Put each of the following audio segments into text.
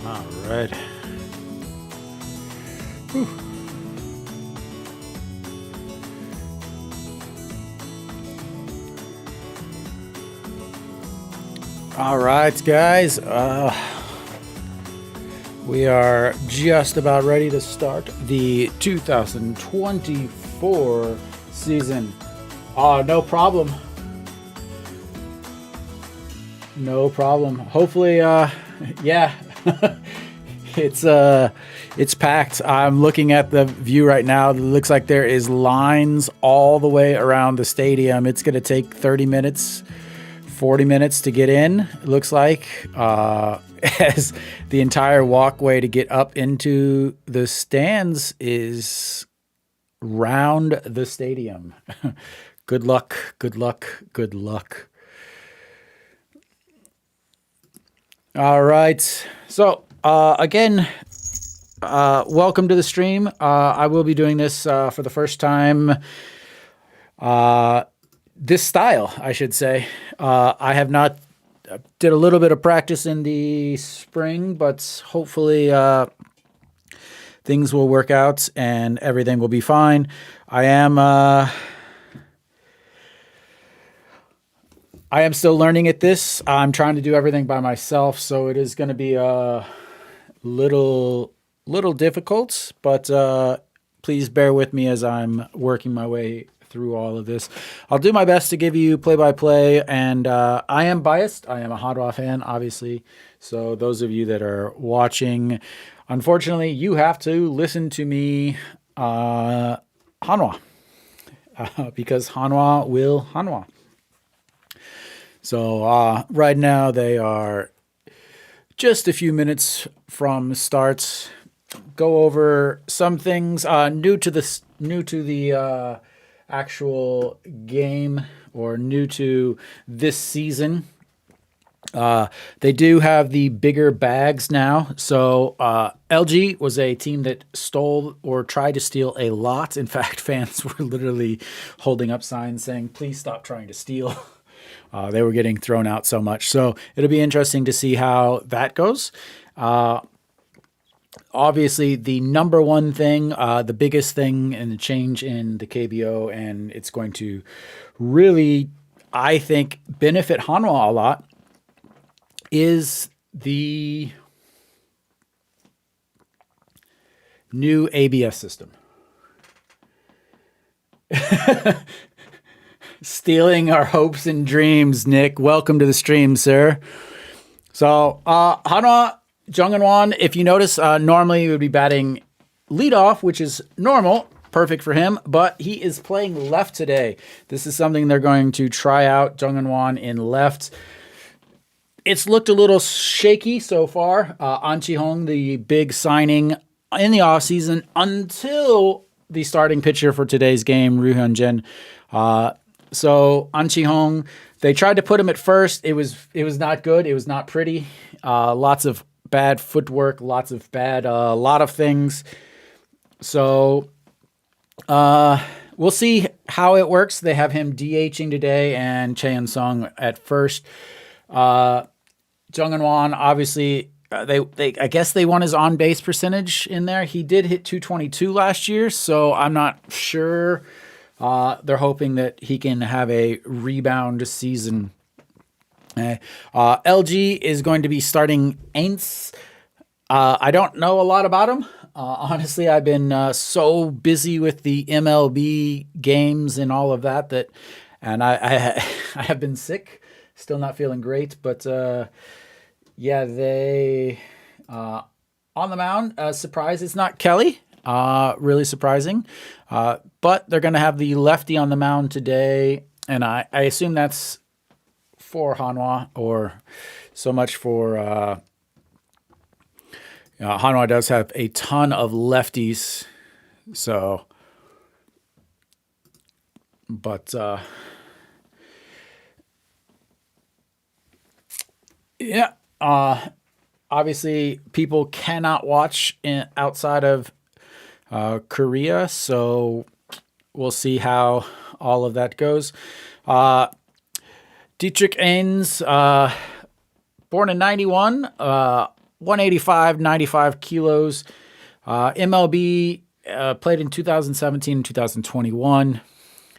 All right. Whew. All right, guys. We are just about ready to start the 2024 season. No problem. No problem. Hopefully, yeah. It's packed. I'm looking at the view right now. It looks like there is lines all the way around the stadium. It's going to take 30 minutes, 40 minutes to get in, it looks like, as the entire walkway to get up into the stands is round the stadium. Good luck, good luck, good luck. All right. So, again, welcome to the stream. I will be doing this for the first time. This style, I should say. I have not did a little bit of practice in the spring, but hopefully things will work out and everything will be fine. I am still learning at this. I'm trying to do everything by myself, so it is going to be a little difficult, but please bear with me as I'm working my way through all of this. I'll do my best to give you play-by-play, and I am biased. I am a Hanwha fan, obviously, so those of you that are watching, unfortunately, you have to listen to me Hanwha, because Hanwha will Hanwha. So right now they are just a few minutes from start. Go over some things new to the actual game, or new to this season. They do have the bigger bags now. So LG was a team that stole or tried to steal a lot. In fact, fans were literally holding up signs saying, "Please stop trying to steal." They were getting thrown out so much. So it'll be interesting to see how that goes. Obviously, the number one thing, the biggest thing, and the change in the KBO, and it's going to really, I think, benefit Hanwha a lot, is the new ABS system. Stealing our hopes and dreams, Nick. Welcome to the stream, sir. So, Hanwha, Jungwon, if you notice, normally he would be batting leadoff, which is normal, perfect for him, but he is playing left today. This is something they're going to try out, Jungwon in left. It's looked a little shaky so far. An Chi-hong, the big signing in the offseason, until the starting pitcher for today's game, Ryu Hyun-jin. So An Chi-hong, they tried to put him at first. It was not good. It was not pretty. Lots of bad footwork, lots of bad, lot of things. So we'll see how it works. They have him DHing today and Chaeun-sung at first. Jungwon, obviously, they I guess they want his on base percentage in there. He did hit 222 last year, so I'm not sure. They're hoping that he can have a rebound season. LG is going to be starting Aints. I don't know a lot about him. Honestly, I've been so busy with the MLB games and all of that, and I have been sick, still not feeling great. But yeah, they on the mound. Surprise! It's not Kelly. Really surprising. But they're going to have the lefty on the mound today, and I assume that's for Hanwha, or so much for Hanwha does have a ton of lefties. So, but yeah, obviously people cannot watch outside of Korea, so we'll see how all of that goes. Dietrich Ains, born in 91, 185, 95 kilos. MLB played in 2017 and 2021,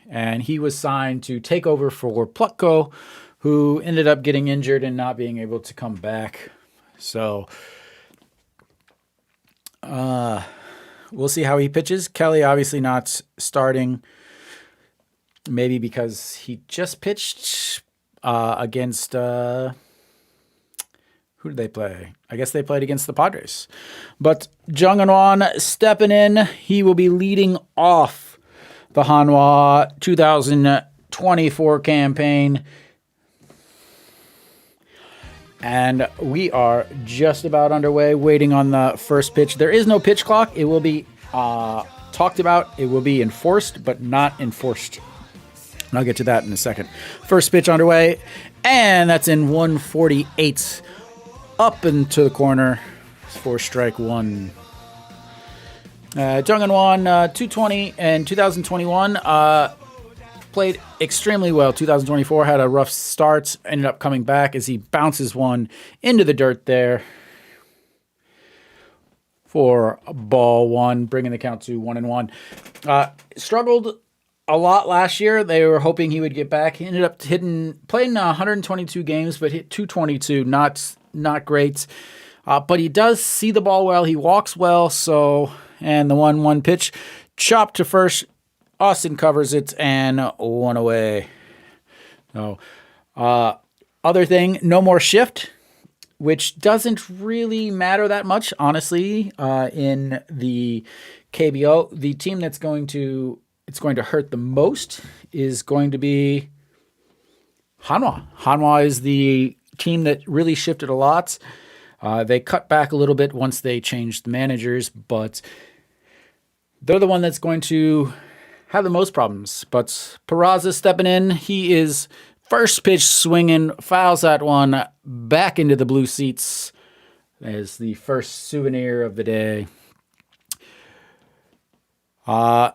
and he was signed to take over for Plutko, who ended up getting injured and not being able to come back. So we'll see how he pitches. Kelly obviously not starting, maybe because he just pitched against who did they play? I guess they played against the Padres. But Jung Eun-won stepping in. He will be leading off the Hanwha 2024 campaign. And we are just about underway, waiting on the first pitch. There is no pitch clock. It will be talked about. It will be enforced, but not enforced. And I'll get to that in a second. First pitch underway, and that's in 148. Up into the corner for strike one. Jung Eun-won, 220 in 2021. Played extremely well. 2024 had a rough start. Ended up coming back as he bounces one into the dirt there for ball one, bringing the count to 1-1. Struggled a lot last year. They were hoping he would get back. He ended up playing 122 games, but hit 222. Not great. But he does see the ball well. He walks well. And the 1-1 pitch, chopped to first. Austin covers it and one away. So, other thing, no more shift, which doesn't really matter that much, honestly, in the KBO. The team it's going to hurt the most is going to be Hanwha. Hanwha is the team that really shifted a lot. They cut back a little bit once they changed the managers, but they're the one that's going to have the most problems. But Peraza stepping in. He is first pitch swinging, fouls that one back into the blue seats as the first souvenir of the day.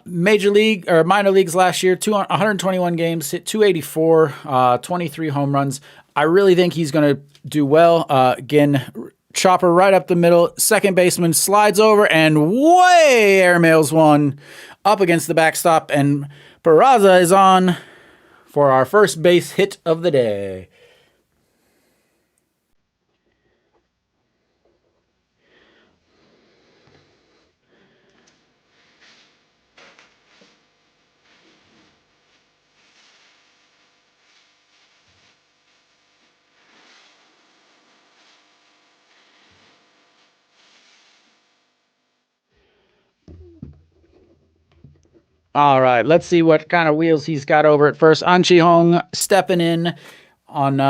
Major league or minor leagues last year, 121 games, hit 284, 23 home runs. I really think he's going to do well. Again, chopper right up the middle. Second baseman slides over and way airmails one up against the backstop. And Peraza is on for our first base hit of the day. All right, let's see what kind of wheels he's got over at first. An Chi-hong stepping in on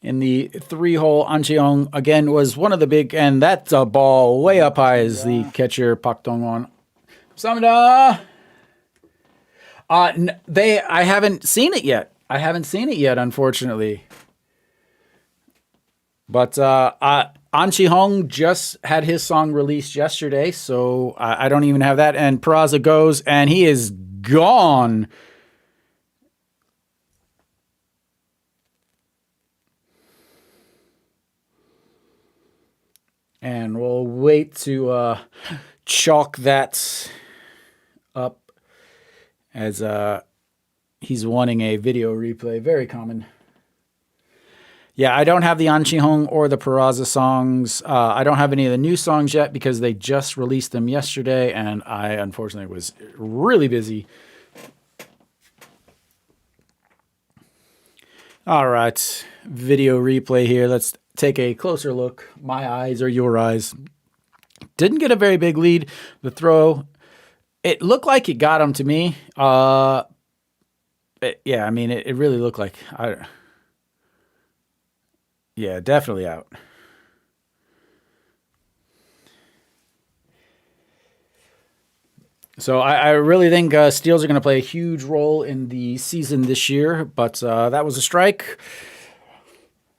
in the 3-hole. An Chi-hong again was one of the big, and that's a ball way up high as the catcher Pak Dong-won. Samida. I haven't seen it yet. Unfortunately. But An Chi-hong just had his song released yesterday, so I don't even have that. And Peraza goes, and he is gone. And we'll wait to chalk that up as he's wanting a video replay. Very common. Yeah, I don't have the An Chi-hong or the Peraza songs. I don't have any of the new songs yet because they just released them yesterday, and I unfortunately was really busy. All right, video replay here. Let's take a closer look. My eyes are your eyes. Didn't get a very big lead. The throw, it looked like it got him to me. Yeah, I mean, it really looked like... Yeah, definitely out. So I really think steals are going to play a huge role in the season this year, but that was a strike.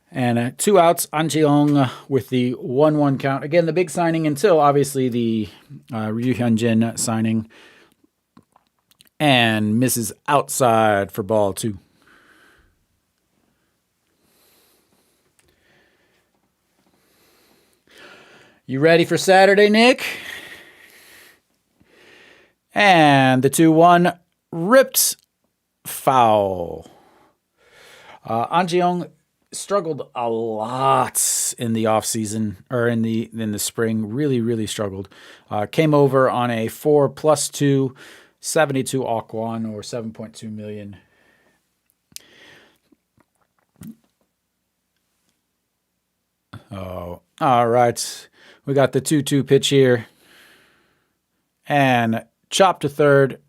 And 2 outs, An Chi-hong with the 1-1 count. Again, the big signing until obviously the Ryu Hyun-jin signing. And misses outside for ball 2. You ready for Saturday, Nick? And the 2-1 ripped foul. An Jeong struggled a lot in the offseason, or in the spring. Really struggled. Came over on a 4+2, 72 Akwon, or 7.2 million. Oh, all right. We got the 2-2 pitch here. And chopped to third.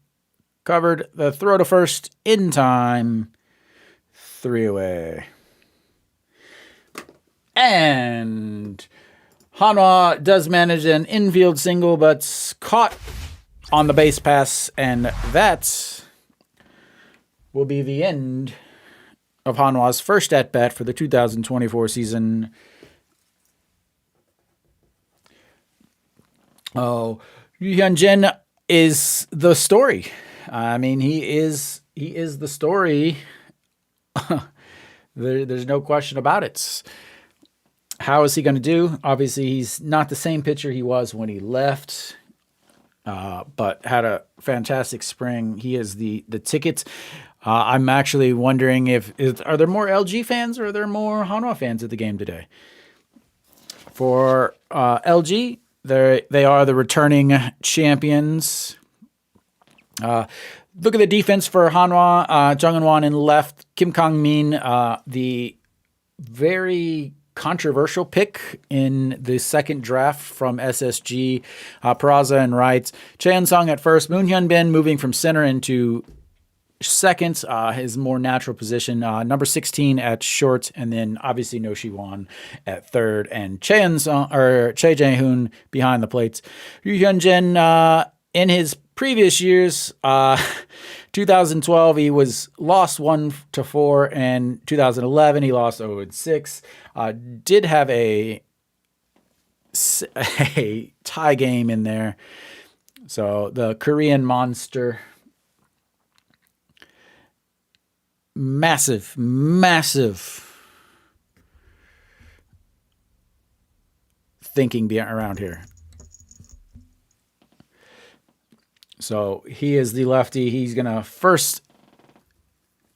Covered the throw to first in time. 3 away. And Hanwha does manage an infield single, but caught on the base pass. And that will be the end of Hanwha's first at-bat for the 2024 season. Oh, Yu Hyun-jin is the story. I mean, he is the story. There's no question about it. How is he going to do? Obviously, he's not the same pitcher he was when he left, but had a fantastic spring. He is the ticket. I'm actually wondering are there more LG fans or are there more Hanwha fans at the game today? For LG, they are the returning champions. Look at the defense for Hanwha. Jung Eun-won in left. Kim Kang-min, the very controversial pick in the second draft from SSG. Peraza in right. Chae-in-sung at first. Moon Hyun-bin moving from center into second, his more natural position. Number 16 at short, and then obviously No Shi-won at third, and Choi Jae-hoon behind the plates. Yu Hyun-jin, in his previous years, 2012 he was lost 1-4, and 2011 he lost 0-6. Did have a tie game in there. So the Korean monster. Massive thinking around here. So he is the lefty. He's going to first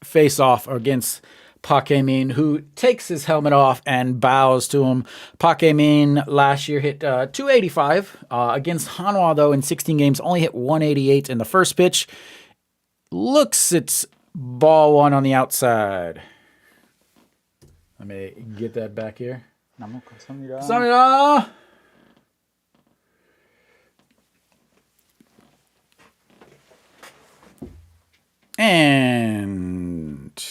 face off against Park Hae-min, who takes his helmet off and bows to him. Park Hae-min last year hit 285. Against Hanwha, though, in 16 games, only hit 188 in the first pitch. Looks it's ball one on the outside. Let me get that back here. 감사합니다. And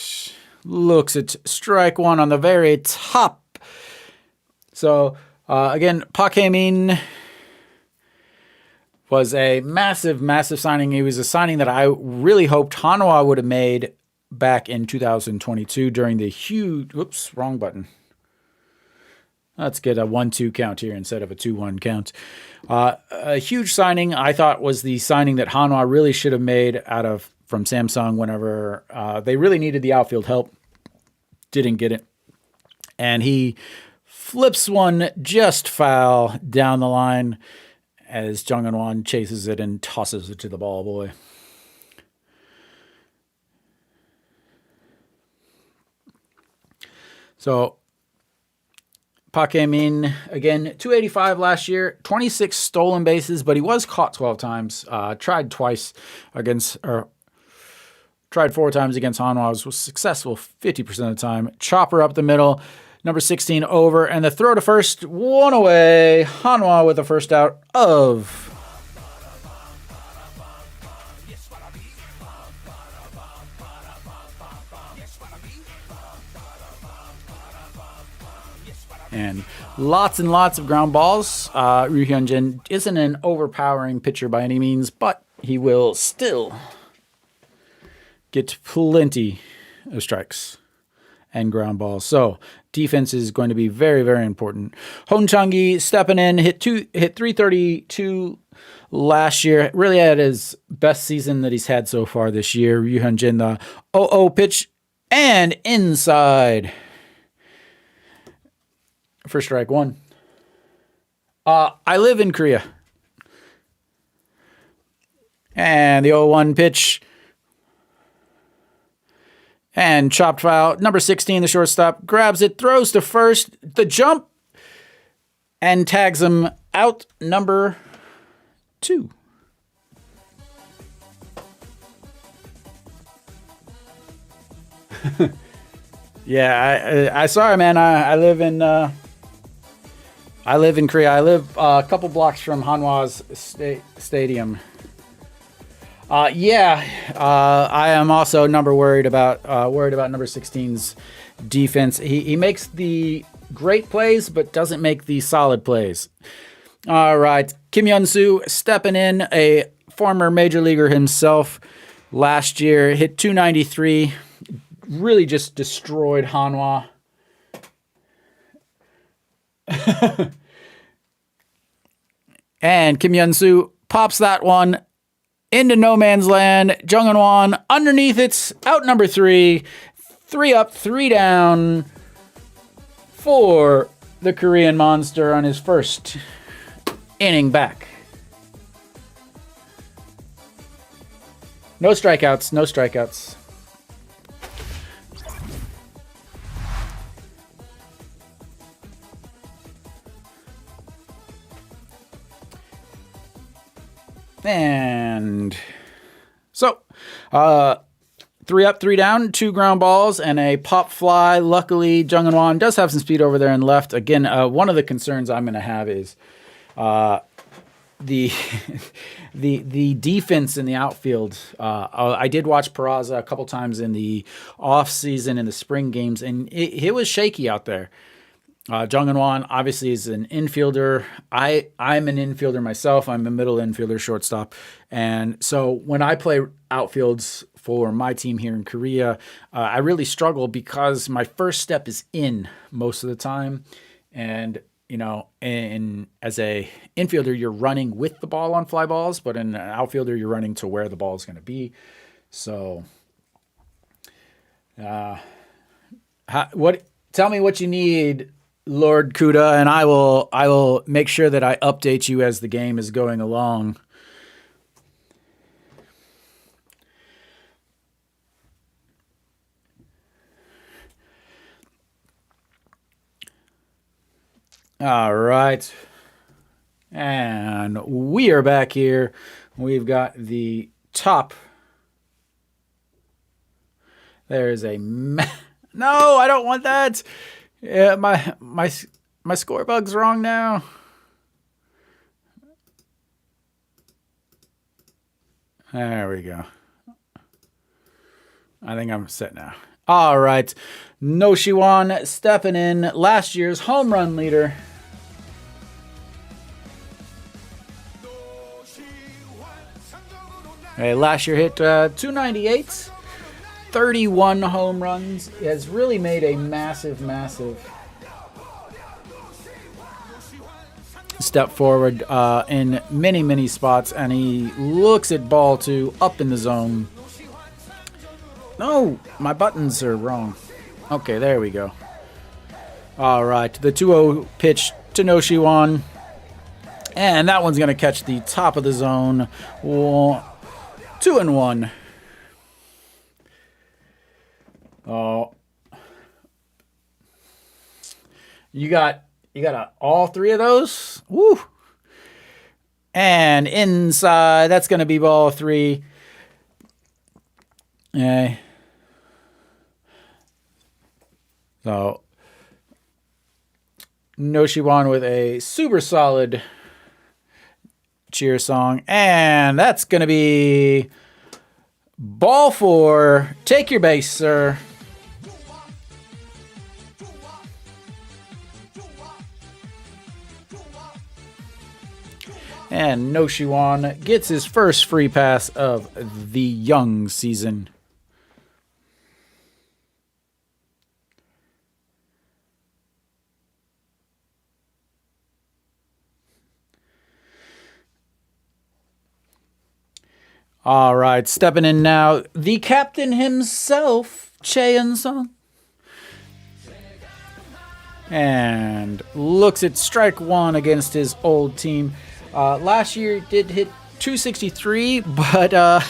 looks at strike one on the very top. So, again, Park Hae-min was a massive signing. He was a signing that I really hoped Hanwha would have made back in 2022 during the huge... Whoops, wrong button. Let's get a 1-2 count here instead of a 2-1 count. A huge signing I thought was the signing that Hanwha really should have made from Samsung whenever they really needed the outfield help. Didn't get it. And he flips one just foul down the line as Jung Eun-won chases it and tosses it to the ball boy. So, Park Hae-min, again, 285 last year, 26 stolen bases, but he was caught 12 times. Tried 4 times against Hanwha, was successful 50% of the time. Chopper up the middle. Number 16 over, and the throw to first, 1 away. Hanwha with the first out of. And lots of ground balls. Yu Hyun-jin isn't an overpowering pitcher by any means, but he will still get plenty of strikes and ground balls. So defense is going to be very, very important. Hon Chang-gi stepping in, hit 332 last year. Really had his best season that he's had so far this year. Yu Hyun-jin, the 0-0 pitch, and inside for strike one. I live in Korea. And the 0-1 pitch. And chopped foul. Number 16, the shortstop, grabs it, throws to first. The jump. And tags him out. Number 2. Yeah, I sorry, man. I live in Korea. I live a couple blocks from Hanwha's stadium. I am also worried about number 16's defense. He makes the great plays, but doesn't make the solid plays. All right, Kim Hyun-soo stepping in, a former major leaguer himself. Last year, hit .293. Really just destroyed Hanwha. And Kim Hyun-soo pops that one into no man's land. Jung Eun-won underneath it, out number 3. 3 up, 3 down for the Korean Monster on his first inning back. No strikeouts, no strikeouts. And so, 3 up, 3 down, 2 ground balls, and a pop fly. Luckily, Jung Eun-won does have some speed over there and left. Again, one of the concerns I'm going to have is the the defense in the outfield. I did watch Peraza a couple times in the off season in the spring games, and it was shaky out there. Jung Eun-won obviously is an infielder. I'm an infielder myself. I'm a middle infielder, shortstop. And so when I play outfields for my team here in Korea, I really struggle because my first step is in most of the time. And, you know, as a infielder, you're running with the ball on fly balls, but in an outfielder, you're running to where the ball is going to be. So, tell me what you need, Lord Kuda, and I will make sure that I update you as the game is going along. All right. And we are back here. We've got the top. There's a no, I don't want that. Yeah, my score bug's wrong now. There we go. I think I'm set now. All right. No Shiwan stepping in, last year's home run leader. Hey, last year hit 298. 31 home runs. He has really made a massive step forward in many spots, and he looks at ball 2 up in the zone. No, my buttons are wrong. Okay, there we go. All right, the 2-0 pitch to No Shiwan, and that one's going to catch the top of the zone. 2-1. Oh, you got all 3 of those. Woo! And inside, that's going to be ball 3. Okay. So, No Shiwan with a super solid cheer song, and that's going to be ball 4. Take your base, sir. And No Shiwan gets his first free pass of the young season. All right, stepping in now, the captain himself, Chae Eun-sung. And looks at strike one against his old team. Last year did hit 263, but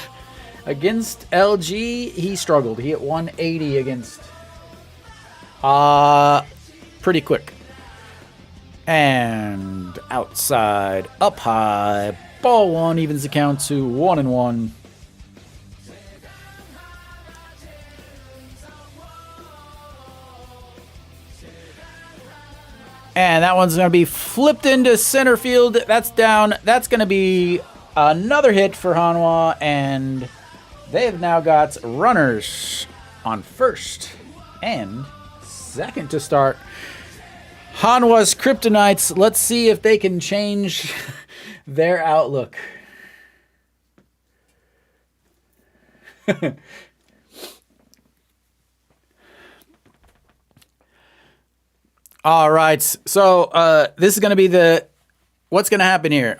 against LG he struggled. He hit 180 against. Pretty quick. And outside, up high, ball one, evens the count to 1-1. And that one's going to be flipped into center field. That's down. That's going to be another hit for Hanwha. And they've now got runners on first and second to start. Hanwha's Kryptonites. Let's see if they can change their outlook. All right, so this is going to be what's going to happen here.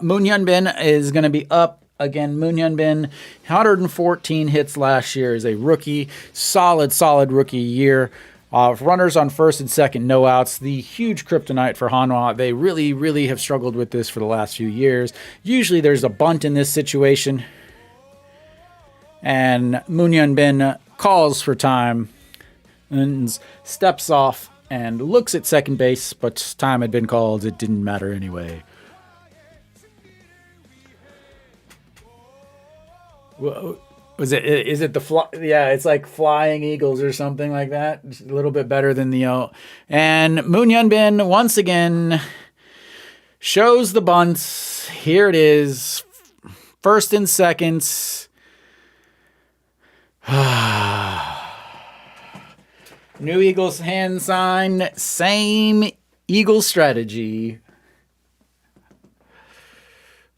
Moon Hyun-bin is going to be up again. Moon Hyun-bin, 114 hits last year as a rookie. Solid rookie year. Runners on first and second, no outs. The huge kryptonite for Hanwha. They really have struggled with this for the last few years. Usually there's a bunt in this situation. And Moon Hyun-bin calls for time and steps off and looks at second base, but time had been called. It didn't matter anyway. Was it? Is it the fly? Yeah, it's like Flying Eagles or something like that. Just a little bit better than the. And Moon Hyun-bin once again shows the bunts. Here it is, first and second. New Eagles hand sign, same Eagles strategy.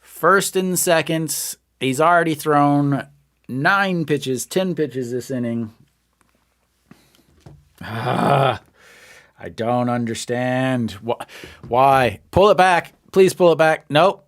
First and second, he's already thrown 10 pitches this inning. I don't understand. Why? Pull it back. Please pull it back. Nope.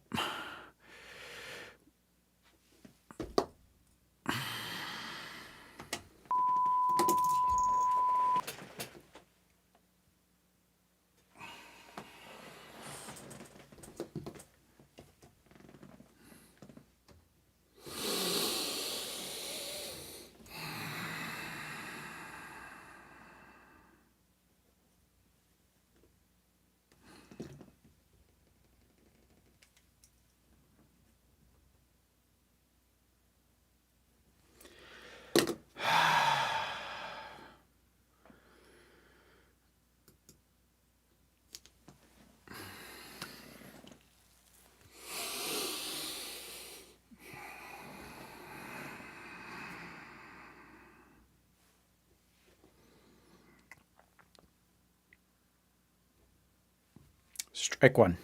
Strike one.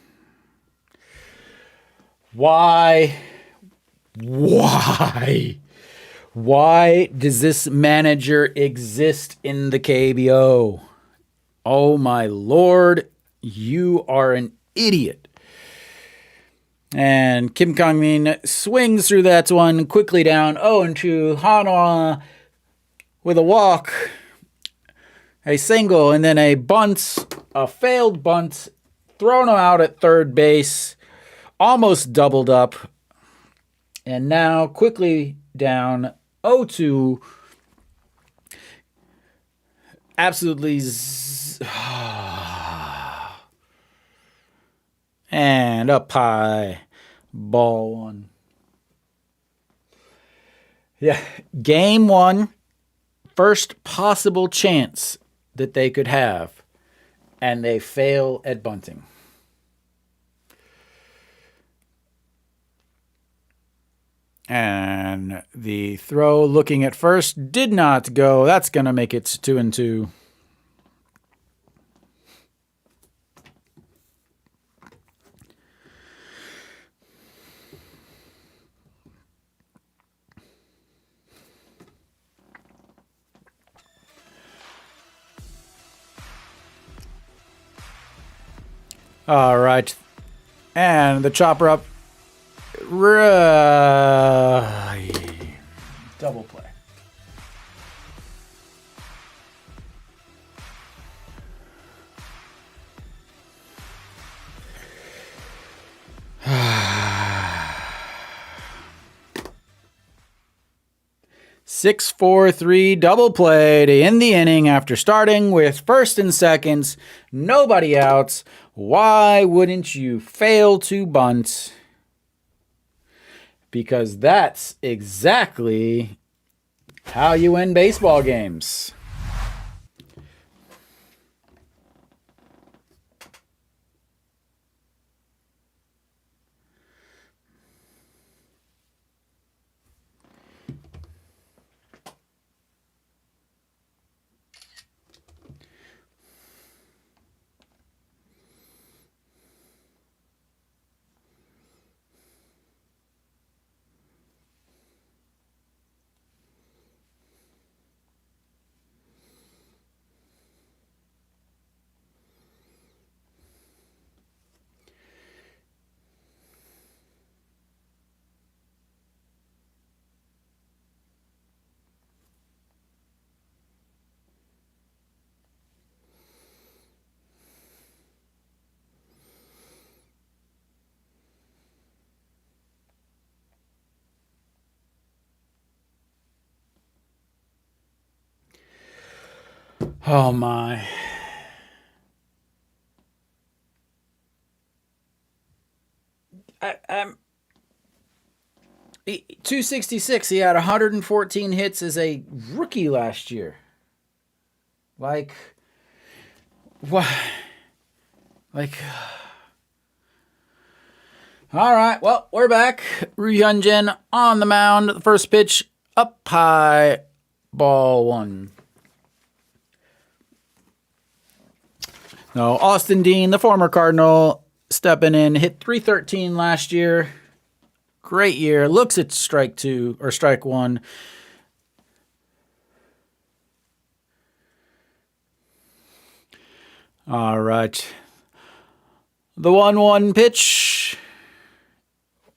Why does this manager exist in the KBO? Oh my Lord, you are an idiot. And Kim Kang-min swings through that one quickly down 0-2. Hanwha with a walk, a single, and then a bunt, a failed bunt. Thrown him out at third base, almost doubled up, and now quickly down 0-2. Absolutely. And up high, ball one. Yeah, game one, first possible chance that they could have, and they fail at bunting. And the throw looking at first did not go. That's going to make it 2-2. All right. And the chopper up. Double play. 6-4-3 double play to end the inning after starting with first and seconds, nobody outs. Why wouldn't you fail to bunt? Because that's exactly how you win baseball games. Oh my. I'm 266. He had 114 hits as a rookie last year. Like, what? Like, all right. Well, we're back. Ryu Hyunjin on the mound. The first pitch up high, ball one. No, Austin Dean, the former Cardinal, stepping in, hit 313 last year. Great year. Looks at strike two or strike one. All right. The 1-1 pitch.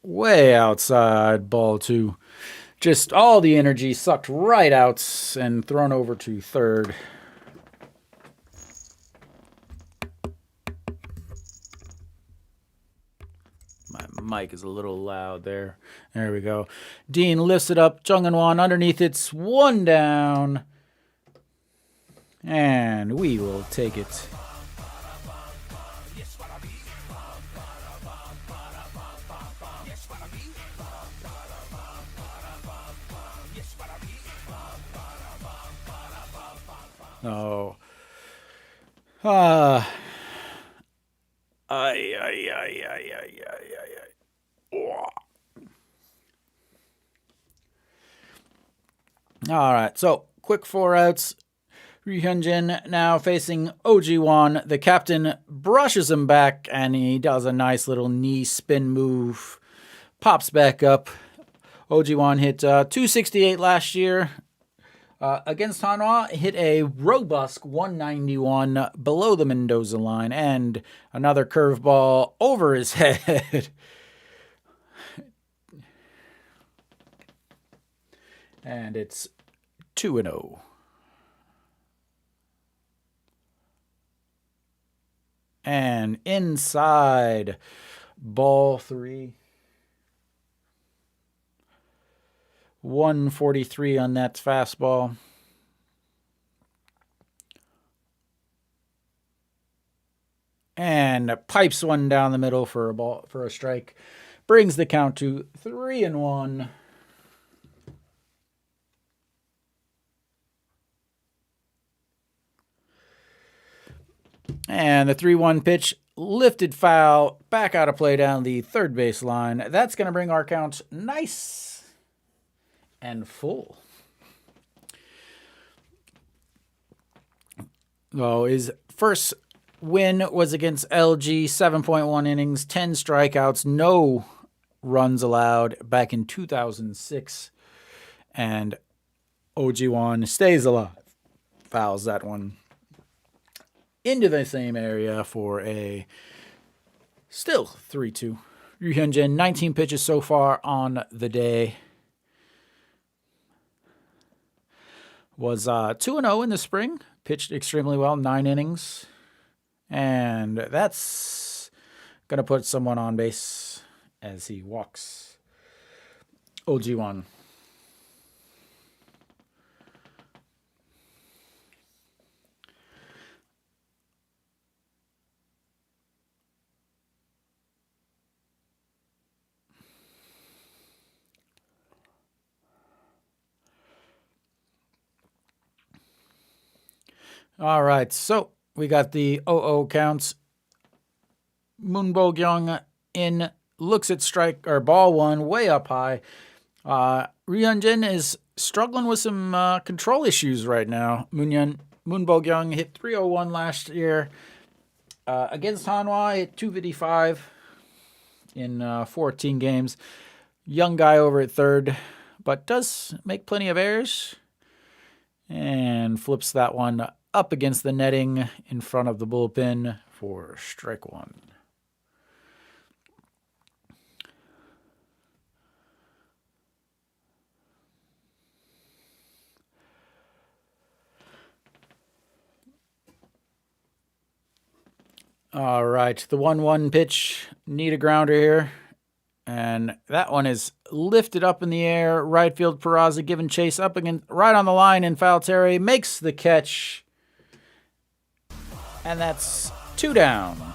Way outside, ball two. Just all the energy sucked right out and thrown over to third. My mic is a little loud there. There we go. Dean lifts it up. Jung In-won underneath. It's one down. And we will take it. Oh. Ay. All right, so quick 4 outs. Ryu Hyunjin now facing Oh-ji-won. The captain brushes him back, and he does a nice little knee spin move. Pops back up. Oh-ji-won hit 268 last year. Against Hanwha, hit a robust 191 below the Mendoza line, and another curveball over his head. And it's 2-0. And inside, ball 3. 143 on that fastball. And pipes one down the middle for a strike. Brings the count to 3-1. And the 3-1 pitch, lifted foul, back out of play down the third base line. That's going to bring our count nice and full. So his first win was against LG, 7.1 innings, 10 strikeouts, no runs allowed back in 2006. And Oh-ji-won stays alive. Fouls that one into the same area for a still 3-2. Ryu Hyunjin, 19 pitches so far on the day. Was 2-0 in the spring. Pitched extremely well, 9 innings. And that's going to put someone on base as he walks. Oh-ji-won. All right, so we got the 0-0 counts. Moon Bo-kyung in, looks at strike or ball one way up high. Ri Hyun-jin is struggling with some control issues right now. Moon Bo-kyung hit 301 last year. Against Hanwha, hit 255 in 14 games. Young guy over at third, but does make plenty of errors. And flips that one up against the netting in front of the bullpen for strike one. All right, the 1-1 pitch. Need a grounder here. And that one is lifted up in the air. Right field Peraza giving chase up against, right on the line in foul territory. Makes the catch. And that's 2 down.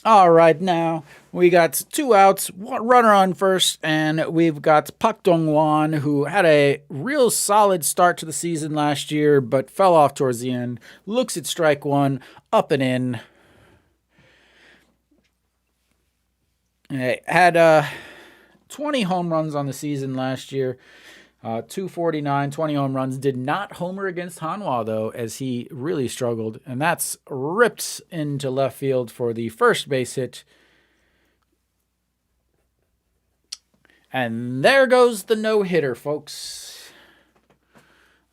All right, now we got 2 outs, runner on first, and we've got Pak Dong-won, who had a real solid start to the season last year, but fell off towards the end. Looks at strike one, up and in. Had 20 home runs on the season last year. 249, 20 home runs. Did not homer against Hanwha, though, as he really struggled. And that's ripped into left field for the first base hit. And there goes the no-hitter, folks.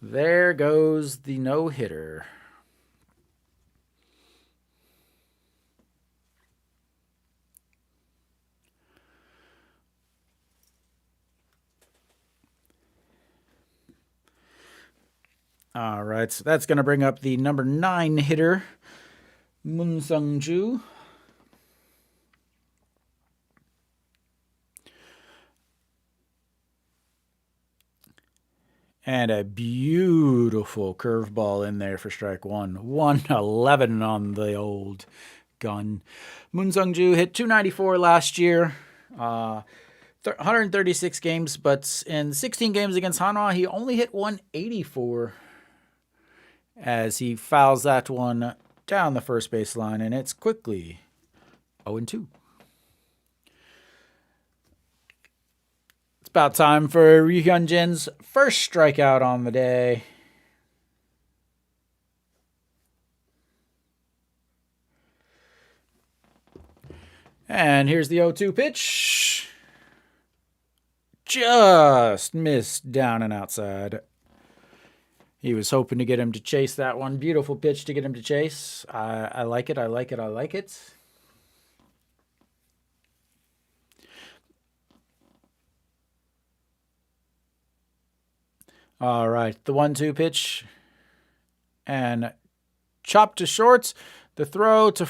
There goes the no-hitter. All right, so that's going to bring up the number 9 hitter, Moon Sung-ju. And a beautiful curveball in there for strike one. 111 on the old gun. Moon Sung-ju hit 294 last year. 136 games, but in 16 games against Hanwha, he only hit 184 as he fouls that one down the first base line, and it's quickly 0-2. It's about time for Ri Hyun-jin's first strikeout on the day. And here's the 0-2 pitch. Just missed down and outside. He was hoping to get him to chase that one. Beautiful pitch to get him to chase. I like it. I like it. I like it. All right. The 1-2 pitch. And chop to shorts. The throw to...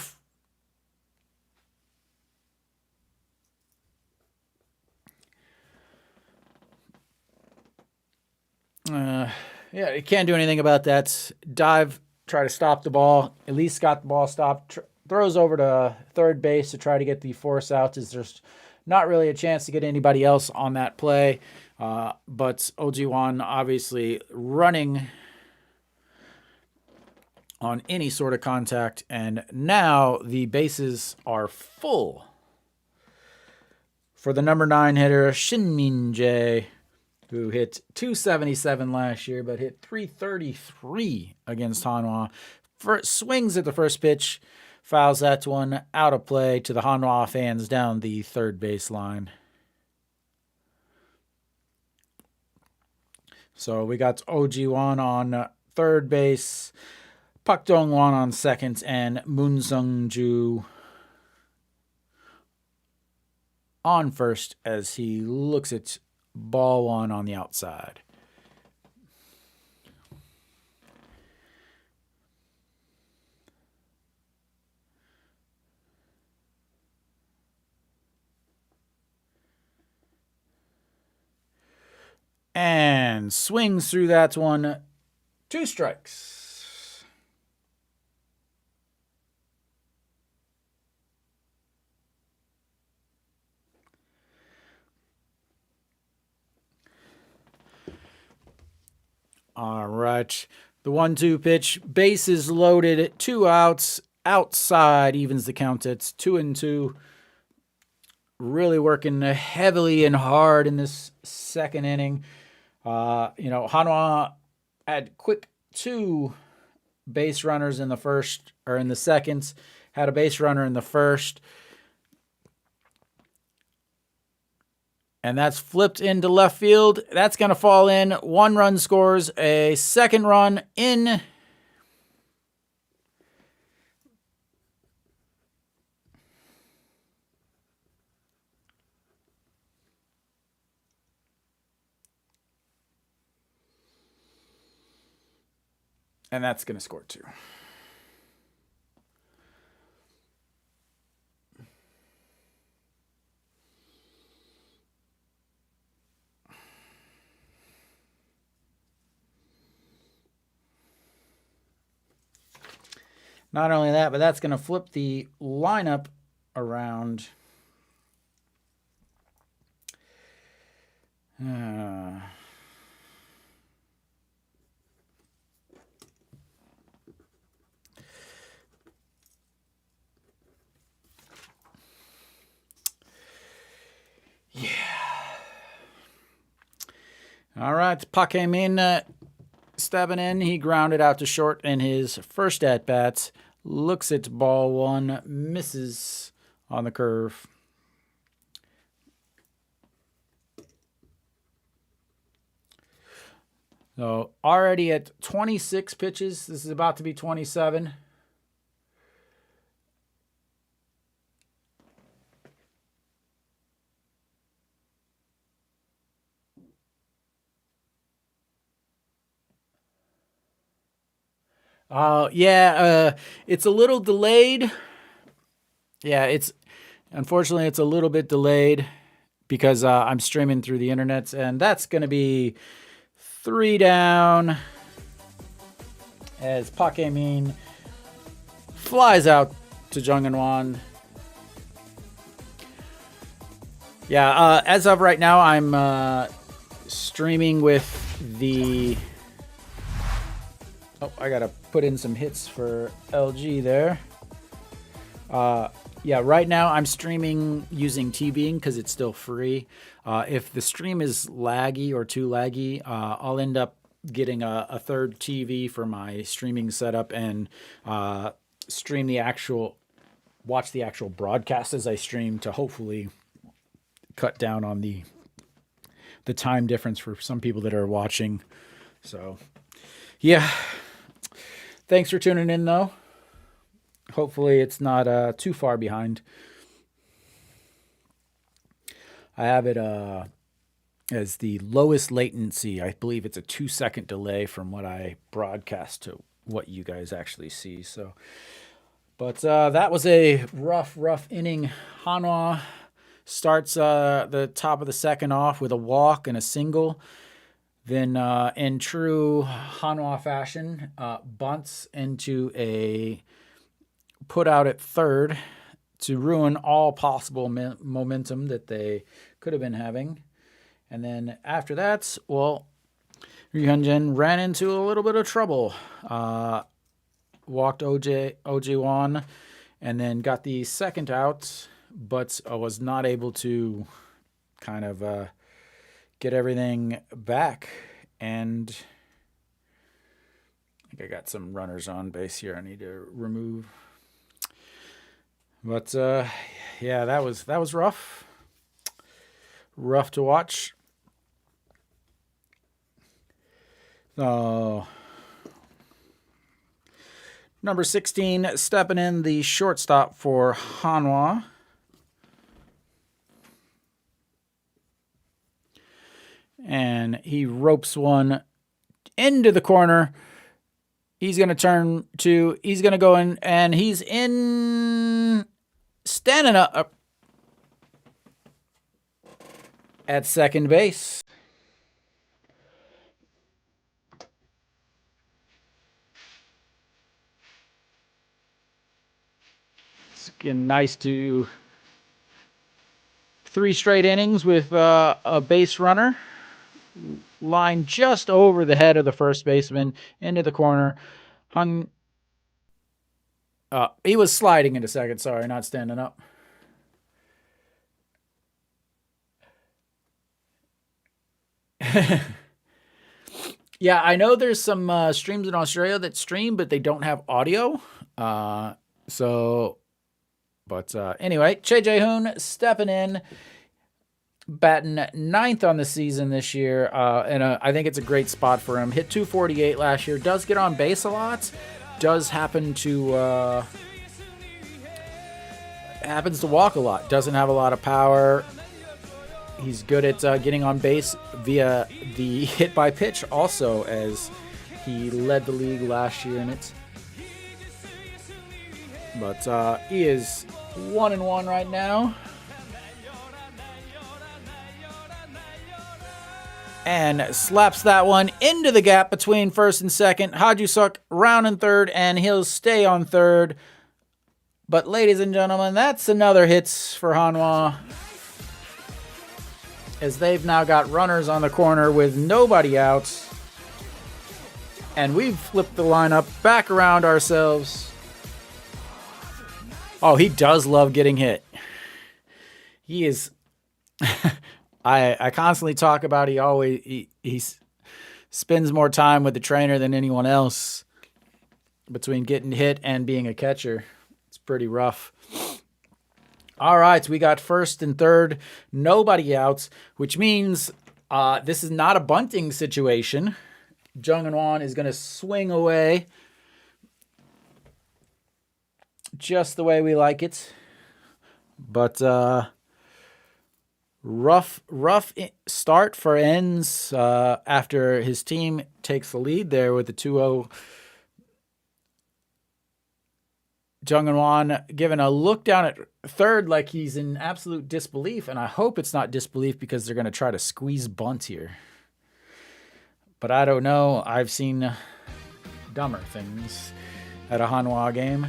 yeah, you can't do anything about that. Dive, try to stop the ball. At least got the ball stopped. Throws over to third base to try to get the force out. There's not really a chance to get anybody else on that play. But Oh-ji-won obviously running on any sort of contact. And now the bases are full for the number 9 hitter, Shin Min-jae, who hit 277 last year, but hit 333 against Hanwha. Swings at the first pitch, fouls that one out of play to the Hanwha fans down the third base line. So we got Oh-ji-won on third base, Pak Dong-won on second, and Moon Sung-ju on first as he looks at ball one on the outside. and swings through that one. 2 strikes. All right. The 1-2 pitch. Bases loaded. 2 outs. Outside evens the count. It's 2-2. Really working heavily and hard in this second inning. Hanwha had quick 2 base runners in the first, or in the second. Had a base runner in the first. And that's flipped into left field. That's going to fall in. 1 run scores. A second run in. And that's going to score 2. Not only that, but that's going to flip the lineup around. Yeah. All right, Pak Min stepping in. He grounded out to short in his first at-bat. Looks at ball 1, misses on the curve. So already at 26 pitches. This is about to be 27. It's a little delayed. Yeah, unfortunately it's a little bit delayed because I'm streaming through the internet, and that's going to be 3 down as Pak Min flies out to Jung-in-Wan. Yeah, as of right now, I'm streaming with the... Oh, I gotta put in some hits for LG there. Yeah, right now I'm streaming using TVing because it's still free. If the stream is laggy or too laggy, I'll end up getting a third TV for my streaming setup and watch the actual broadcast as I stream to hopefully cut down on the time difference for some people that are watching. So, yeah. Thanks for tuning in, though. Hopefully it's not too far behind. I have it as the lowest latency. I believe it's a 2-second delay from what I broadcast to what you guys actually see. So, but that was a rough inning. Hanwha starts the top of the second off with a walk and a single. Then, in true Hanwha fashion, bunts into a put out at third to ruin all possible momentum that they could have been having. And then after that, well, Ryu Hyunjin ran into a little bit of trouble. Walked OJ1 and then got the second out, but was not able to kind of get everything back. And I think I got some runners on base here I need to remove. But yeah, that was rough. Rough to watch. So number 16 stepping in, the shortstop for Hanwha. And he ropes one into the corner. He's going to go in, and he's in, standing up at second base. And nice to 3 straight innings with a base runner. Line just over the head of the first baseman into the corner. He was sliding into second. Sorry, not standing up. Yeah, I know there's some streams in Australia that stream, but they don't have audio. Anyway, Che Jae-hoon stepping in, batting 9th on the season this year, and I think it's a great spot for him. Hit 248 last year. Does get on base a lot. Does happens to walk a lot. Doesn't have a lot of power. He's good at getting on base via the hit by pitch also, as he led the league last year in it. But he is 1-1 right now. And slaps that one into the gap between first and second. Ha-ju-suk rounding third, and he'll stay on third. But ladies and gentlemen, that's another hits for Hanwha, as they've now got runners on the corner with nobody out. And we've flipped the lineup back around ourselves. Oh, he does love getting hit. He is... I constantly talk about he spends more time with the trainer than anyone else between getting hit and being a catcher. It's pretty rough. All right, we got first and third, nobody outs, which means this is not a bunting situation. Jung-won is going to swing away just the way we like it. But rough start for ends after his team takes the lead there with the 2-0. Jung-won giving a look down at third like he's in absolute disbelief, and I hope it's not disbelief because they're going to try to squeeze bunt here. But I don't know. I've seen dumber things at a Hanwha game.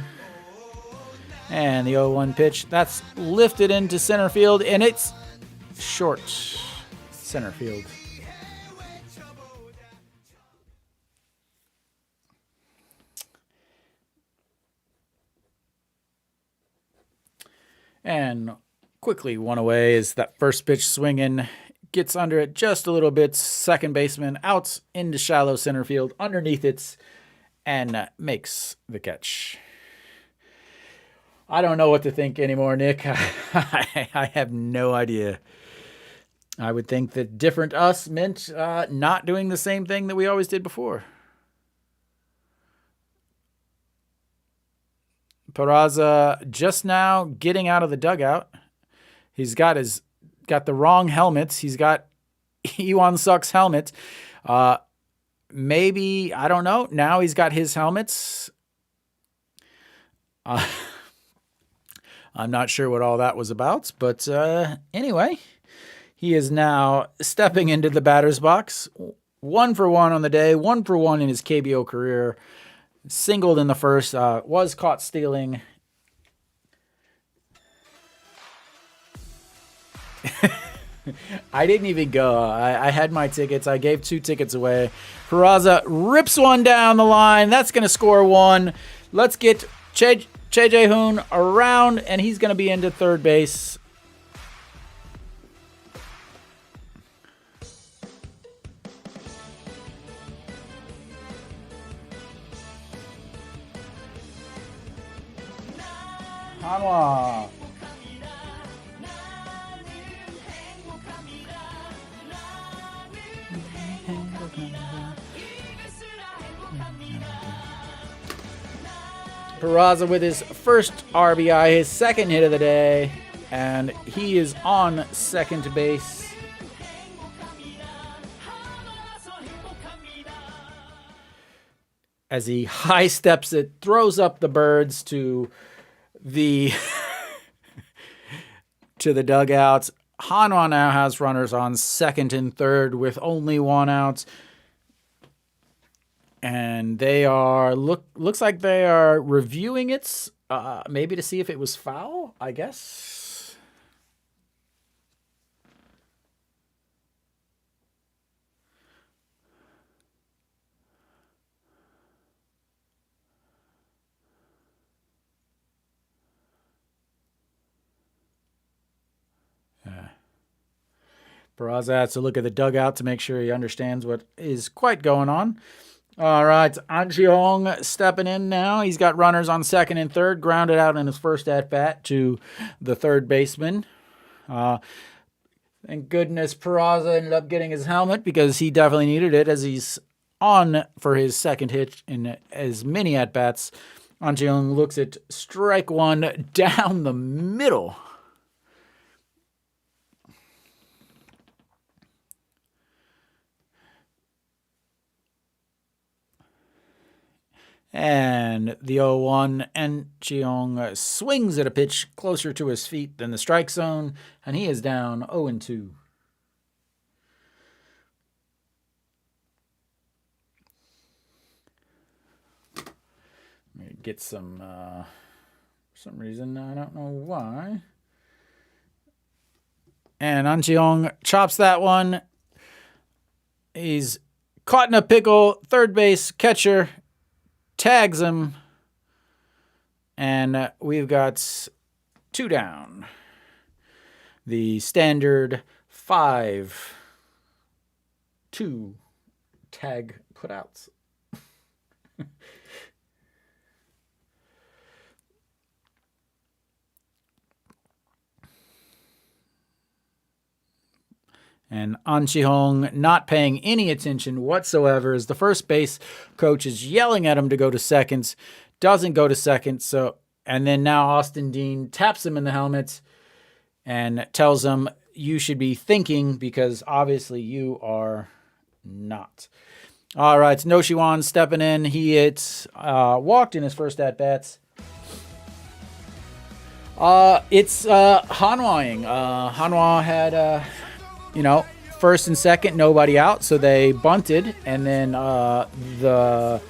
And the 0-1 pitch, that's lifted into center field, and it's short center field. And quickly one away is that first pitch swinging. Gets under it just a little bit. Second baseman out into shallow center field underneath it and makes the catch. I don't know what to think anymore, Nick. I have no idea. I would think that different us meant not doing the same thing that we always did before. Peraza just now getting out of the dugout. He's got the wrong helmets. He's got Iwon-suk's helmet. Maybe, I don't know. Now he's got his helmets. I'm not sure what all that was about, but anyway, he is now stepping into the batter's box. 1 for 1 on the day, 1 for 1 in his KBO career. Singled in the first, was caught stealing. I didn't even go. I had my tickets. I gave 2 tickets away. Peraza rips one down the line. That's going to score 1. Let's get Che Jae-hoon around, and he's going to be into third base. Hanwha. Peraza with his first RBI, his second hit of the day, and he is on second base. As he high steps it, throws up the birds to the to the dugouts. Hanwha now has runners on second and third with only 1 out. And they are looks like they are reviewing it. maybe to see if it was foul, I guess. Peraza has to look at the dugout to make sure he understands what is quite going on. All right, An Ji-hong stepping in now. He's got runners on second and third, grounded out in his first at-bat to the third baseman. Thank goodness Peraza ended up getting his helmet because he definitely needed it as he's on for his second hit in as many at-bats. An Ji-hong looks at strike one down the middle. And the 0-1, and Ji-hong swings at a pitch closer to his feet than the strike zone, and he is down 0-2. Let me get some, for some reason, I don't know why. And An Ji-hong chops that one. He's caught in a pickle, third base, catcher tags him, and we've got 2 down. The standard 5-2 tag putouts. And An Ji-hong not paying any attention whatsoever as the first base coach is yelling at him to go to second. Doesn't go to second. And then now Austin Dean taps him in the helmet and tells him, you should be thinking because obviously you are not. All right, No Shi-wan stepping in. He walked in his first at-bats. It's Hanwha-ing. Hanwha had... first and second, nobody out, so they bunted, and then the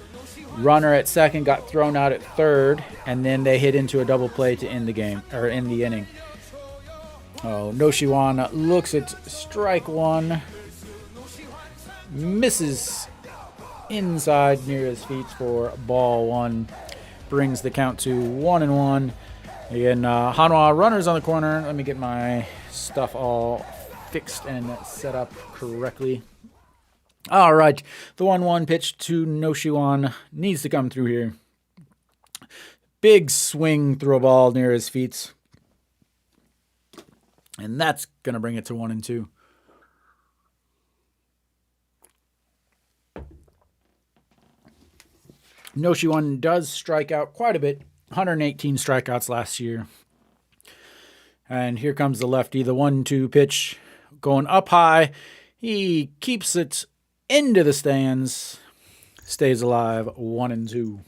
runner at second got thrown out at third, and then they hit into a double play to end the game, or end the inning. No Shi-wan looks at strike one, misses inside near his feet for ball one, brings the count to 1-1. Again, Hanwha runners on the corner. Let me get my stuff all fixed and set up correctly. All right, the 1-1 pitch to No Shi-wan needs to come through here. Big swing through a ball near his feet. And that's going to bring it to 1-2. No Shi-wan does strike out quite a bit. 118 strikeouts last year. And here comes the lefty, the 1-2 pitch. Going up high, he keeps it into the stands, stays alive, 1-2.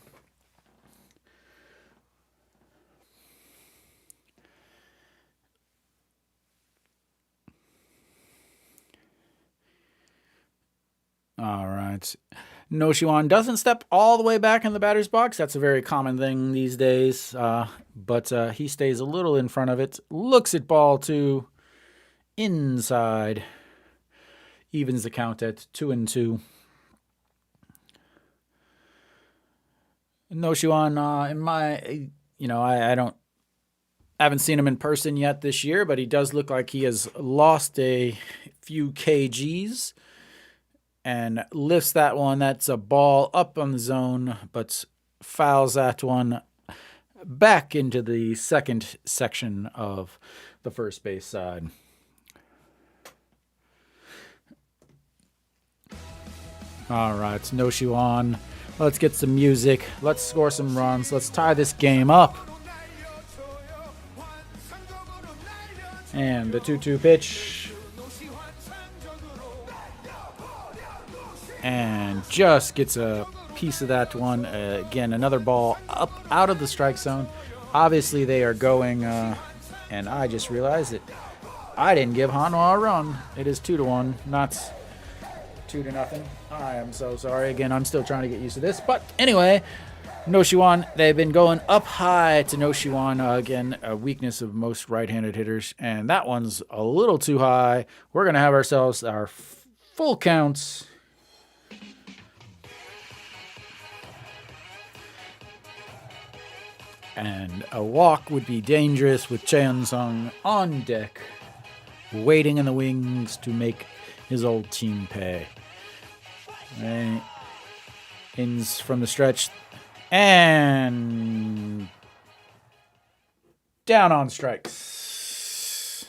All right. No Shi-wan doesn't step all the way back in the batter's box. That's a very common thing these days, but he stays a little in front of it, looks at ball two. Inside, evens the count at 2-2. No Shi-wan, I haven't seen him in person yet this year, but he does look like he has lost a few kgs and lifts that one. That's a ball up on the zone, but fouls that one back into the second section of the first base side. All right, No Shi-wan. Let's get some music. Let's score some runs. Let's tie this game up. And the 2-2 pitch. And just gets a piece of that one. Again, another ball up out of the strike zone. Obviously, they are going, and I just realized that I didn't give Hanwha a run. It is 2-1, not 2-0. I am so sorry. Again, I'm still trying to get used to this. But anyway, Noshiwan, they've been going up high to Noshiwan. Again, a weakness of most right-handed hitters. And that one's a little too high. We're going to have ourselves our full counts. And a walk would be dangerous with Cheon Sung on deck, waiting in the wings to make his old team pay. Right. Ins from the stretch. And down on strikes.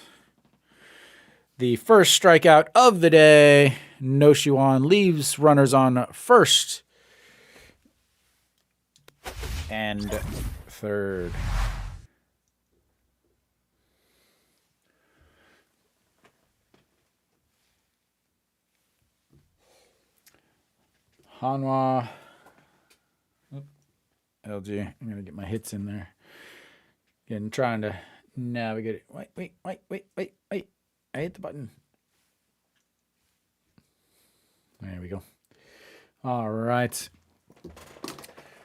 The first strikeout of the day. Noshiwan leaves runners on first and third. Hanwha. LG. I'm going to get my hits in there. Again, trying to navigate it. Wait. I hit the button. There we go. All right.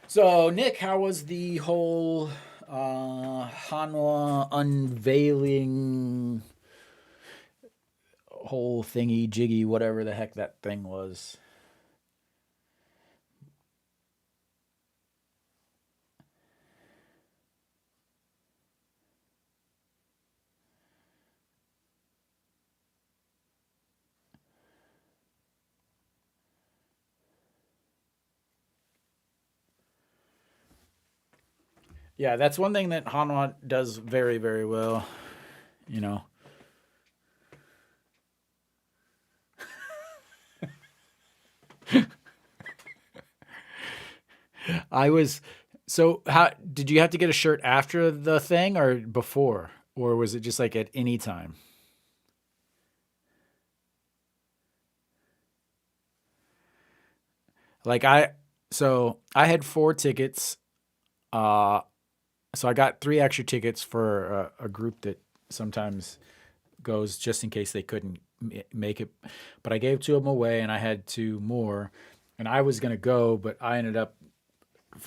So, Nick, how was the whole Hanwha unveiling whole thingy jiggy, whatever the heck that thing was? Yeah, that's one thing that Hanwha does very, very well. You know. I was so how did you have to get a shirt after the thing or before? Or was it just like at any time? Like I had 4 tickets. Uh so I got 3 extra tickets for a group that sometimes goes just in case they couldn't make it. But I gave 2 of them away, and I had 2 more. And I was gonna go, but I ended up.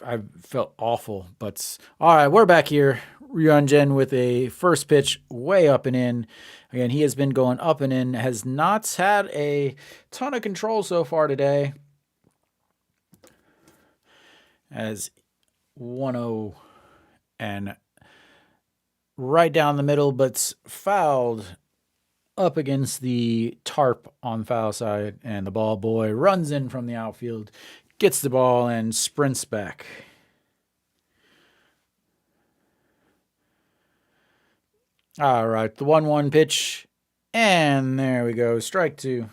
I felt awful. But all right, we're back here. Ryunjin with a first pitch way up and in. Again, he has been going up and in. Has not had a ton of control so far today. As 1-0 and right down the middle, but fouled up against the tarp on foul side, and the ball boy runs in from the outfield, gets the ball, and sprints back. All right, the 1-1 pitch, and there we go, strike 2.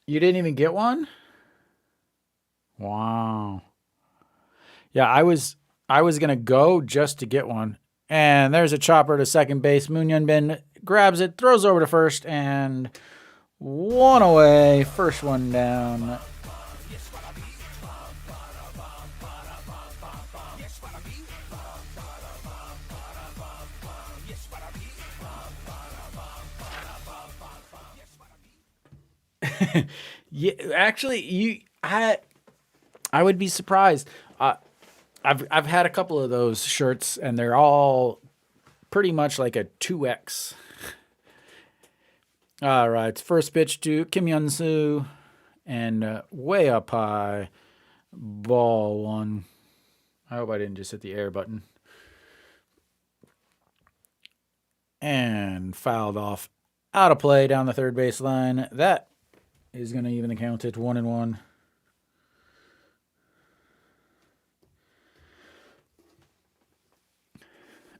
You didn't even get one? Wow. Yeah, I was gonna go just to get one. And there's a chopper to second base. Moon Yunbin grabs it, throws over to first, and 1 away. First one down. Yeah, actually, I would be surprised. I've had a couple of those shirts, and they're all pretty much like a 2X. All right, first pitch to Kim Yun Soo, and way up high, ball 1. I hope I didn't just hit the air button. And fouled off, out of play down the third base line. That is going to even the count at 1-1.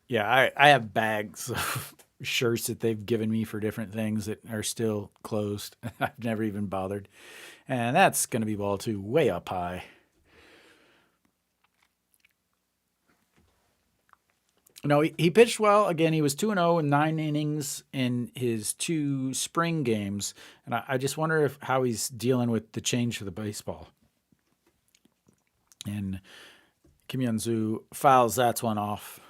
Yeah, I have bags of shirts that they've given me for different things that are still closed. I've never even bothered. And that's going to be ball 2, way up high. No, he pitched well. Again, he was 2-0 in 9 innings in his 2 spring games. And I just wonder how he's dealing with the change to the baseball. And Kim Yun-soo fouls that one off.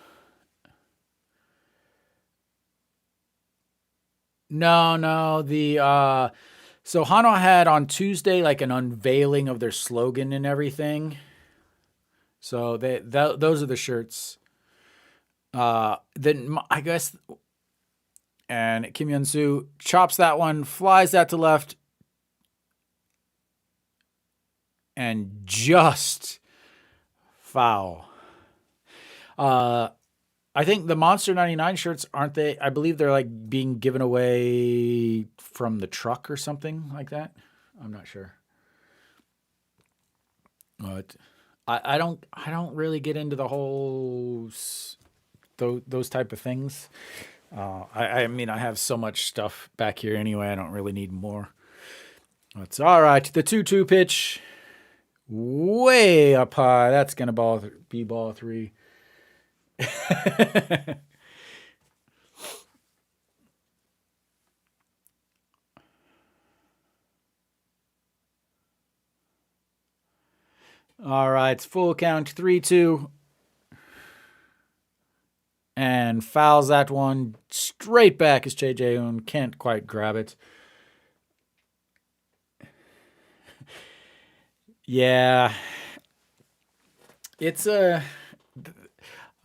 No. So Hanwha had on Tuesday like an unveiling of their slogan and everything. So those are the shirts. Then I guess, and Kim Yun Soo chops that one, flies that to left, and just foul. I think the Monster 99 shirts, aren't they? I believe they're like being given away from the truck or something like that. I'm not sure. But I don't really get into the whole those type of things. I mean, I have so much stuff back here anyway. I don't really need more. That's all right. The 2-2 pitch, way up high. That's gonna be ball three. All right, it's full count, 3-2. And fouls that one straight back as J.J. Hoon can't quite grab it. Yeah. It's a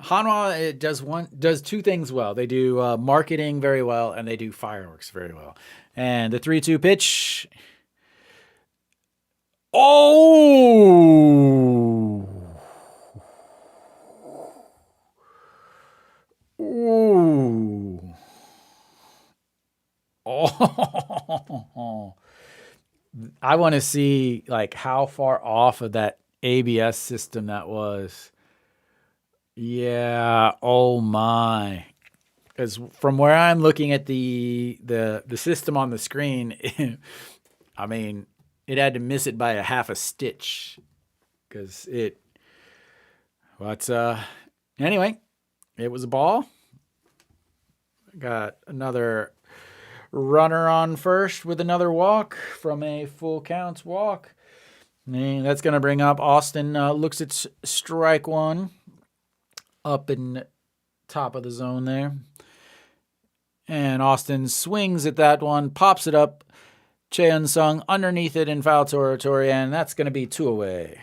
Hanwha. It does two things well. They do marketing very well, and they do fireworks very well. And the 3-2 pitch. Oh. Ooh. Oh. I want to see like how far off of that ABS system that was. Yeah. Oh my. Because from where I'm looking at the system on the screen, I mean, it had to miss it by a half a stitch. Because it. But anyway, it was a ball. Got another runner on first with another walk from a full counts walk. And that's going to bring up Austin. Looks at strike one up in top of the zone there. And Austin swings at that one, pops it up. Cheon Sung underneath it in foul territory, and that's going to be 2 away.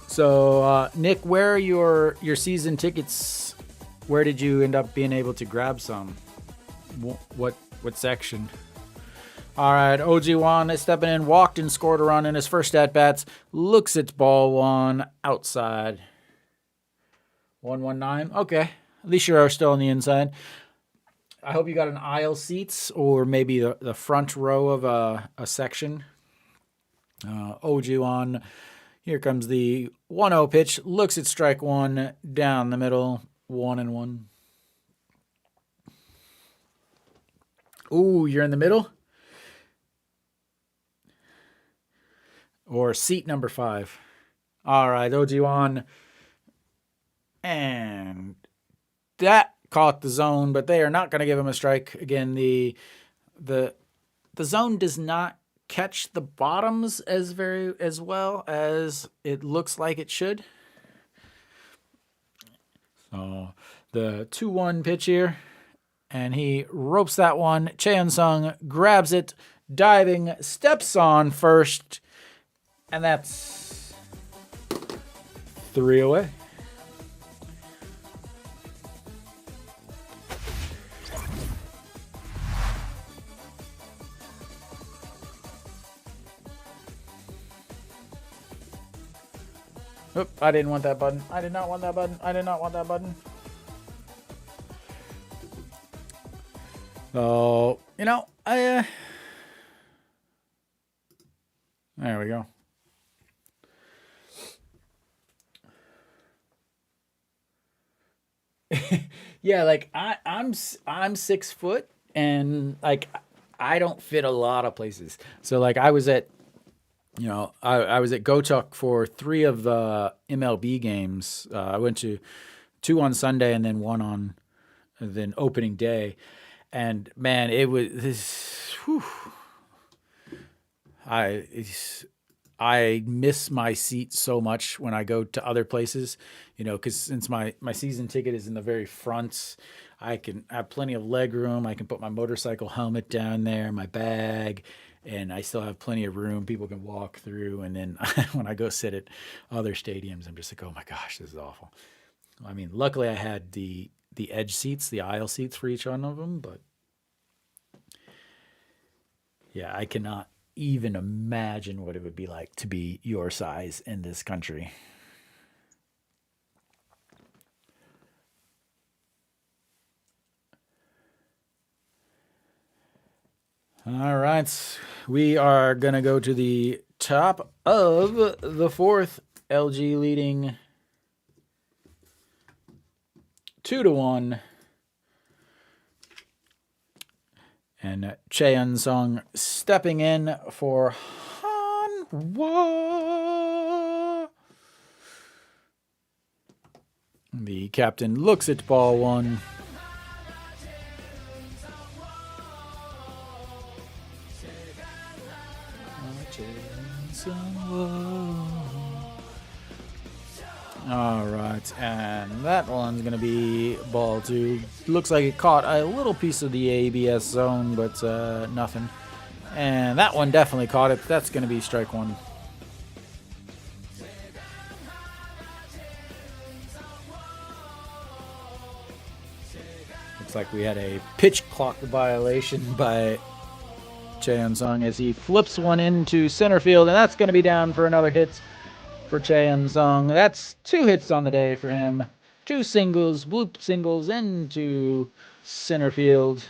So, Nick, where are your season tickets? Where did you end up being able to grab some? What section? All right, OG Wan is stepping in, walked and scored a run in his first at bats. Looks at ball one outside. 119. Okay, at least you're still on the inside. I hope you got an aisle seats or maybe the front row of a section. OG Wan. Here comes the 1-0 pitch. Looks at strike one down the middle. 1-1. Ooh, you're in the middle? Or seat number 5. All right, OG1. And that caught the zone, but they are not going to give him a strike. Again, the zone does not catch the bottoms as well as it looks like it should. So the 2-1 pitch here, and he ropes that one. Cheon Sung grabs it, diving, steps on first, and that's 3 away. Oop, I didn't want that button. I did not want that button. I did not want that button. So, there we go. Yeah, like I'm 6 foot and like I don't fit a lot of places. So like I was at I was at Gotuk for 3 of the MLB games. I went to 2 on Sunday and then 1 on then opening day. And man, it was this. Whew, I miss my seat so much when I go to other places, because since my season ticket is in the very front, I can have plenty of leg room. I can put my motorcycle helmet down there, my bag, and I still have plenty of room. People can walk through. And then when I go sit at other stadiums, I'm just like, oh my gosh, this is awful. I mean, luckily I had the edge seats, the aisle seats for each one of them, but yeah, I cannot even imagine what it would be like to be your size in this country. All right. We are going to go to the top of the fourth. LG leading 2-1. And Cheon Sung stepping in for Hanwha. The captain looks at ball one. All right, and that one's going to be ball two. Looks like it caught a little piece of the ABS zone, but nothing. And that one definitely caught it. That's going to be strike one. Looks like we had a pitch clock violation by Cheon Sung as he flips one into center field, and that's going to be down for another hit for Cheon Sung. That's 2 hits on the day for him. 2 singles, bloop singles into center field.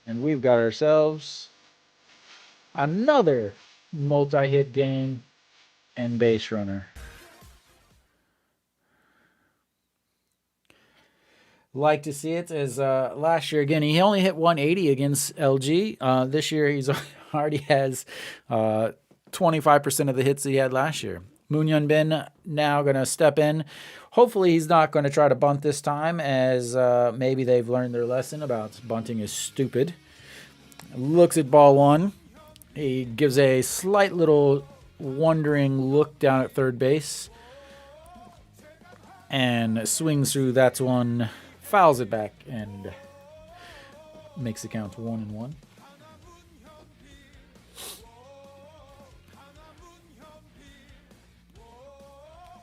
And we've got ourselves another multi-hit game and base runner. Like to see it as last year again. He only hit 180 against LG. This year he's already has 25% of the hits he had last year. Moon Hyun Bin now going to step in. Hopefully he's not going to try to bunt this time, as maybe they've learned their lesson about bunting is stupid. Looks at ball one. He gives a slight little wondering look down at third base and swings through. That's one. Fouls it back and makes the count 1-1.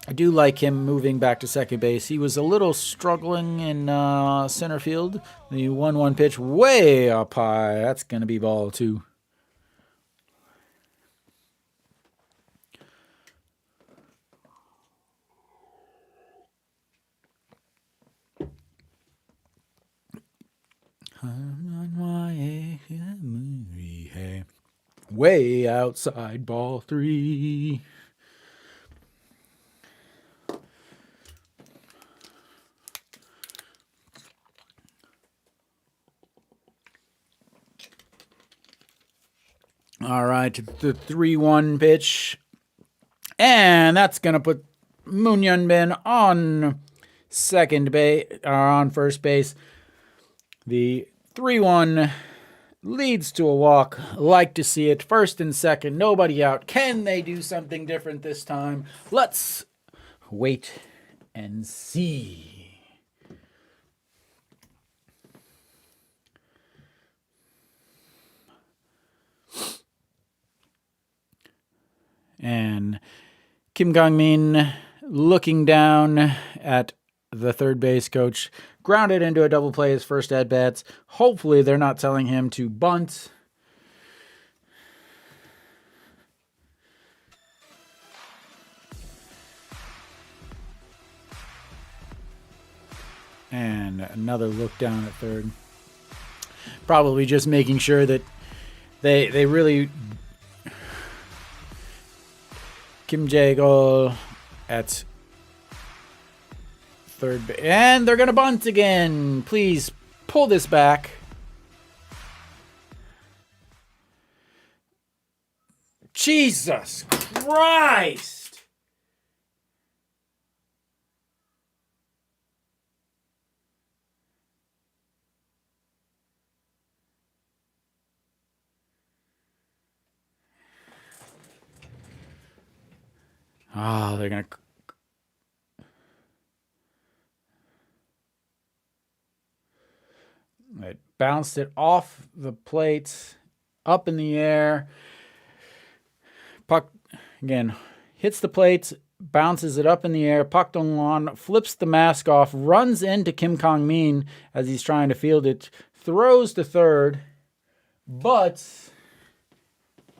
I do like him moving back to second base. He was a little struggling in center field. The 1-1 pitch way up high. That's going to be ball two. Way outside ball three. All right, the 3-1 pitch. And that's going to put Moon Hyun Bin on second base, or on first base. The 3-1 leads to a walk. Like to see it. First and second, nobody out. Can they do something different this time? Let's wait and see. And Kim Gong-min looking down at the third base coach, grounded into a double play his first at bats. Hopefully they're not telling him to bunt. And another look down at third. Probably just making sure that they really... Kim Jae-gol at third base. And they're going to bunt again. Please pull this back. Jesus Christ. Oh, they're going to. It bounced it off the plate, up in the air. Puck, again, hits the plate, bounces it up in the air. Pak Dong-won flips the mask off, runs into Kim Kang-min as he's trying to field it, throws to third, but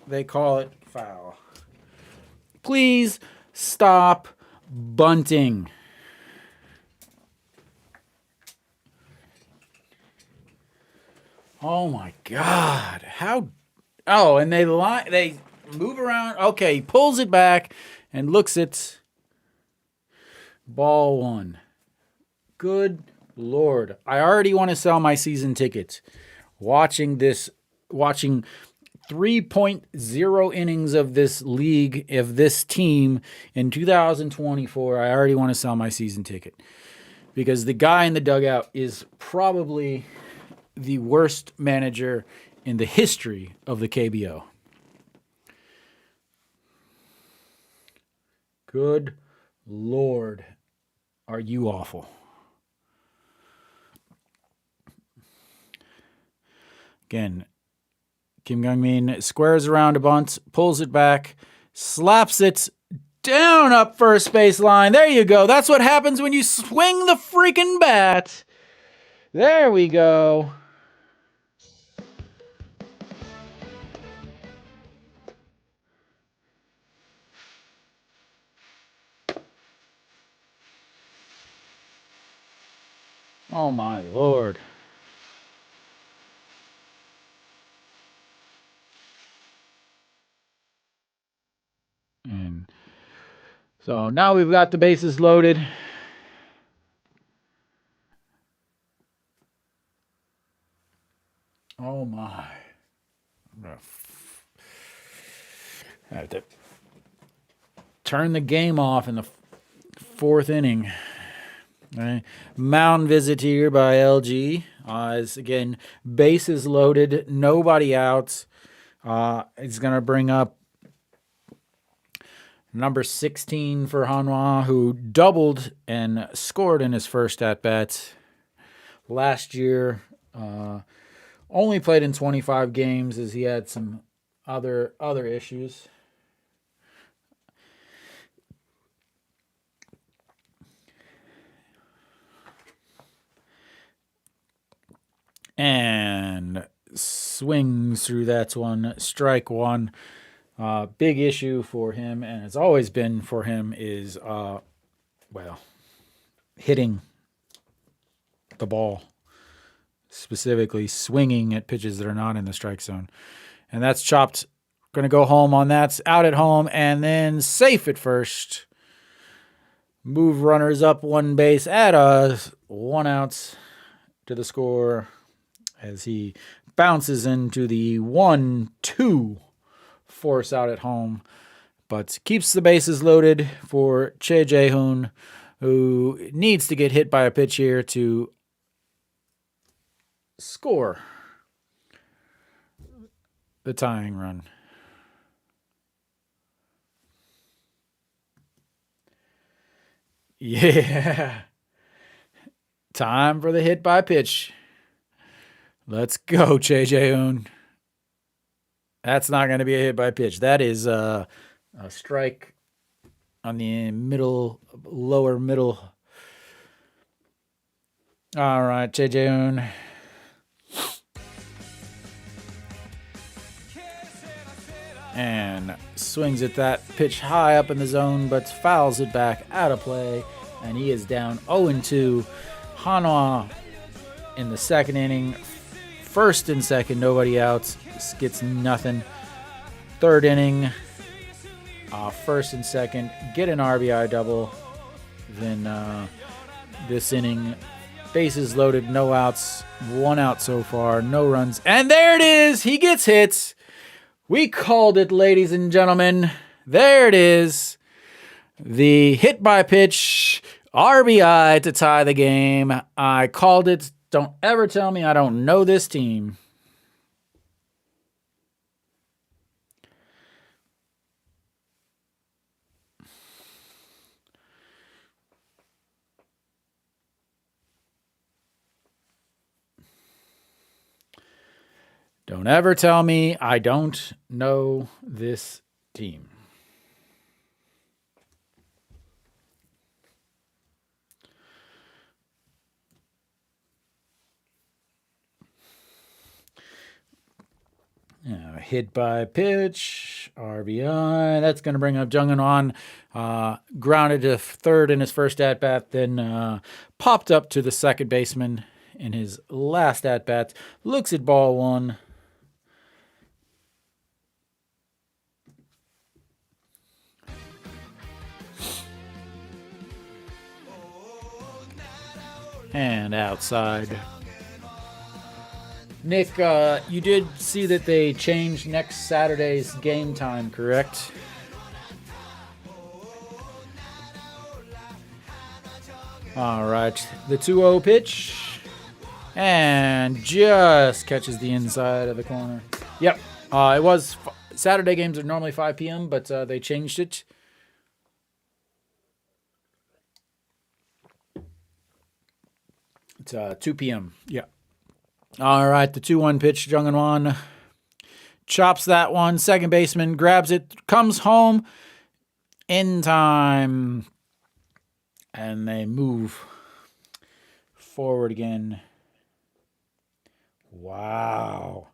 they call it foul. Please stop bunting. Oh my God! How? Oh, and they move around. Okay, he pulls it back and looks at ball one. Good Lord. I already want to sell my season ticket. Watching 3.0 innings of this league, of this team in 2024, I already want to sell my season ticket. Because the guy in the dugout is probably the worst manager in the history of the KBO. Good Lord, are you awful. Again, Kim Kang-min squares around a bunt, pulls it back, slaps it down up first base line. There you go. That's what happens when you swing the freaking bat. There we go. Oh my Lord. And so now we've got the bases loaded. Oh my. I have to turn the game off in the fourth inning. Right. Mound visit here by LG. As again, bases loaded, nobody out. It's going to bring up number 16 for Hanwha, who doubled and scored in his first at-bat last year. Only played in 25 games as he had some other issues. And swings through that one. Strike one. Big issue for him, and it's always been for him, is, hitting the ball. Specifically swinging at pitches that are not in the strike zone. And that's chopped. Going to go home on that. Out at home, and then safe at first. Move runners up one base. Add a 1 out to the score as he bounces into the 1-2 force out at home, but keeps the bases loaded for Che Jae-hoon, who needs to get hit by a pitch here to score the tying run. Yeah. Time for the hit by pitch. Let's go, Che Jae-hoon. That's not going to be a hit by pitch. That is a strike on the lower middle. All right, Che Jae-hoon. And swings at that pitch high up in the zone, but fouls it back out of play. And he is down 0-2. Hanwha in the second inning. First and second, nobody out. Gets nothing. Third inning, first and second, get an RBI double. Then this inning, bases loaded, no outs, 1 out so far, no runs. And there it is. He gets hits. We called it, ladies and gentlemen. There it is. The hit by pitch, RBI to tie the game. I called it. Don't ever tell me I don't know this team. Don't ever tell me I don't know this team. Hit by pitch, RBI. That's going to bring up Jung Eun Hwan. Grounded to third in his first at bat, then popped up to the second baseman in his last at bat. Looks at ball one. And outside. Nick, you did see that they changed next Saturday's game time, correct? All right, the 2-0 pitch, and just catches the inside of the corner. Yep, it was Saturday games are normally 5 p.m., but they changed it. It's 2 p.m. Yeah. All right, the 2-1 pitch, Jung Eun Hwan chops that one. Second baseman grabs it, comes home in time, and they move forward again. Wow,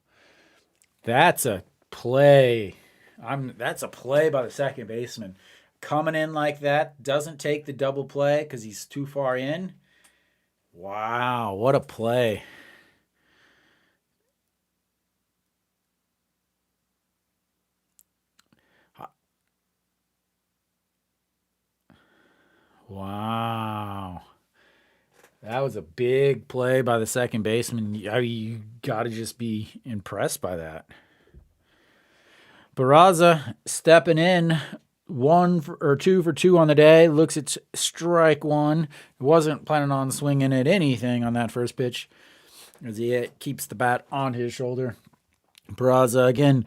that's a play. That's a play by the second baseman. Coming in like that, doesn't take the double play because he's too far in. Wow, what a play. Wow. That was a big play by the second baseman. You got to just be impressed by that. Barraza stepping in, 2 for 2 on the day. Looks at strike one. Wasn't planning on swinging at anything on that first pitch as he keeps the bat on his shoulder. Barraza again,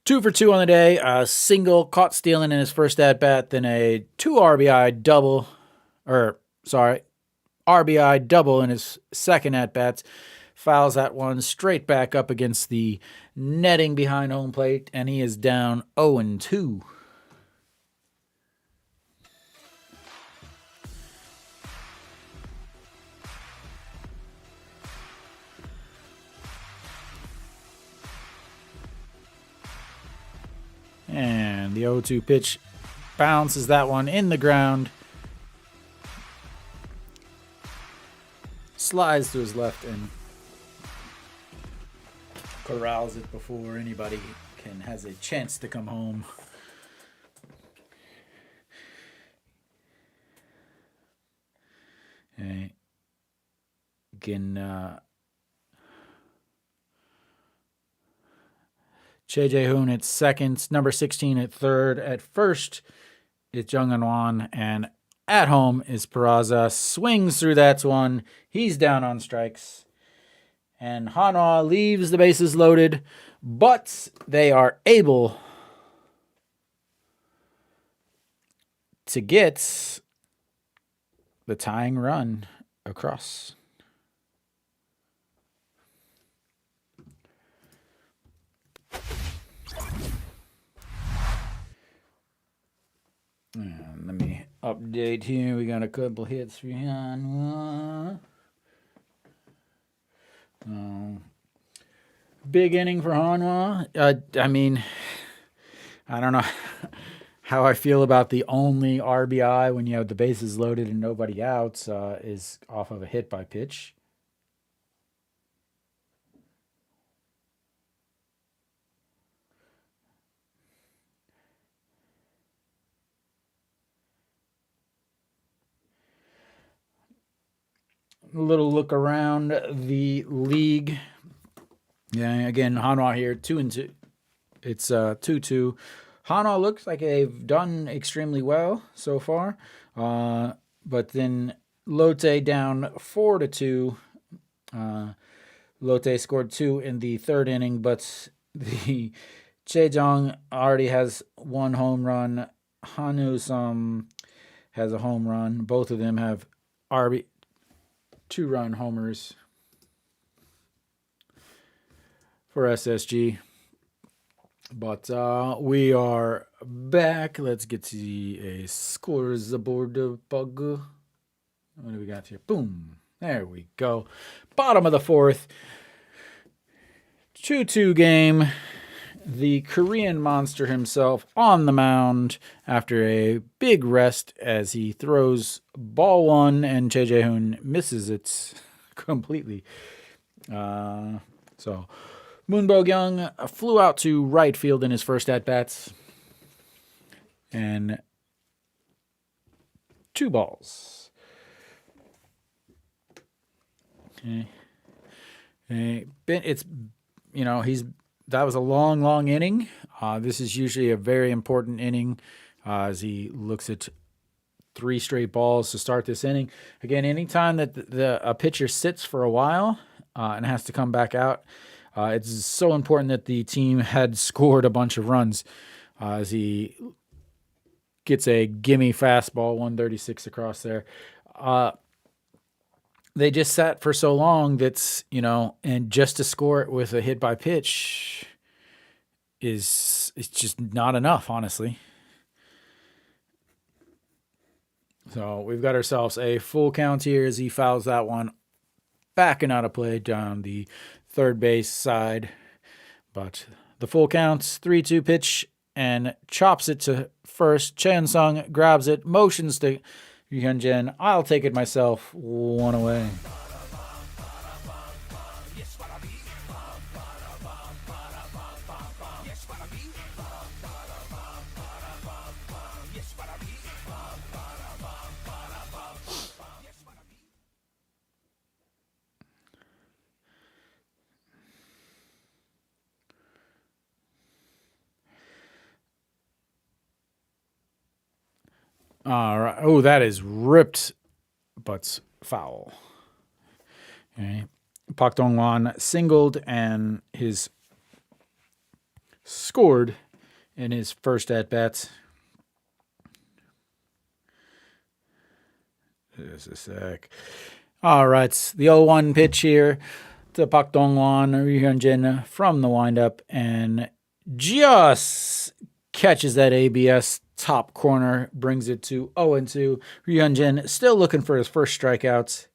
2 for 2 on the day. A single caught stealing in his first at bat, then a 2 RBI double, RBI double in his second at bats. Fouls that one straight back up against the netting behind home plate, and he is down 0-2. And the 0-2 pitch bounces that one in the ground. Slides to his left and corrals it before anybody has a chance to come home. Again, Choi Jae-hoon at second, number 16 at third. At first, it's Jung Eun Hwan, and at home is Peraza. Swings through that one. He's down on strikes. And Hanwha leaves the bases loaded, but they are able to get the tying run across. And let me update here. We got a couple hits for Hanwha. Big inning for Hanwha. I mean, I don't know how I feel about the only RBI when you have the bases loaded and nobody out is off of a hit by pitch. A little look around the league. Yeah, again, Hanwha here, 2-2. It's 2-2. Hanwha looks like they've done extremely well so far, but then Lotte down 4-2. Lotte scored 2 in the third inning, but the Chejong already has 1 home run. Hanwha has a home run. Both of them have 2-run homers. for SSG. But we are back. Let's get to a scores aboard the bug. What do we got here? Boom. There we go. Bottom of the fourth. 2-2 game. The Korean monster himself on the mound after a big rest as he throws ball one and Choi Jae-hoon misses it completely. So Moon Bo-kyung flew out to right field in his first at-bats. And 2 balls. Okay. It's, that was a long inning. This is usually a very important inning as he looks at 3 straight balls to start this inning. Again, anytime that a pitcher sits for a while and has to come back out, it's so important that the team had scored a bunch of runs as he gets a gimme fastball, 136 across there. They just sat for so long that's, and just to score it with a hit by pitch it's just not enough, honestly. So we've got ourselves a full count here as he fouls that one backing out of play down the third base side. But the full count, 3-2 pitch, and chops it to first. Chan Sung grabs it, motions to Yu Hyun-jin. I'll take it myself. 1 away. All right. Oh, that is ripped, but foul. Okay. Park Dong-hwan singled and his scored in his first at-bats. Just a sec. All right. The 0-1 pitch here to Park Dong-hwan, Yu Hyun-jin from the windup, and just catches that ABS top corner, brings it to 0-2. Yu Hyun-jin still looking for his first strikeouts.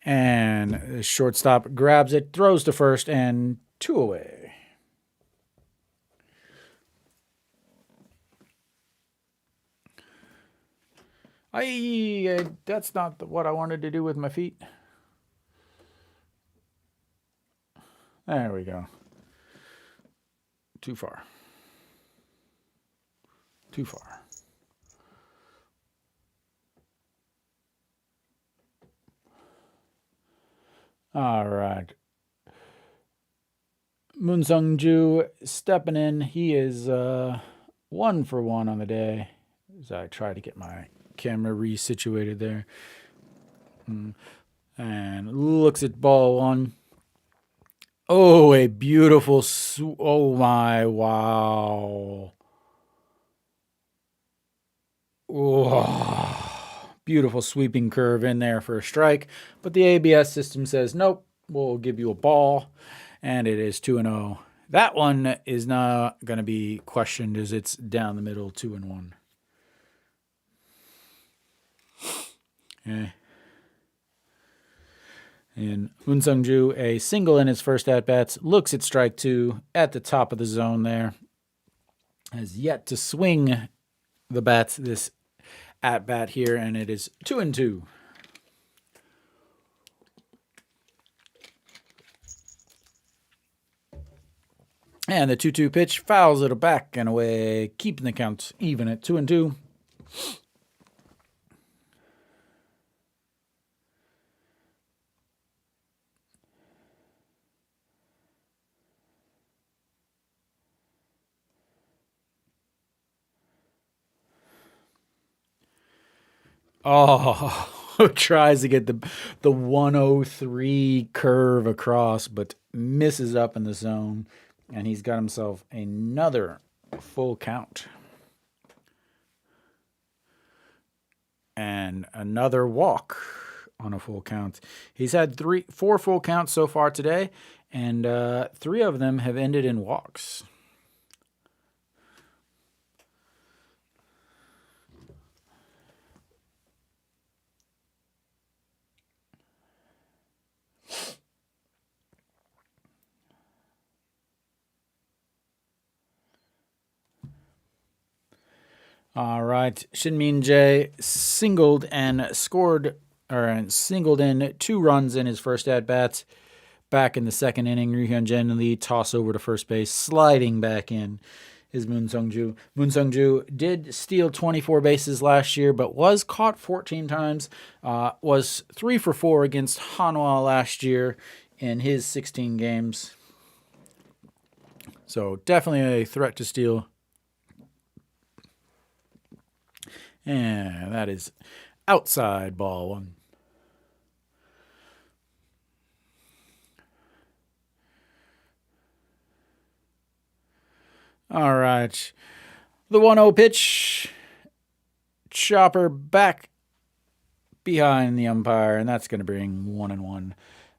And the shortstop grabs it, throws to first, and 2 away. That's not what I wanted to do with my feet. There we go. Too far. Too far. All right. Moon Sung-ju stepping in. He is 1 for 1 on the day. As I try to get my camera resituated there. And looks at ball 1. Oh, a beautiful, oh my, wow. Oh, beautiful sweeping curve in there for a strike. But the ABS system says, nope, we'll give you a ball. And it is 2-0. That one is not going to be questioned as it's down the middle, 2-1. Okay. And Moon Sung-ju, a single in his first at-bats, looks at strike 2 at the top of the zone there. Has yet to swing the bats this at-bat here, and it is 2-2. And the 2-2 pitch fouls it back and away, keeping the count even at 2-2. Oh, tries to get the 103 curve across, but misses up in the zone, and he's got himself another full count. and another walk on a full count. He's had 4 full counts so far today, and 3 of them have ended in walks. All right, Shin Min Jae singled in 2 runs in his first at bat. Back in the second inning, Ryu Hyun-jin Lee toss over to first base, sliding back in is Moon Sung-ju. Moon Sung-ju did steal 24 bases last year, but was caught 14 times. Was 3 for 4 against Hanwha last year in his 16 games. So definitely a threat to steal. And that is outside ball 1. All right. The 1-0 pitch. Chopper back behind the umpire, and that's going to bring 1-1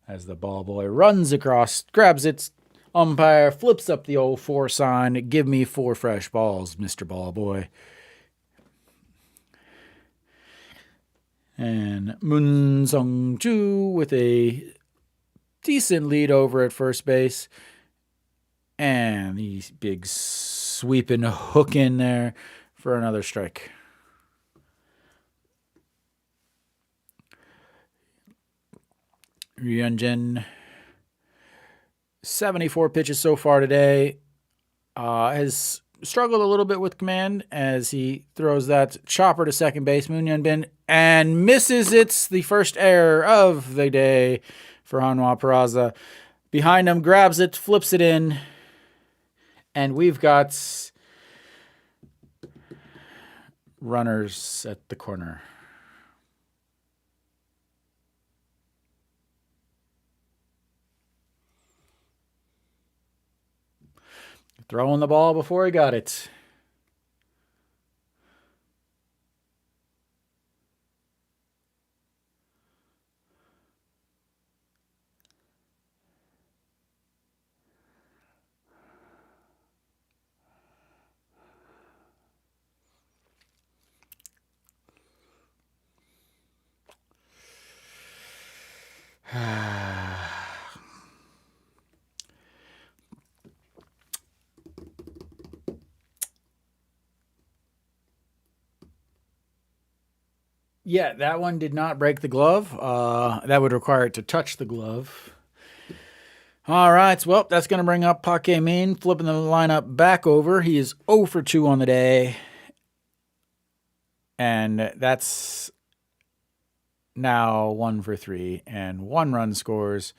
as the ball boy runs across, grabs it. Umpire flips up the old 4 sign. Give me 4 fresh balls, Mr. Ball Boy. And Moon Sung-ju with a decent lead over at first base. And the big sweeping hook in there for another strike. Ryunjin, 74 pitches so far today. Has struggled a little bit with command as he throws that chopper to second base. Moon Hyun-bin and misses. It's the first error of the day for Hanwha Peraza. Behind him, grabs it, flips it in, and we've got runners at the corner. Throwing the ball before he got it. Yeah, that one did not break the glove. That would require it to touch the glove. All right, well, that's going to bring up Park Min, flipping the lineup back over. He is 0 for 2 on the day. And that's now 1 for 3, and 1 run scores.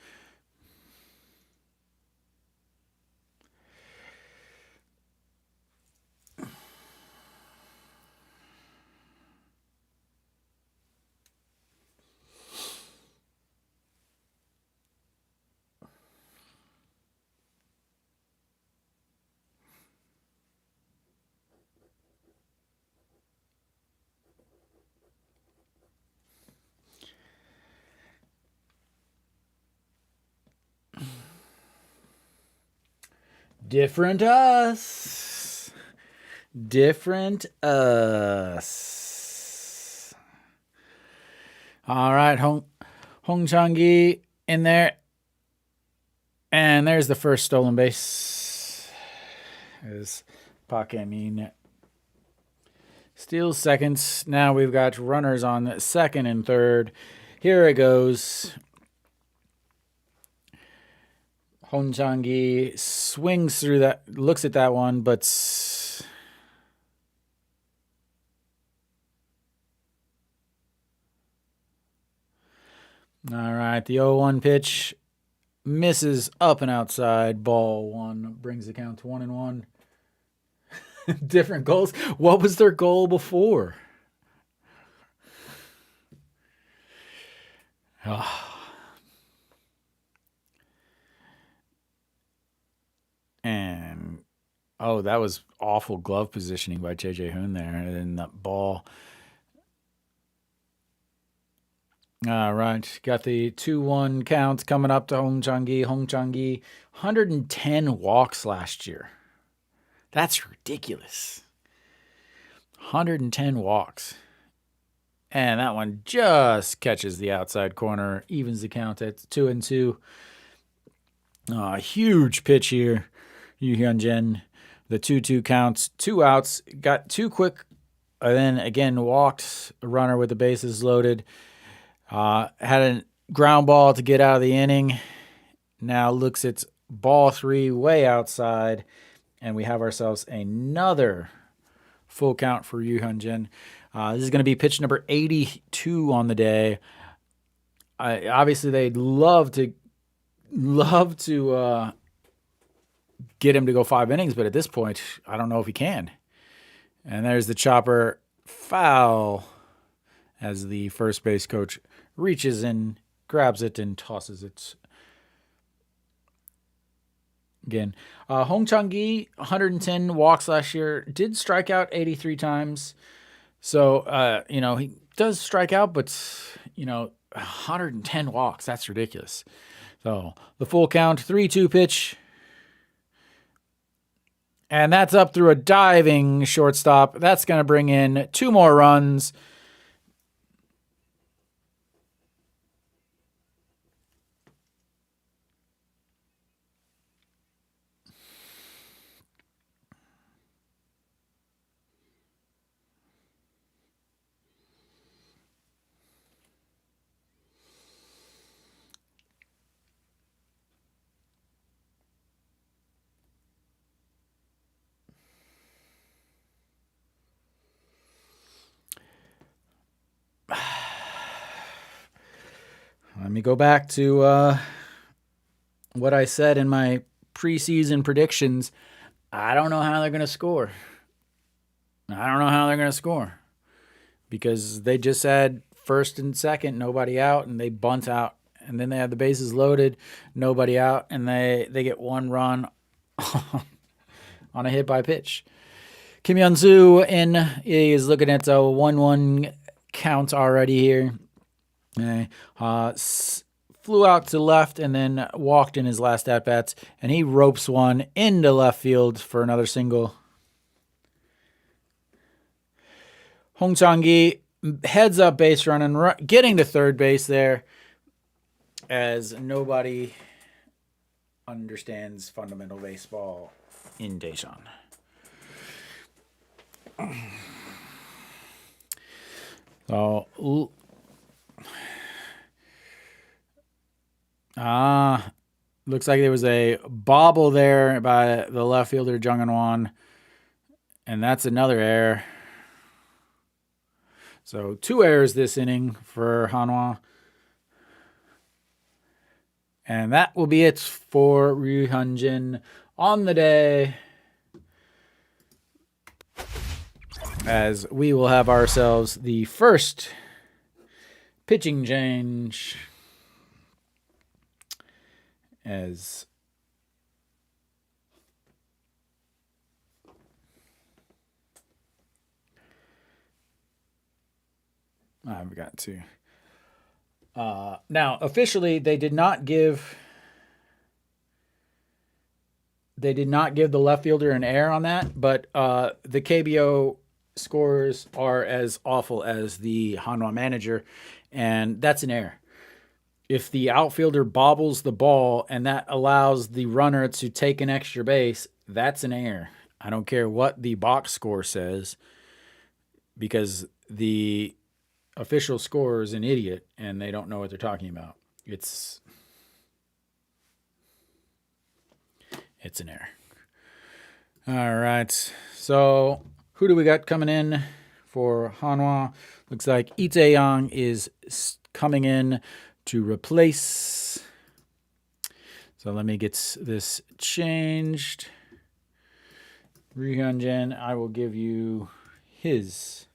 Different us. Different us. All right, Hong Chang-gi in there. And there's the first stolen base. As Park Min steals seconds. Now we've got runners on second and third. Here it goes. Hong Chang-gi swings through that, looks at that one, but all right, the 0-1 pitch misses up and outside. Ball 1 brings the count to 1-1. Different goals. What was their goal before? And that was awful glove positioning by JJ Hoon there. And then that ball All right. Got the 2-1 count coming up to Hong Chang-gi. Hong Chang-gi, 110 walks last year. That's ridiculous. 110 walks. And that one just catches the outside corner, evens the count at 2-2. Huge pitch here. Yu Hyun-jin. The 2-2 counts, 2 outs, got 2 quick, and then again walked a runner with the bases loaded. Had a ground ball to get out of the inning. Now looks at ball 3 way outside, and we have ourselves another full count for Yu Hyun-jin. This is going to be pitch number 82 on the day. Obviously, they'd love to get him to go 5 innings, but at this point, I don't know if he can. And there's the chopper, foul, as the first base coach reaches in, grabs it, and tosses it. Again, Hong Chang-gi, 110 walks last year, did strike out 83 times. So, he does strike out, but, 110 walks, that's ridiculous. So, the full count, 3-2 pitch. And that's up through a diving shortstop. That's going to bring in 2 more runs. Let me go back to what I said in my preseason predictions. I don't know how they're going to score. Because they just had first and second, nobody out, and they bunt out. And then they have the bases loaded, nobody out, and they get 1 run on a hit by pitch. Kim Hyun-soo is looking at a 1-1 count already here. Flew out to left and then walked in his last at-bats, and he ropes one into left field for another single. Hong Chang-gi heads up base run and getting to third base there, as nobody understands fundamental baseball in Daejeon. So, looks like there was a bobble there by the left fielder, Jung Eun-won, and that's another error. So 2 errors this inning for Hanwha. And that will be it for Yu Hyun-jin on the day, as we will have ourselves the first pitching change, as I forgot to. Now, officially, they did not give the left fielder an error on that, but the KBO scores are as awful as the Hanwha manager, and that's an error. If the outfielder bobbles the ball and that allows the runner to take an extra base, that's an error. I don't care what the box score says, because the official scorer is an idiot and they don't know what they're talking about. It's an error. All right. So who do we got coming in for Hanwha? Looks like Lee Tae-young is coming in to replace. So let me get this changed. Yu Hyun-jin, I will give you his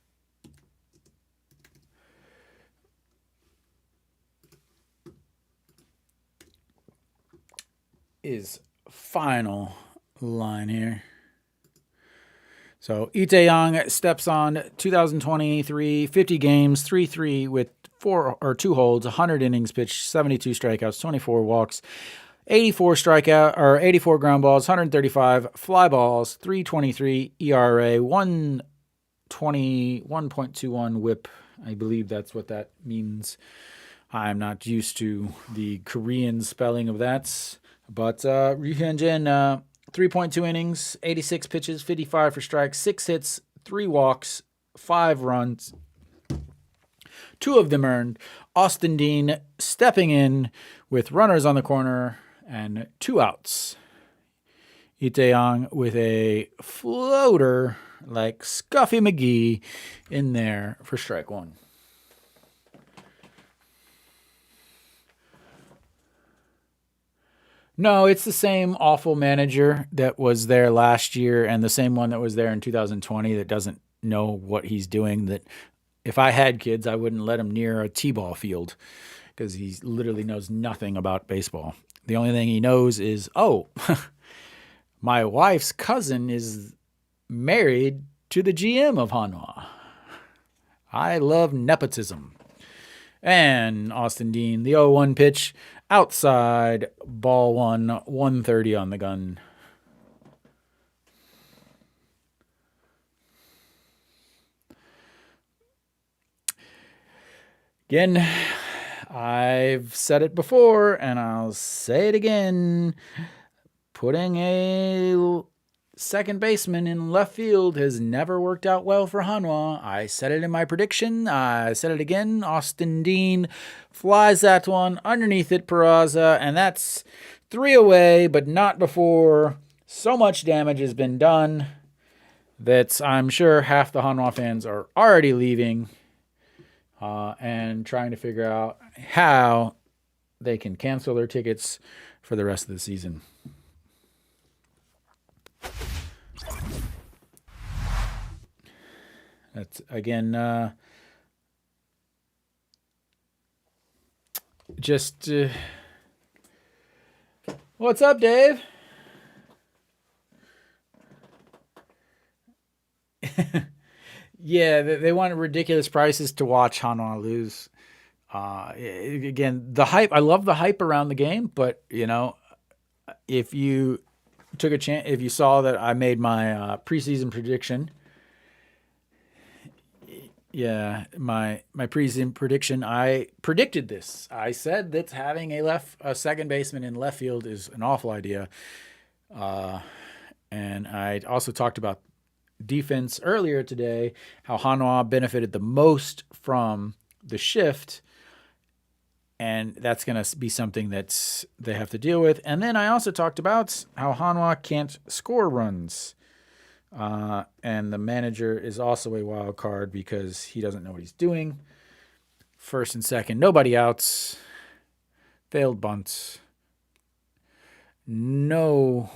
final line here. So Lee Tae-young steps on 2023, 50 games, 3-3 with two holds, 100 innings pitched, 72 strikeouts, 24 walks, 84 ground balls, 135 fly balls, 3.23 ERA, 1.21 WHIP. I believe that's what that means. I'm not used to the Korean spelling of that. But Ryu Hyun-jin, 3.2 innings, 86 pitches, 55 for strikes, 6 hits, 3 walks, 5 runs. 2 of them earned. Austin Dean stepping in with runners on the corner and 2 outs. Lee Tae-yong with a floater like Scuffy McGee in there for strike 1. No, it's the same awful manager that was there last year and the same one that was there in 2020 that doesn't know what he's doing. That if I had kids, I wouldn't let him near a t-ball field because he literally knows nothing about baseball. The only thing he knows is, oh, my wife's cousin is married to the GM of Hanwha. I love nepotism. And Austin Dean, the 0-1 pitch, outside, ball 1, 130 on the gun. Again, I've said it before, and I'll say it again. Putting a second baseman in left field has never worked out well for Hanwha. I said it in my prediction. I said it again. Austin Dean flies that one underneath it, Peraza, and that's 3 away, but not before so much damage has been done that I'm sure half the Hanwha fans are already leaving and trying to figure out how they can cancel their tickets for the rest of the season. That's again what's up, Dave? Yeah, they wanted ridiculous prices to watch Hanwha lose. Again, the hype. I love the hype around the game, but if you took a chance, if you saw that I made my preseason prediction. Yeah, my preseason prediction, I predicted this. I said that having a second baseman in left field is an awful idea. And I also talked about defense earlier today, how Hanwha benefited the most from the shift. And that's going to be something that they have to deal with. And then I also talked about how Hanwha can't score runs. And the manager is also a wild card because he doesn't know what he's doing. First and second, nobody outs. Failed bunts. No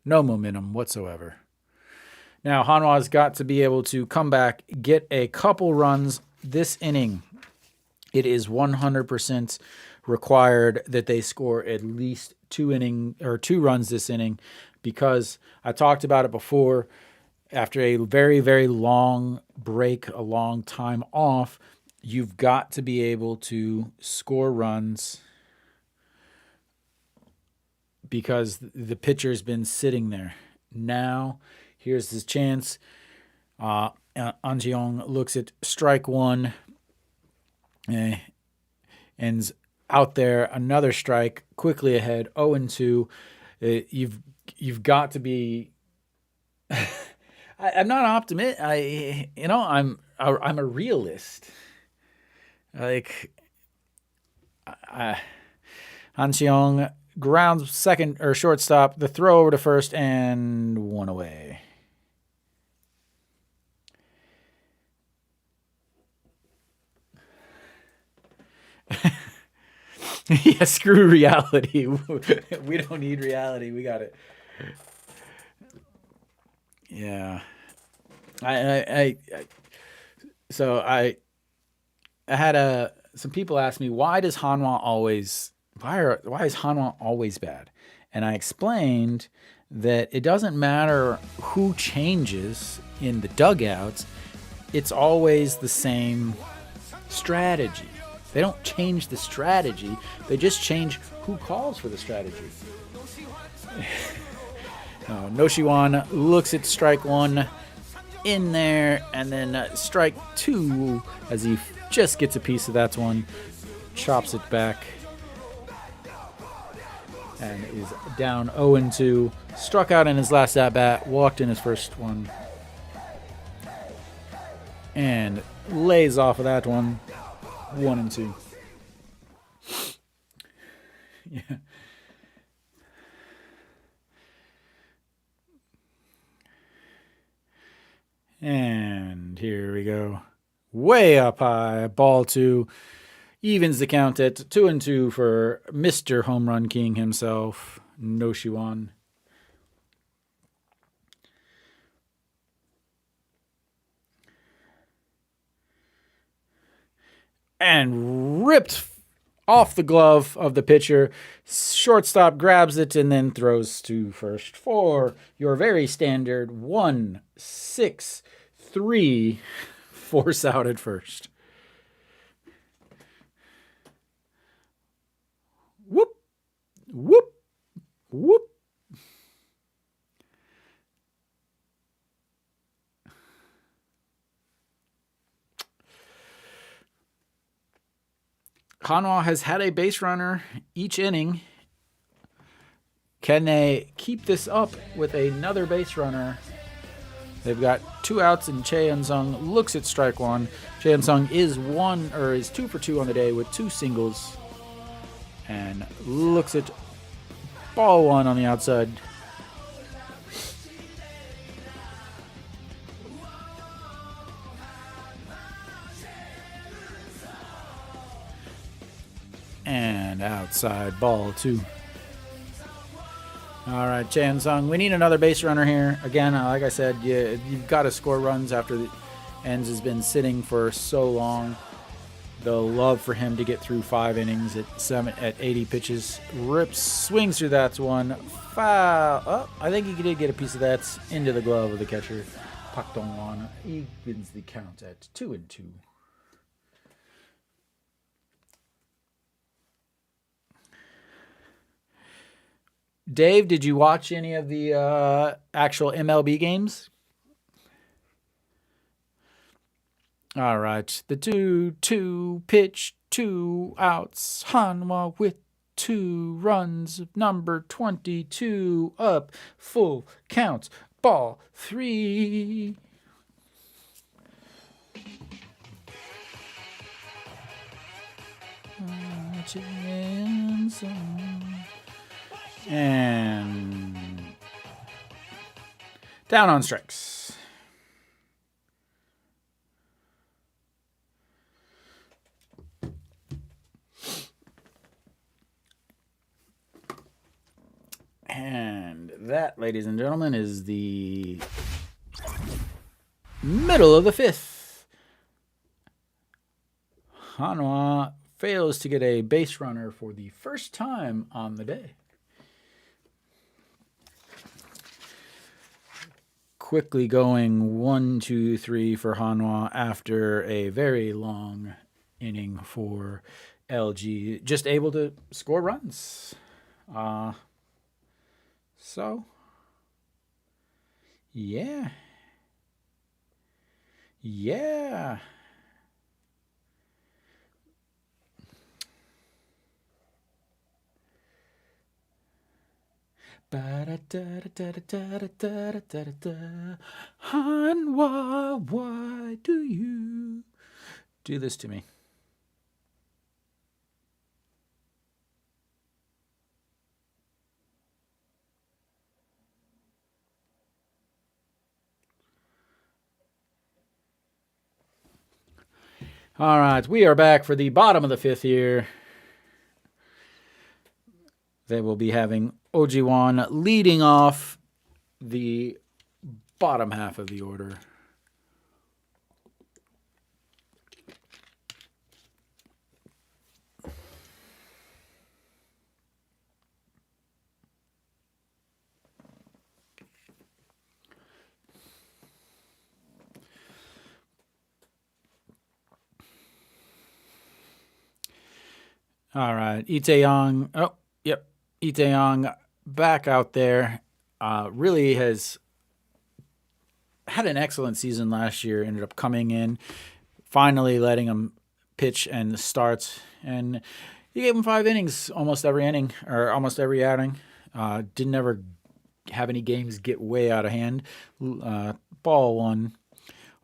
momentum whatsoever. Now, Hanwha's got to be able to come back, get a couple runs this inning. It is 100% required that they score at least 2 runs this inning, because I talked about it before. After a very, very long break, a long time off, you've got to be able to score runs because the pitcher's been sitting there. Now, here's his chance. An Jeong looks at strike 1. Ends out there, another strike, quickly ahead, 0-2. You've got to be. I'm not an optimist. I'm a realist. Like, Han Seong grounds second or shortstop, the throw over to first, and 1 away. Yeah, screw reality. We don't need reality. We got it. Yeah. I had some people ask me, why is Hanwha always bad? And I explained that it doesn't matter who changes in the dugouts. It's always the same strategy. They don't change the strategy. They just change who calls for the strategy. Noshiwan looks at strike one in there, and then strike two as he just gets a piece of that one, chops it back, and is down 0-2. Struck out in his last at-bat, walked in his first one, and lays off of that one, 1-2. Yeah. And here we go. Way up high. Ball two. Evens the count at 2-2 for Mr. Home Run King himself, Noshiwan. And ripped off the glove of the pitcher. Shortstop grabs it and then throws to first for your very standard 1-6-3 force out at first. Whoop, whoop, whoop. Hanwha has had a base runner each inning. Can they keep this up with another base runner? They've got 2 outs, and Chae Hyun-sung looks at strike one. Chae Hyun-sung is 2 for 2 on the day with 2 singles, and looks at ball one on the outside. And outside, ball two. All right, Chae Hyun-sung, we need another base runner here. Again, like I said, you've got to score runs after the ends has been sitting for so long. The love for him to get through 5 innings at 80 pitches. Rips, swings through that one. Foul. Oh, I think he did get a piece of that into the glove of the catcher, Pak Dong-won. He wins the count at 2-2. Dave, did you watch any of the actual MLB games? All right. The 2-2 pitch, 2 outs. Hanwha with 2 runs. Number 22 up. Full count. Ball 3. And down on strikes. And that, ladies and gentlemen, is the middle of the 5th. Hanwha fails to get a base runner for the first time on the day. Quickly going 1, 2, 3 for Hanwha after a very long inning for LG. Just able to score runs. So, yeah. Yeah. Hanwha, why do you do this to me? All right, we are back for the bottom of the 5th here. They will be having Ojiwon leading off the bottom half of the order. All right. Itaeyong. Oh, yep. Itaeyong back out there. Really has had an excellent season last year. Ended up coming in, finally letting him pitch and starts. And he gave him 5 innings almost every inning, or almost every outing. Didn't ever have any games get way out of hand. Ball one.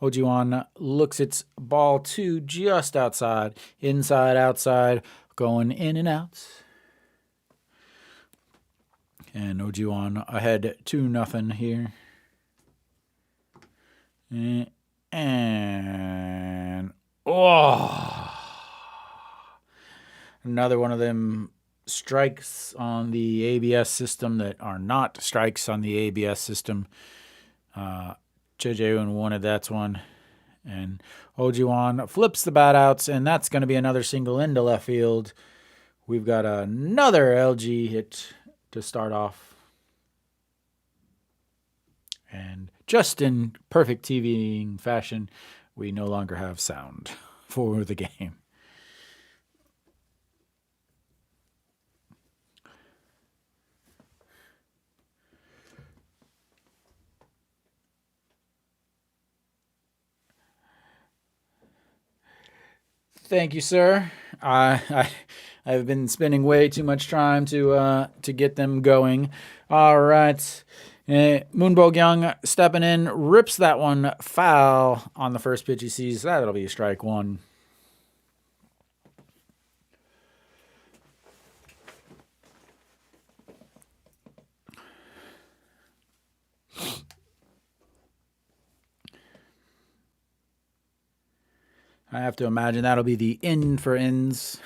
Ojiwan looks its ball two just outside, inside, outside, going in and out. And Ojiwan ahead 2-0 here. And another one of them strikes on the ABS system that are not strikes on the ABS system. JJ wanted that one. And Ojiwan flips the bat outs, and that's going to be another single into left field. We've got another LG hit to start off. And just in perfect TVing fashion, we no longer have sound for the game. Thank you, sir. I've been spending way too much time to get them going. All right. Moonbo Young stepping in, rips that one foul on the first pitch he sees. That'll be strike one. I have to imagine that'll be the in for ins.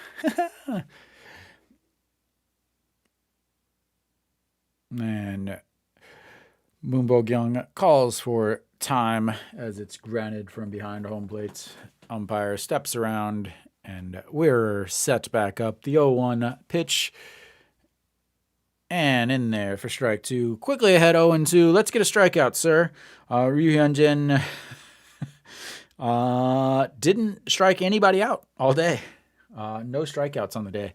And Moonbo Young calls for time as it's granted from behind home plate. Umpire steps around, and we're set back up. The 0-1 pitch. And in there for strike two. Quickly ahead 0-2. Let's get a strikeout, sir. Ryu Hyunjin didn't strike anybody out all day. No strikeouts on the day.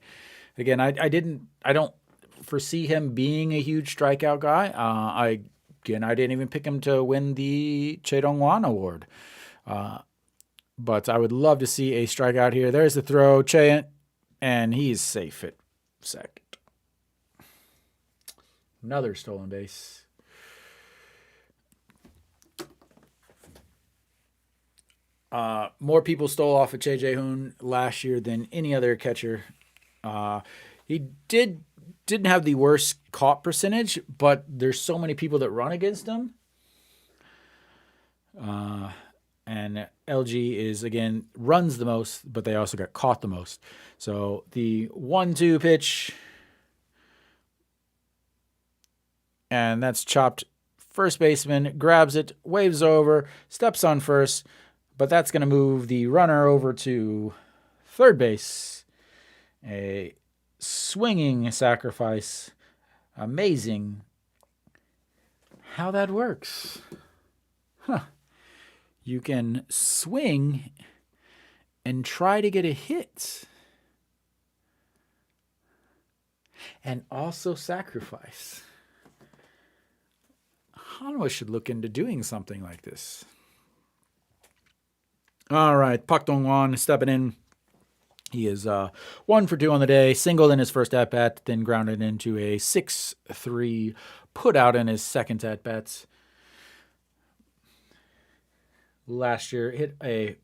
Again, I don't foresee him being a huge strikeout guy. I didn't even pick him to win the Che Dong-wan Award. But I would love to see a strikeout here. There's the throw, Che, and he's safe at second. Another stolen base. More people stole off of Che Jae-hoon last year than any other catcher. He didn't have the worst caught percentage, but there's so many people that run against him. And LG is, again, runs the most, but they also got caught the most. So the 1-2 pitch, and that's chopped. First baseman grabs it, waves over, steps on first, but that's going to move the runner over to third base. A swinging sacrifice. Amazing how that works. You can swing and try to get a hit and also sacrifice. Hanwha should look into doing something like this. All right, Pak Dong-won stepping in. He is 1 for 2 on the day, singled in his first at-bat, then grounded into a 6-3 put out in his second at-bat. Last year, hit a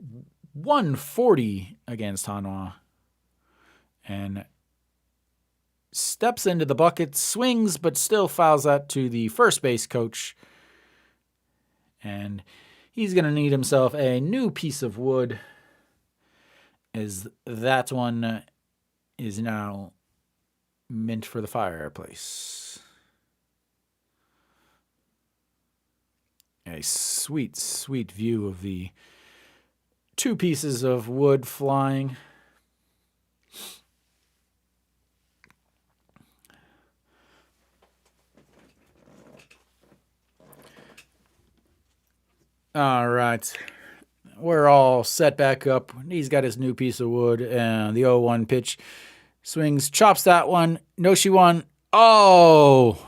140 against Hanwha. And steps into the bucket, swings, but still fouls that to the first base coach. And he's going to need himself a new piece of wood, as that one is now meant for the fireplace. A sweet, sweet view of the 2 pieces of wood flying. All right. We're all set back up. He's got his new piece of wood, and the 0-1 pitch Swings, chops that one. No, she won. Oh.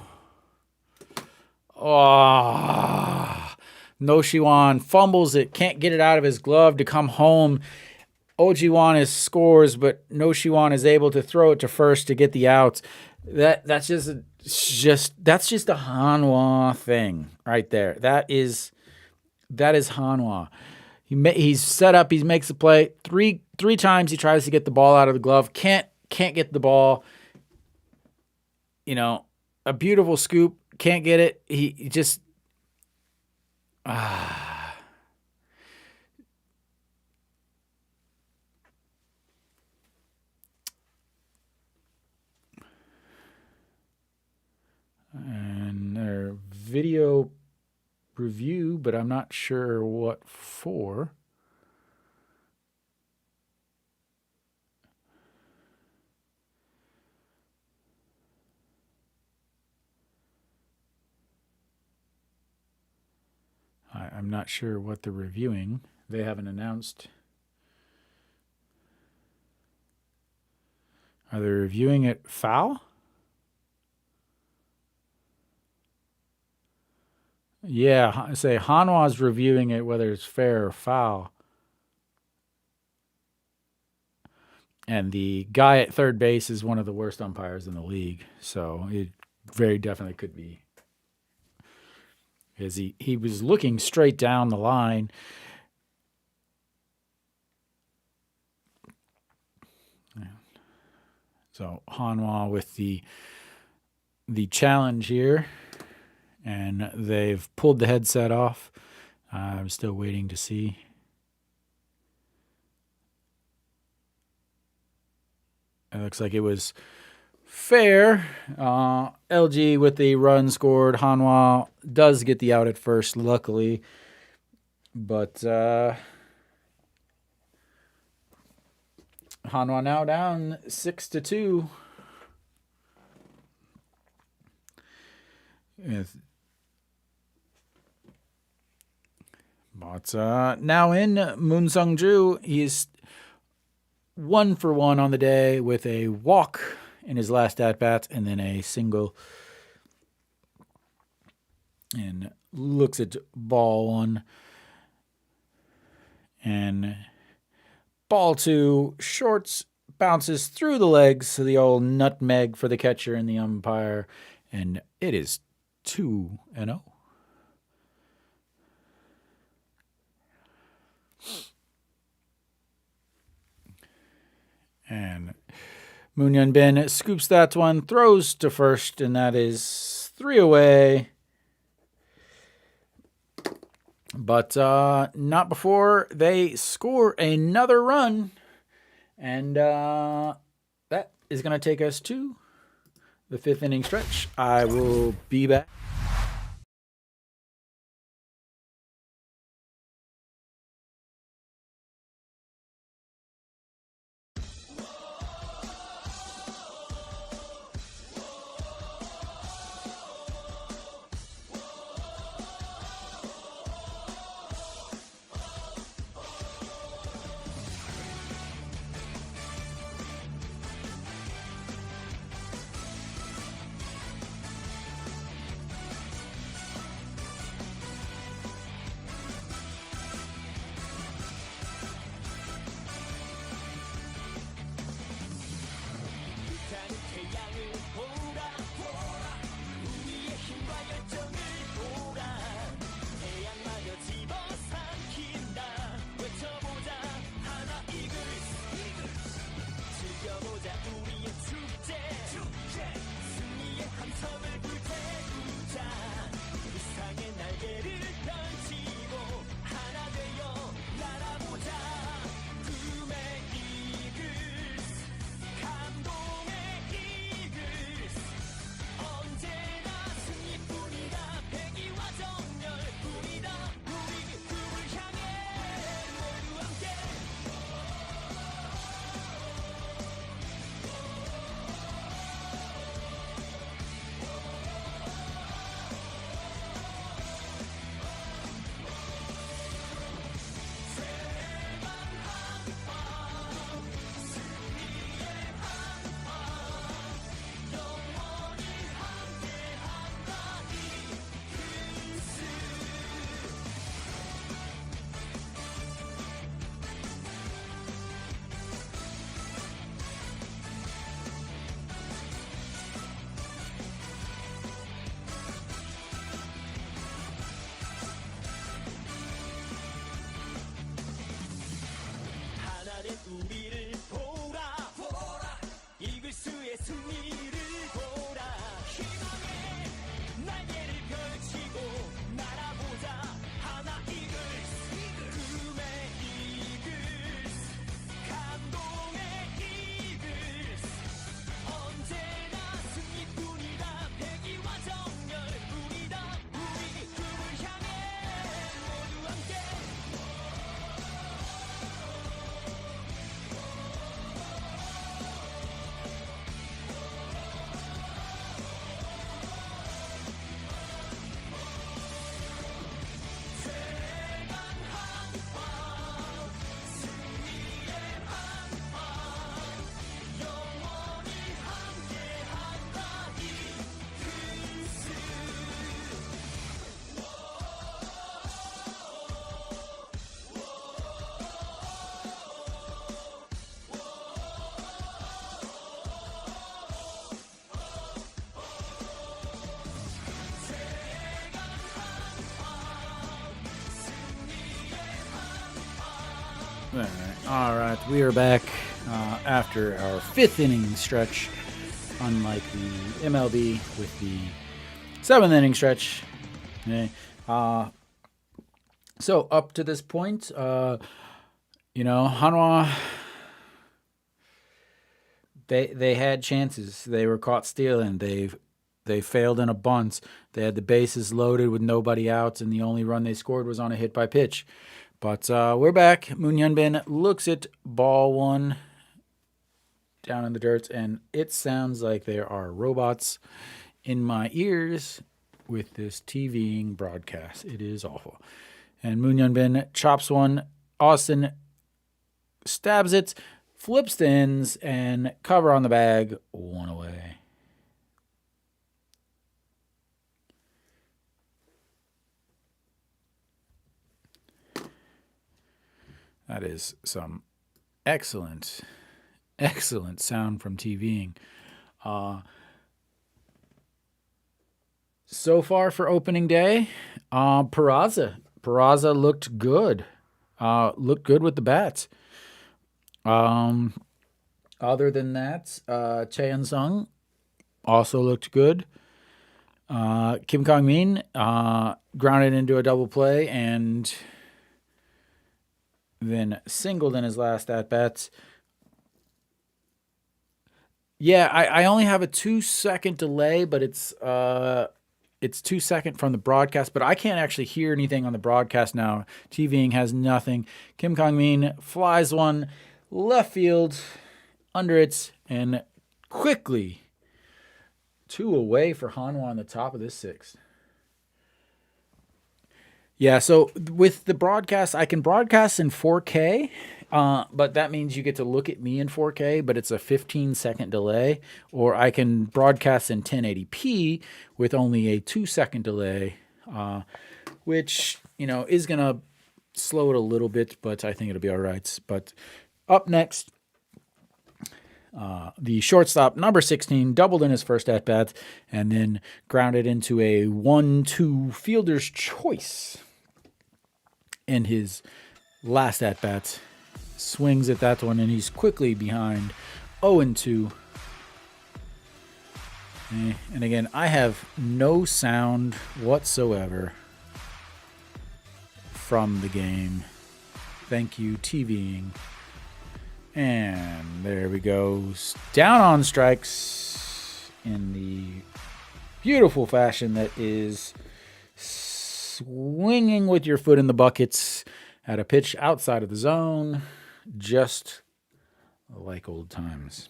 Oh. No, she won. Fumbles it. Can't get it out of his glove to come home. Ojiwan is scores, but No Shiwan is able to throw it to first to get the outs. That's just a Hanwha thing right there. That is Hanwha. He's set up. He makes the play three times. He tries to get the ball out of the glove. Can't get the ball. A beautiful scoop. Can't get it. He just and their video review, but I'm not sure what for. I'm not sure what they're reviewing. They haven't announced. Are they reviewing it foul? Yeah, say Hanwha's reviewing it whether it's fair or foul. And the guy at third base is one of the worst umpires in the league. So it very definitely could be. Because he was looking straight down the line. So Hanwha with the challenge here. And they've pulled the headset off. I'm still waiting to see. It looks like it was fair. LG with the run scored. Hanwha does get the out at first, luckily. But Hanwha now down 6-2. But now in Moon Sung-ju, he's 1 for 1 on the day with a walk in his last at-bat and then a single. And looks at ball 1. And ball 2, shorts, bounces through the legs. So the old nutmeg for the catcher and the umpire. And it is 2-0. And Moon Hyun Bin scoops that one, throws to first, and that is 3 away. But not before they score another run. And that is going to take us to the 5th inning stretch. I will be back. All right, we are back after our fifth inning stretch, unlike the MLB with the seventh inning stretch. Okay. So up to this point, Hanwha, they had chances. They were caught stealing. They failed in a bunt. They had the bases loaded with nobody out, and the only run they scored was on a hit by pitch. But we're back. Moon Hyunbin looks at ball one down in the dirt, and it sounds like there are robots in my ears with this TVing broadcast. It is awful. And Moon Hyunbin chops one. Austin stabs it, flips the ends, and cover on the bag, one away. That is some excellent sound from TVing. So far for opening day, Peraza looked good. Looked good with the bats. Other than that, Chaeun Sung also looked good. Kim Kang-min grounded into a double play and then singled in his last at-bats. Yeah, I only have a 2-second delay, but it's 2 second from the broadcast, but I can't actually hear anything on the broadcast now. TVing has nothing. Kim Kang-min flies one left field under it, and quickly 2 away for Hanwha on the top of this 6th. Yeah, so with the broadcast, I can broadcast in 4K, but that means you get to look at me in 4K, but it's a 15-second delay. Or I can broadcast in 1080p with only a 2-second delay, which, is going to slow it a little bit, but I think it'll be all right. But up next, the shortstop, number 16, doubled in his first at-bat and then grounded into a 1-2 fielder's choice in his last at-bat. Swings at that one, and he's quickly behind 0-2. And again, I have no sound whatsoever from the game. Thank you, TVing. And there we go. Down on strikes in the beautiful fashion that is swinging with your foot in the buckets at a pitch outside of the zone, just like old times.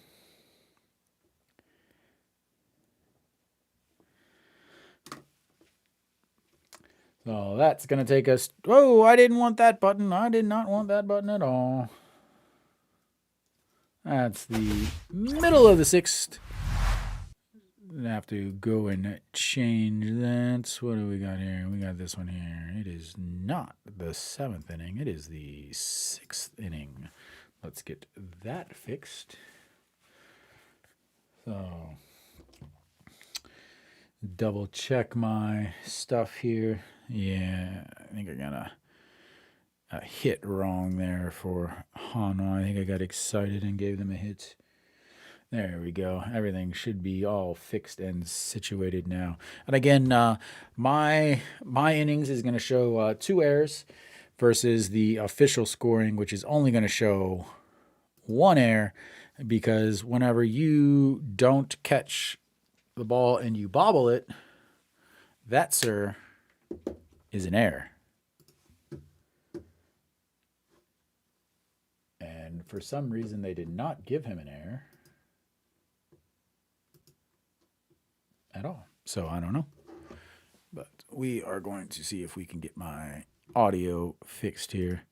So that's going to take us... Oh, I didn't want that button. I did not want that button at all. That's the middle of the 6th. I have to go and change that. What do we got here? We got this one here. It is not the 7th inning. It is the 6th inning. Let's get that fixed. So, double check my stuff here. Yeah, I think I got a hit wrong there for Hanwha. I think I got excited and gave them a hit. There we go. Everything should be all fixed and situated now. And again, my innings is going to show 2 errors versus the official scoring, which is only going to show 1 error, because whenever you don't catch the ball and you bobble it, that, sir, is an error. And for some reason, they did not give him an error at all. So I don't know. But we are going to see if we can get my audio fixed here.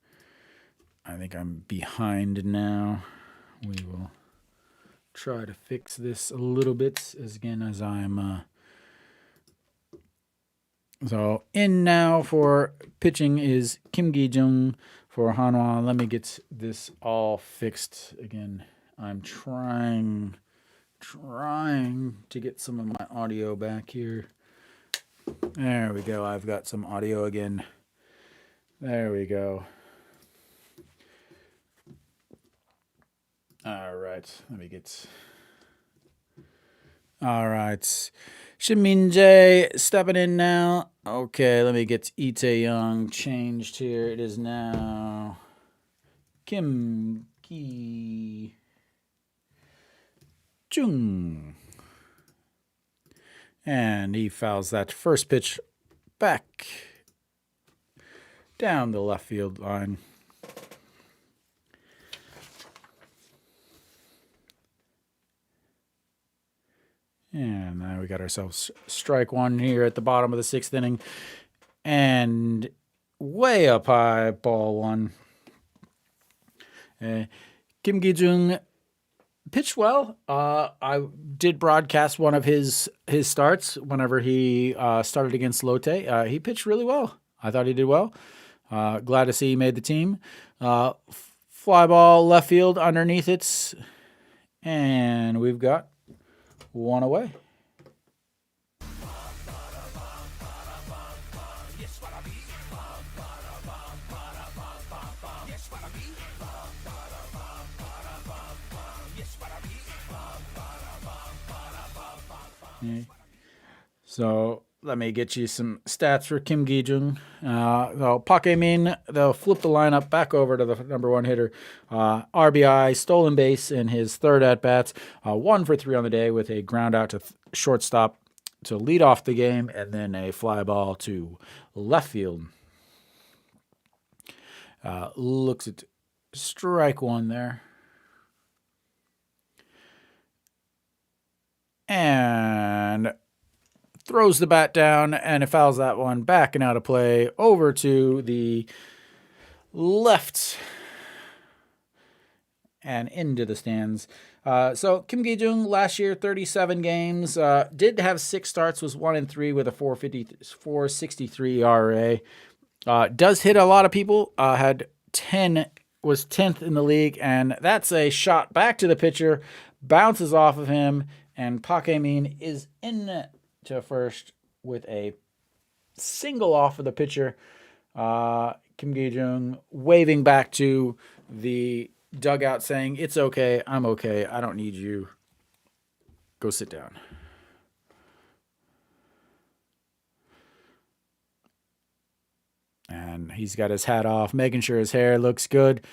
I think I'm behind now. We will try to fix this a little bit as I'm... So in now for pitching is Kim Gi-jung for Hanwha. Let me get this all fixed again. I'm trying to get some of my audio back here. There we go. I've got some audio again. There we go. All right. Let me get. All right. Min Jae stepping in now. Okay, let me get Itae Young changed here. It is now Kim Ki Jung. And he fouls that first pitch back down the left field line. And now we got ourselves strike one here at the bottom of the 6th inning. And way up high, ball one. Kim Gi-jung pitched well. I did broadcast one of his starts whenever he started against Lotte. He pitched really well. I thought he did well. Glad to see he made the team. Fly ball left field underneath it. And we've got one away. So let me get you some stats for Kim Gi-jung. Park Min, they'll flip the lineup back over to the number one hitter. RBI, stolen base in his third at-bats. 1 for 3 on the day with a ground out to shortstop to lead off the game, and then a fly ball to left field. Looks at strike one there. And throws the bat down, and it fouls that one back and out of play over to the left and into the stands. So Kim Gi-jung last year, 37 games, did have 6 starts, was 1-3 with a 4.63 ERA. Does hit a lot of people. Had 10, was 10th in the league, and that's a shot back to the pitcher, bounces off of him, and Park Min is in to first with a single off of the pitcher. Kim Gi-jung waving back to the dugout saying, "It's okay, I'm okay, I don't need you. Go sit down." And he's got his hat off, making sure his hair looks good.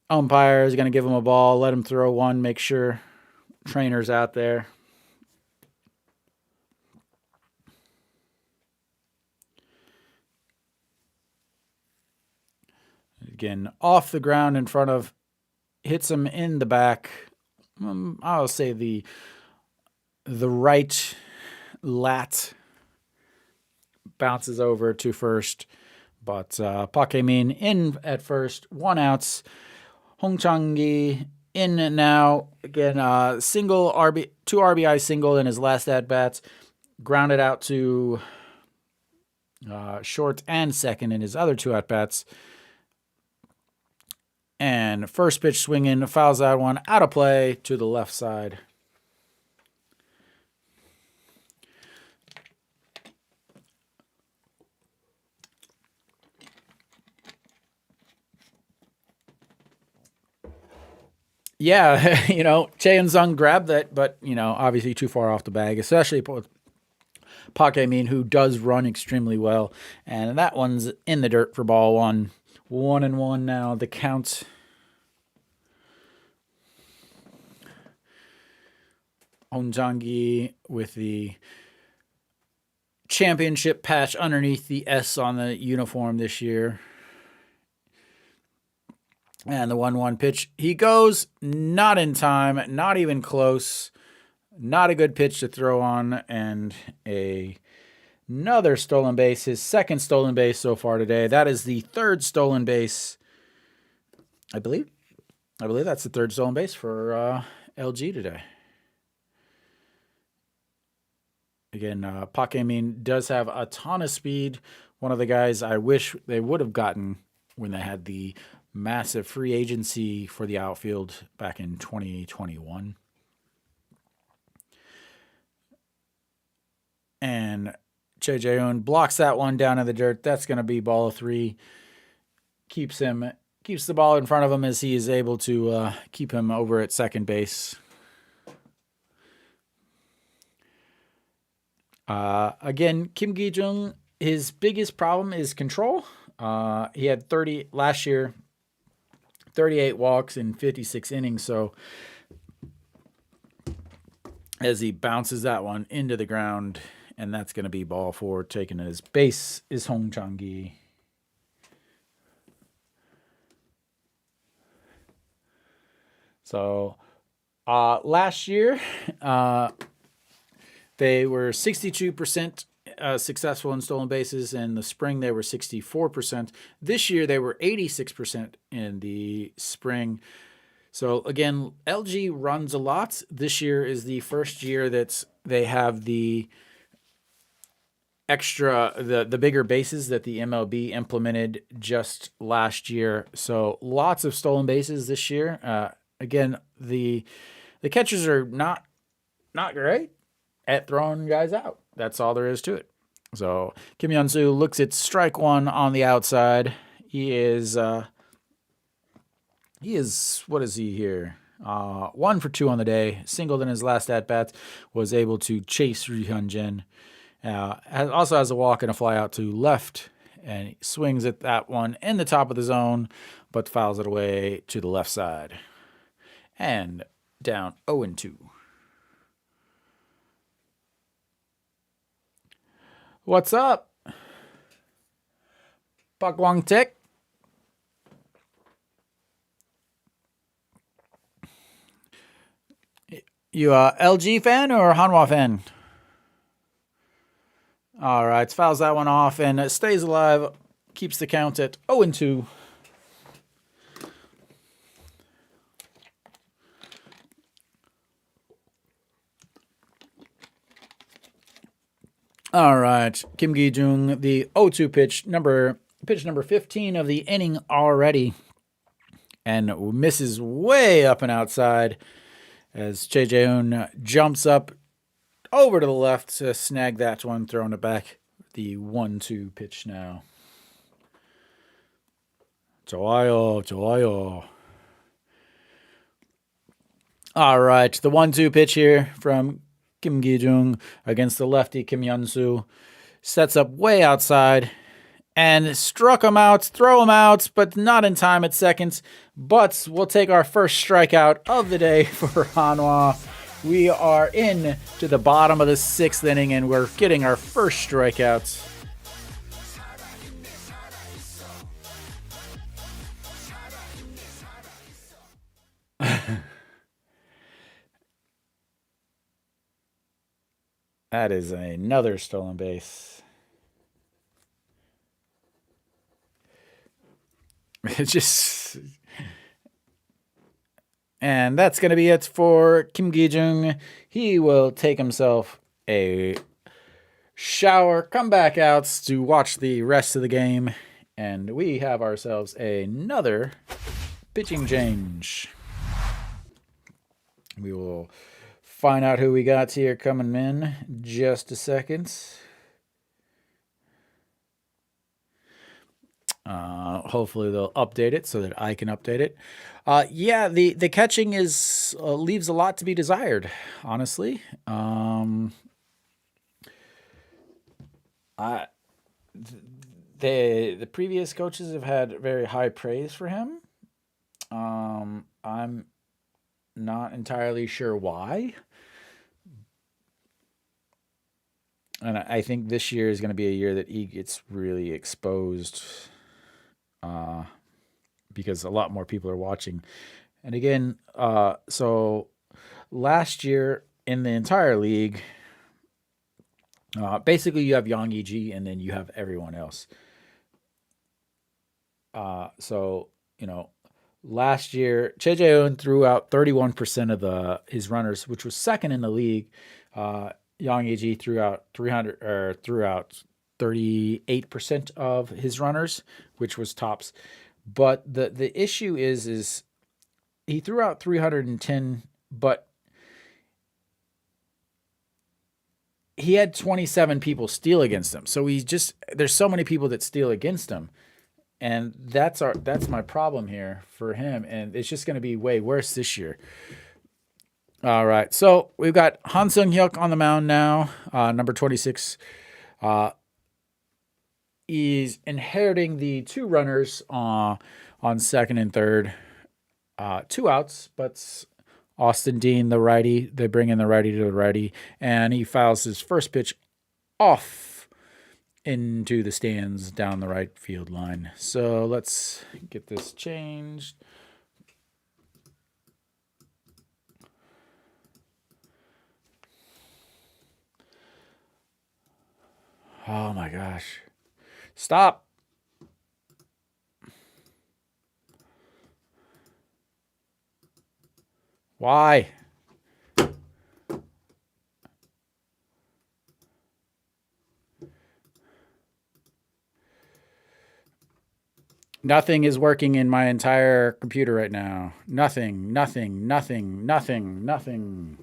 Umpire is going to give him a ball, let him throw one, make sure trainer's out there. Again, off the ground in front of, hits him in the back. I'll say the right lat, bounces over to first. But Park Min in at first, 1 out. Hong Chang-gi in now. Again, single 2 RBI single in his last at bats. Grounded out to short and second in his other 2 at bats. And first pitch swinging, fouls that one out of play to the left side. Yeah, Chae and-sung grabbed that, but, obviously too far off the bag, especially with Park Min, who does run extremely well. And that one's in the dirt for ball one. 1-1 now, the count. Hong Chang-gi with the championship patch underneath the S on the uniform this year. And the 1-1 pitch. He goes not in time, not even close. Not a good pitch to throw on. And another stolen base, his second stolen base so far today. That is the 3rd stolen base, I believe. I believe that's the 3rd stolen base for LG today. Again, Park Min does have a ton of speed. One of the guys I wish they would have gotten when they had the massive free agency for the outfield back in 2021. And Chae Jae-hoon blocks that one down in the dirt. That's going to be ball 3. Keeps him keeps the ball in front of him as he is able to keep him over at second base. Again, Kim Gi-jung, his biggest problem is control. He had 30 last year, 38 walks in 56 innings. So as he bounces that one into the ground, and that's going to be ball four. Taking his base is Hong Chang-gi. So last year, they were 62% successful in stolen bases. In the spring, they were 64%. This year, they were 86% in the spring. So again, LG runs a lot. This year is the first year that they have the extra, the bigger bases that the MLB implemented just last year. So lots of stolen bases this year. Again, the catchers are not great at throwing guys out. That's all there is to it. So Kim Hyun-soo looks at strike one on the outside. He is what is he here? 1 for 2 on the day. Singled in his last at bats. Was able to chase Ri Hyun-jin. Also has a walk and a fly out to left, and he swings at that one in the top of the zone, but fouls it away to the left side. And down 0-2. What's up? Pak Wang Tik. You a LG fan or Hanwha fan? All right, fouls that one off and stays alive. Keeps the count at 0-2. All right, Kim Gi-jung, the 0-2 pitch number 15 of the inning already, and misses way up and outside as Choi Jae-hoon jumps up over to the left to snag that one, throwing it back. The 1-2 pitch now. 좋아요. All right, the 1-2 pitch here from Kim Gi-jung against the lefty Kim Hyun-soo. Sets up way outside and struck him out, throw him out, but not in time at second. But we'll take our first strikeout of the day for Hanwha. We are in to the bottom of the 6th inning, and we're getting our first strikeouts. That is another stolen base. It's just... And that's going to be it for Kim Gi-jung. He will take himself a shower, come back out to watch the rest of the game, and we have ourselves another pitching change. We will find out who we got here coming in just a second. Hopefully they'll update it so that I can update it. Yeah, the catching is leaves a lot to be desired, honestly. The previous coaches have had very high praise for him. I'm not entirely sure why. And I think this year is going to be a year that he gets really exposed, because a lot more people are watching. And again, so last year in the entire league, basically you have Yang Yi-ji and then you have everyone else. So, last year, Choi Jae-hoon threw out 31% of his runners, which was second in the league. Yang Yi-ji threw out 38% of his runners, which was tops. But the issue is he threw out 310, but he had 27 people steal against him. So there's so many people that steal against him. And that's my problem here for him, and it's just going to be way worse this year. All right, so we've got Han Sung-hyuk on the mound now, number 26. He's inheriting the two runners on second and third. Two outs, but Austin Dean, the righty, they bring in the righty to the righty, and he fouls his first pitch off into the stands down the right field line. So let's get this changed. Oh my gosh. Stop. Why? Nothing is working in my entire computer right now. Nothing, nothing, nothing, nothing, nothing.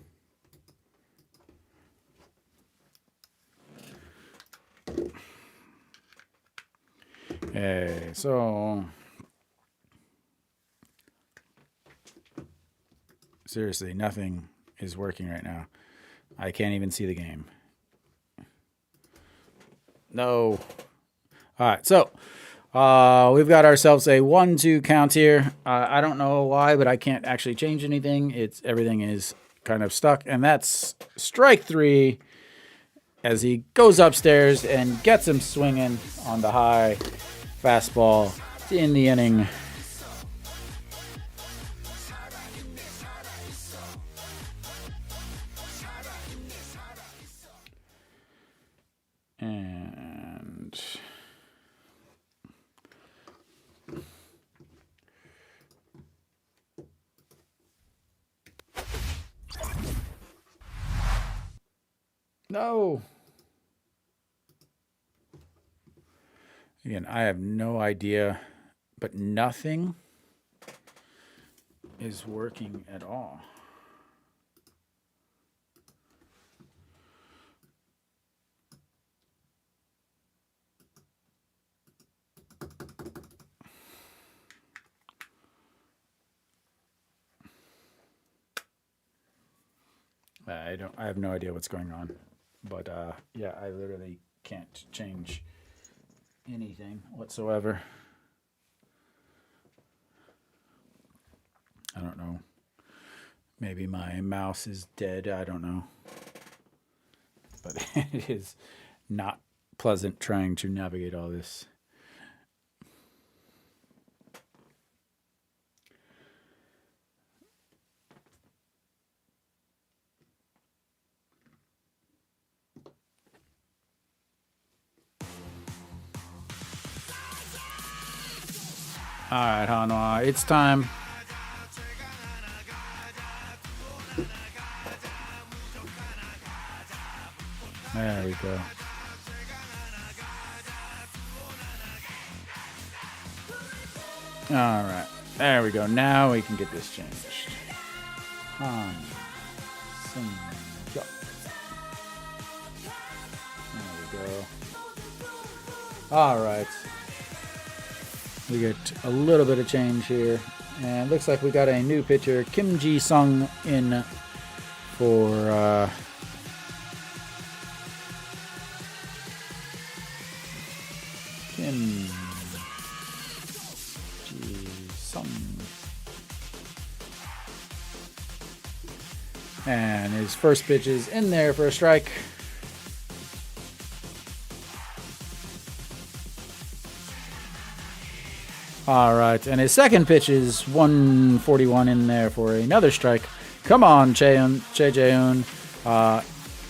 Okay, so seriously, nothing is working right now. I can't even see the game. No. All right, so we've got ourselves a 1-2 count here. I don't know why, but I can't actually change anything. Everything is kind of stuck, and that's strike 3 as he goes upstairs and gets him swinging on the high fastball in the inning. And no. Again, I have no idea, but nothing is working at all. I have no idea what's going on, but yeah, I literally can't change anything whatsoever. I don't know. Maybe my mouse is dead. I don't know. But it is not pleasant trying to navigate all this. All right, Hanwha, it's time. There we go. All right, there we go. Now we can get this changed. Han Sung-hyuk. There we go. All right. We get a little bit of change here. And it looks like we got a new pitcher, Kim Ji-sung, in for Kim Ji-sung. And his first pitch is in there for a strike. All right, and his second pitch is 141 in there for another strike. Come on, Che Jae-hoon.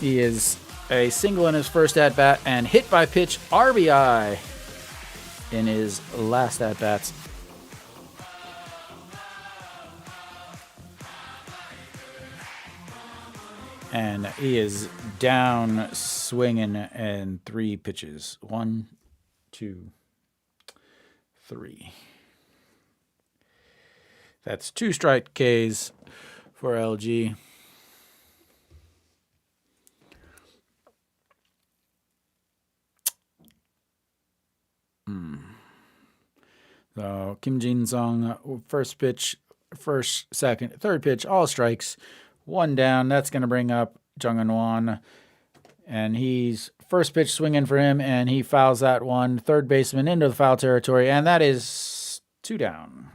He is a single in his first at-bat and hit by pitch RBI in his last at-bats. And he is down swinging in 3 pitches. 1, 2, 3. That's 2 strike Ks for LG. So Kim Jin-sung, first pitch, first, second, third pitch, all strikes, one down. That's going to bring up Jung Eun-won, and he's first pitch swinging for him, and he fouls that one. Third baseman into the foul territory, and that is 2 down.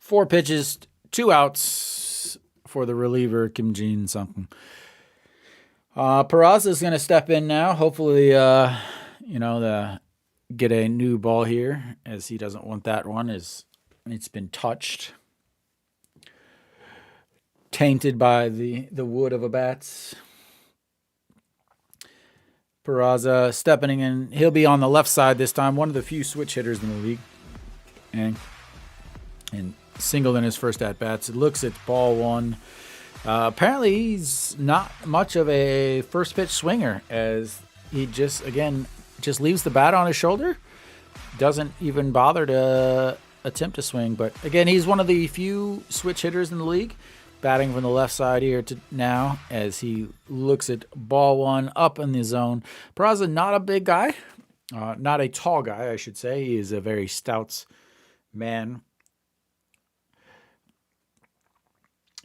4 pitches, 2 outs for the reliever Kim Jin-sung. Peraza is going to step in now. Hopefully, get a new ball here, as he doesn't want that one. It's been touched, tainted by the wood of a bat. Peraza stepping in. He'll be on the left side this time. One of the few switch hitters in the league, and singled in his first at bats. It looks at ball one. Apparently, he's not much of a first pitch swinger, as he just leaves the bat on his shoulder. Doesn't even bother to attempt to swing. But again, he's one of the few switch hitters in the league, batting from the left side here to now, as he looks at ball one up in the zone. Peraza, not a big guy, not a tall guy, I should say. He is a very stout man.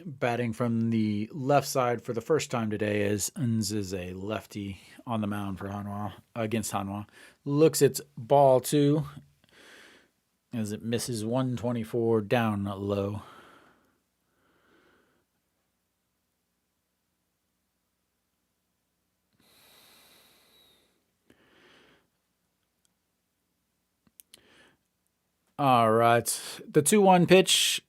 Batting from the left side for the first time today, as Uns is a lefty on the mound for Hanwha, against Hanwha. Looks at ball 2 as it misses 124 down low. All right, the 2-1 pitch.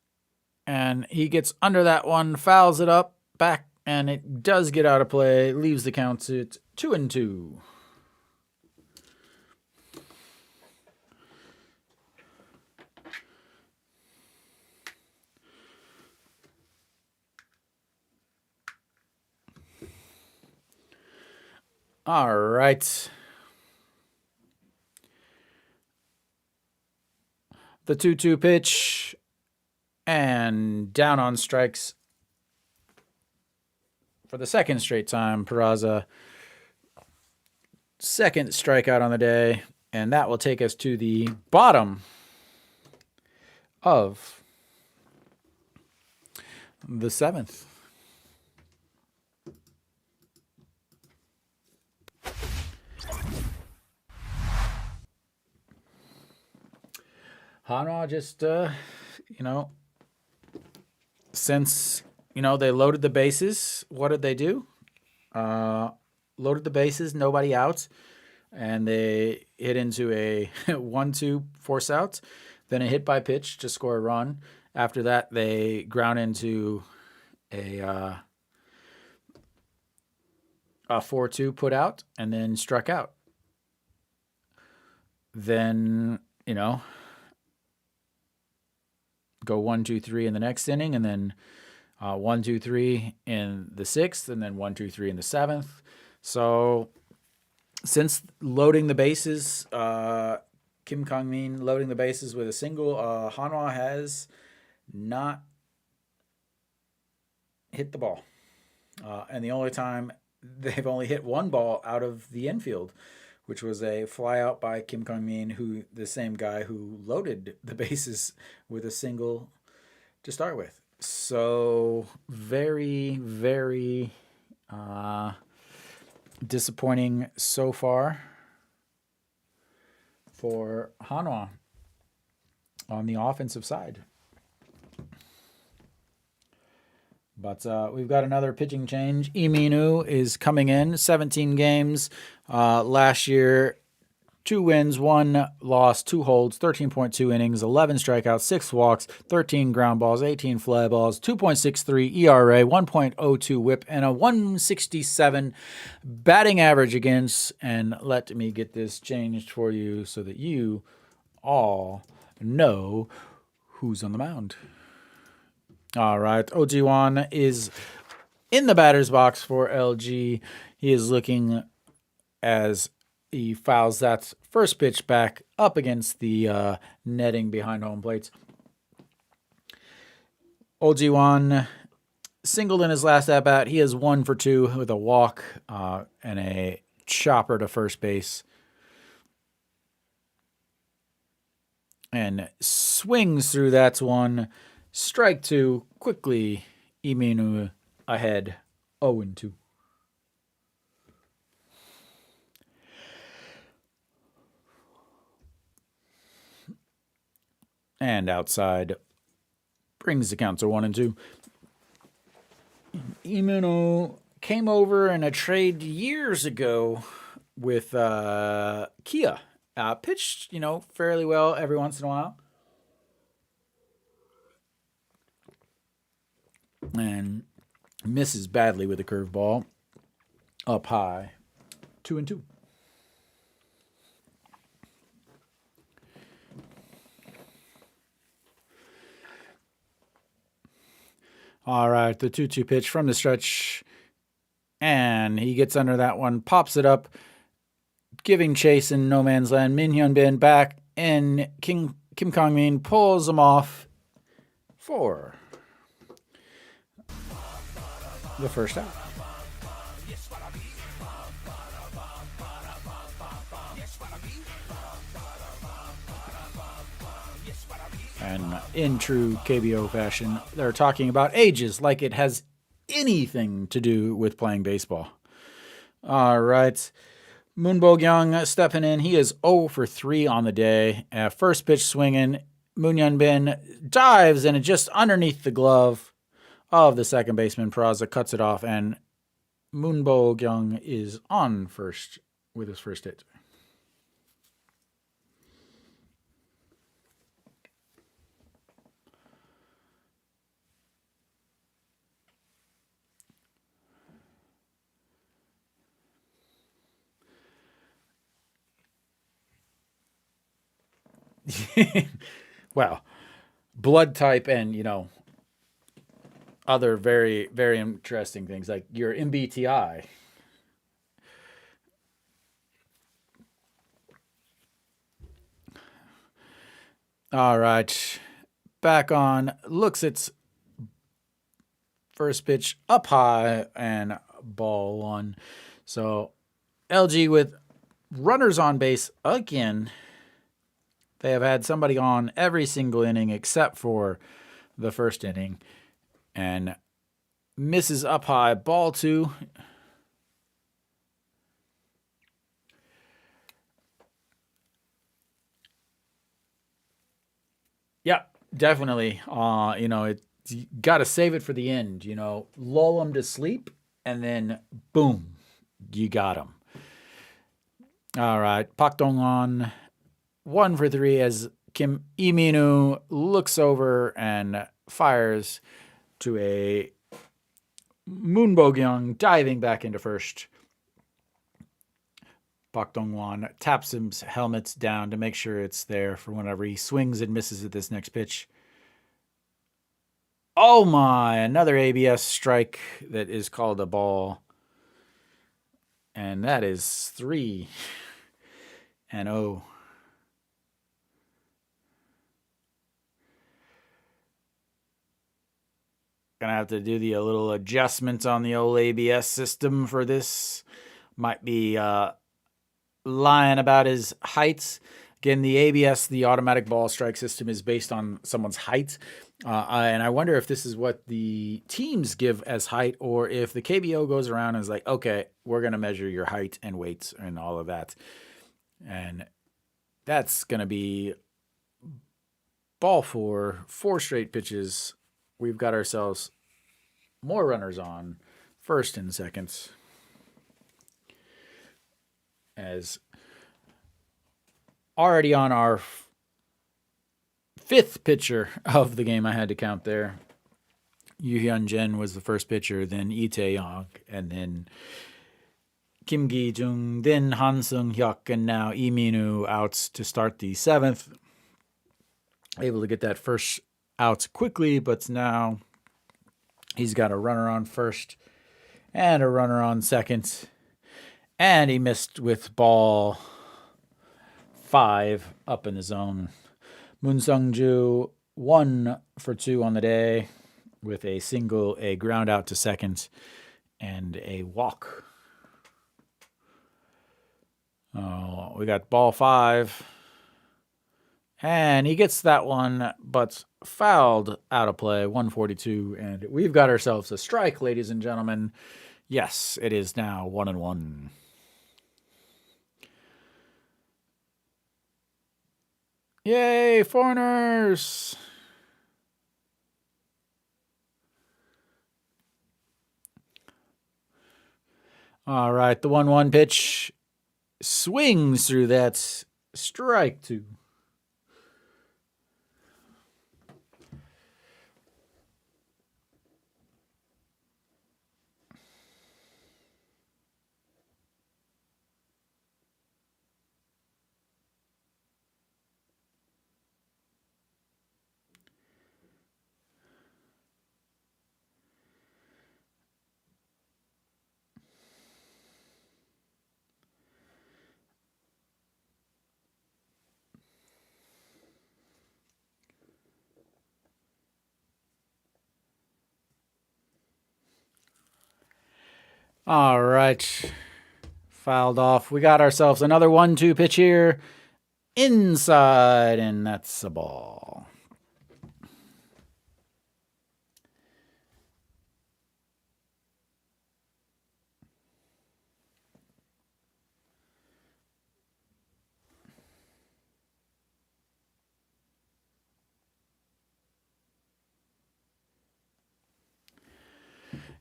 And he gets under that one, fouls it up, back, and it does get out of play. Leaves the count at 2-2. All right. The 2-2 pitch. And down on strikes for the second straight time. Peraza, second strikeout on the day. And that will take us to the bottom of the 7th. Hanwha just, since, they loaded the bases, what did they do? Loaded the bases, nobody out, and they hit into a 1-2 force out, then a hit by pitch to score a run. After that, they ground into a 4-2 put out, and then struck out. Then, go 1-2-3 in the next inning, and then 1-2-3 in the 6th, and then 1-2-3 in the 7th. So since loading the bases, Kim Kang-min loading the bases with a single, Hanwha has not hit the ball. And the only time they've only hit one ball out of the infield, which was a fly out by Kim Kang-min, who the same guy who loaded the bases with a single to start with. So very, very disappointing so far for Hanwha on the offensive side. But we've got another pitching change. Lee Min-woo is coming in, 17 games. Last year, 2 wins, 1 loss, 2 holds, 13.2 innings, 11 strikeouts, 6 walks, 13 ground balls, 18 fly balls, 2.63 ERA, 1.02 whip, and a 167 batting average against. And let me get this changed for you so that you all know who's on the mound. All right, Oh Ji-won is in the batter's box for LG. He is looking as he fouls that first pitch back up against the netting behind home plate. Oh Ji-won singled in his last at-bat. He is 1 for 2 with a walk and a chopper to first base and swings through that one. Strike two. Quickly, Iminu ahead 0-2. And outside brings the count to 1-2. Iminu came over in a trade years ago with Kia. Pitched, fairly well every once in a while. And misses badly with a curveball. Up high. 2-2. All right, the 2-2 pitch from the stretch. And he gets under that one, pops it up, giving chase in no man's land. Min Hyun Bin back, and Kim Kong Min pulls him off for the first out. And in true KBO fashion, they're talking about ages like it has anything to do with playing baseball. All right. Moon Bo-kyung stepping in. He is 0 for 3 on the day. First pitch swinging. Moon Hyun Bin dives and just underneath the glove of the second baseman. Peraza cuts it off, and Moon Bo-kyung is on first with his first hit. Well, blood type and, other very, very interesting things like your MBTI. All right. Back on. Looks its first pitch up high and ball one. So LG with runners on base again. They have had somebody on every single inning except for the first inning. And misses up high, ball two. Yeah, definitely. You got to save it for the end. Lull them to sleep, and then boom, you got them. All right, Pak Dong-won 1 for 3 as Kim Iminu looks over and fires to a Moon Bo-kyung diving back into first. Pak Dong-won taps his helmet down to make sure it's there for whenever he swings and misses at this next pitch. Oh my, another ABS strike that is called a ball. And that is 3-0. Gonna have to do a little adjustment on the old ABS system for this. Might be lying about his height. Again, the ABS, the automatic ball strike system, is based on someone's height. And I wonder if this is what the teams give as height, or if the KBO goes around and is like, okay, we're going to measure your height and weight and all of that. And that's going to be ball 4 straight pitches. We've got ourselves more runners on first and second. As already on our fifth pitcher of the game, I had to count there. Yu Hyun Jin was the first pitcher, then Lee Tae-yong, and then Kim Gi-jung, then Han Sung-hyuk, and now Lee Min-woo out to start the seventh. Able to get that first out quickly, but now he's got a runner on first and a runner on second. And he missed with ball 5 up in the zone. Moon Sung-ju 1 for 2 on the day with a single, a ground out to second, and a walk. We got ball 5 And he gets that one, but fouled out of play, 142. And we've got ourselves a strike, ladies and gentlemen. Yes, it is now 1-1. Yay, foreigners! All right, the 1-1 pitch swings through that. Strike two. All right. Fouled off. We got ourselves another 1-2 pitch here. Inside, and that's a ball.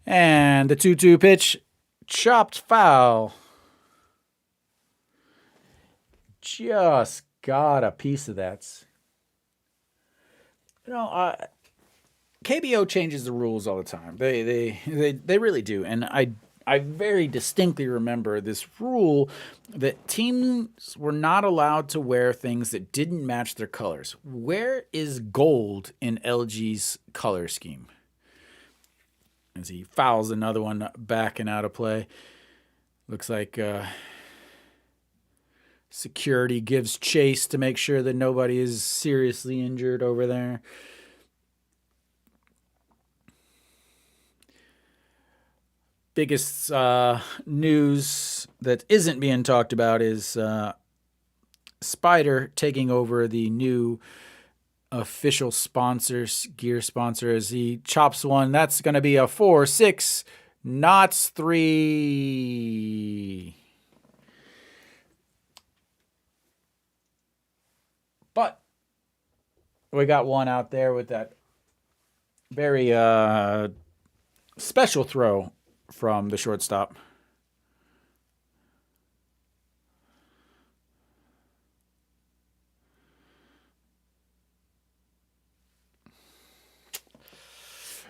And the 2-2 pitch, chopped foul. Just got a piece of that. You know, KBO changes the rules all the time. They really do. And I very distinctly remember this rule that teams were not allowed to wear things that didn't match their colors. Where is gold in LG's color scheme? As he fouls another one back and out of play. Looks like security gives chase to make sure that nobody is seriously injured over there. Biggest news that isn't being talked about is Spider taking over the new official sponsors, gear sponsor, as he chops one. That's going to be a 4-6, not 3. But we got one out there with that very special throw from the shortstop.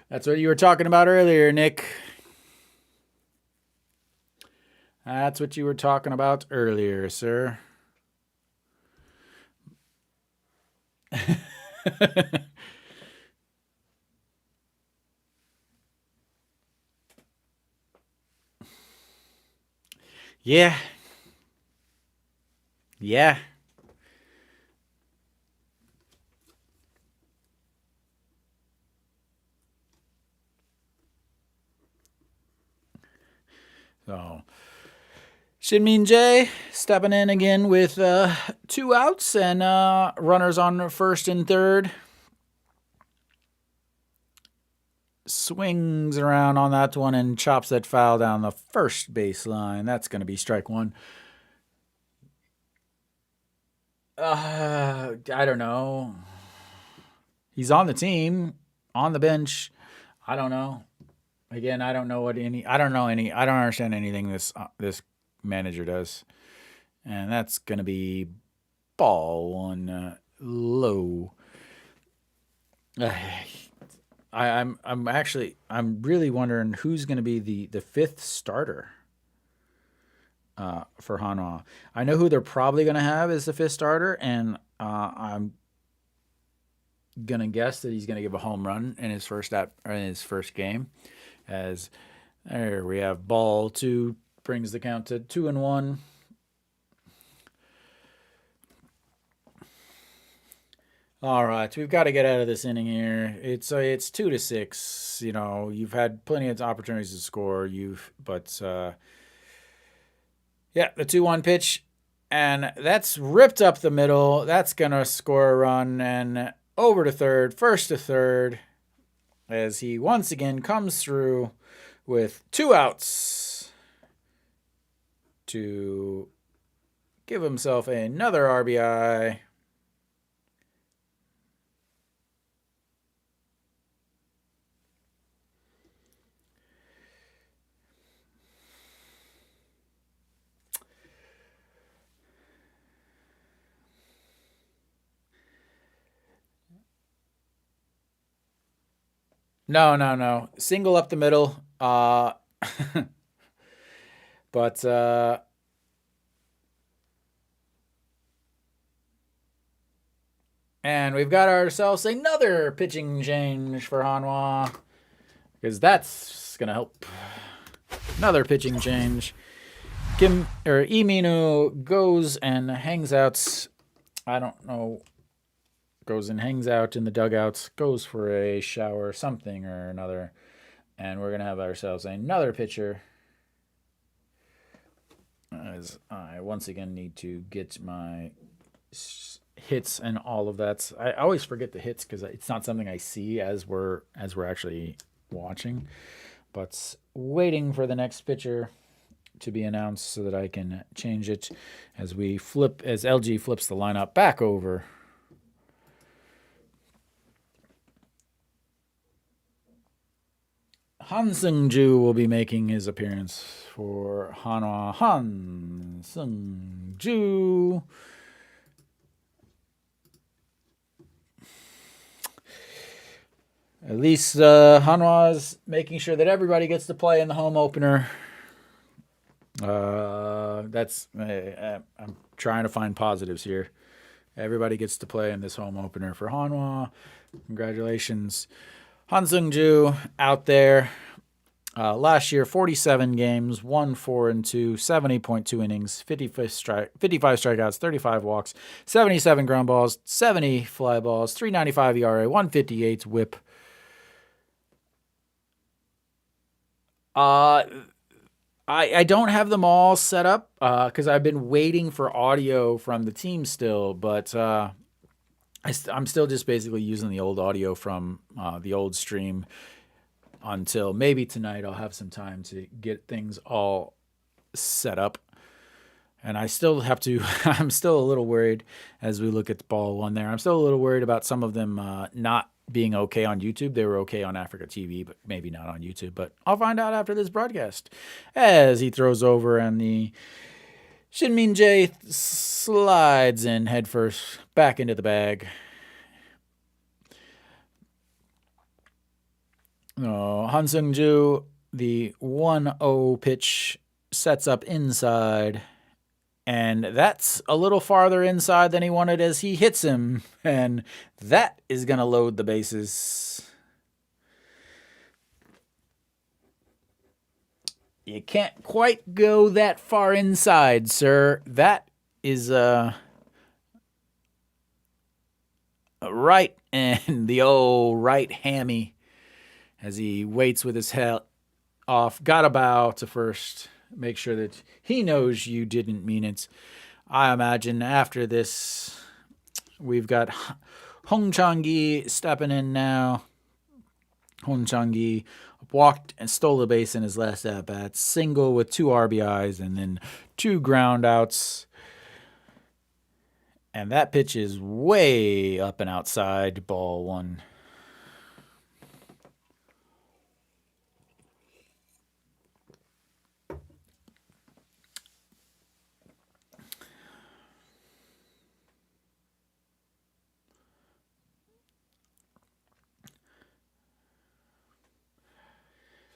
That's what you were talking about earlier, Nick. That's what you were talking about earlier, sir. Yeah. Yeah. So, Shin-Min Jae stepping in again with 2 outs and runners on first and third. Swings around on that one and chops that foul down the first baseline. That's going to be strike one. I don't know. He's on the team, on the bench. I don't know. Again, I don't know any. I don't understand anything this manager does, and that's gonna be ball one low. I'm really wondering who's gonna be the fifth starter for Hanwha. I know who they're probably gonna have as the fifth starter, and I'm gonna guess that he's gonna give a home run in his first game. As there we have ball two, brings the count to 2-1. All right, we've got to get out of this inning here. It's 2-6. You know, you've had plenty of opportunities to score. But yeah, the 2-1 pitch And that's ripped up the middle. That's going to score a run and over to third, first to third, as he once again comes through with 2 outs to give himself another RBI. No. Single up the middle. But and we've got ourselves another pitching change for Hanwha, because that's gonna help. Another pitching change. Imino goes and hangs out. I don't know. Goes and hangs out in the dugouts. Goes for a shower, something or another, and we're gonna have ourselves another pitcher. As I once again need to get my hits and all of that. I always forget the hits because it's not something I see as we're actually watching. But waiting for the next pitcher to be announced so that I can change it as LG flips the lineup back over. Han Seung-ju will be making his appearance for Hanwha. Han Seung-ju. At least Hanwha is making sure that everybody gets to play in the home opener. I'm trying to find positives here. Everybody gets to play in this home opener for Hanwha. Congratulations. Han Seung-ju out there. Last year, 47 games, 1-4-2, 70.2 innings, 55 strikeouts, 35 walks, 77 ground balls, 70 fly balls, 3.95 ERA, 158 WHIP. I don't have them all set up because I've been waiting for audio from the team still, but I'm still just basically using the old audio from the old stream until maybe tonight I'll have some time to get things all set up. And I still have to, I'm still a little worried as we look at the ball one there. I'm still a little worried about some of them not being okay on YouTube. They were okay on Africa TV, but maybe not on YouTube. But I'll find out after this broadcast. As he throws over and the Shin-Min Jae slides in headfirst back into the bag. Han Seung-ju, the 1-0 pitch sets up inside. And that's a little farther inside than he wanted as he hits him. And that is going to load the bases. You can't quite go that far inside, sir. That is right, and the old right hammy as he waits with his head off. Got a bow to first. Make sure that he knows you didn't mean it. I imagine after this, we've got Hong Chang-gi stepping in now. Hong Chang-gi walked and stole the base in his last at-bat. Single with 2 RBIs and then 2 ground outs. And that pitch is way up and outside, ball 1.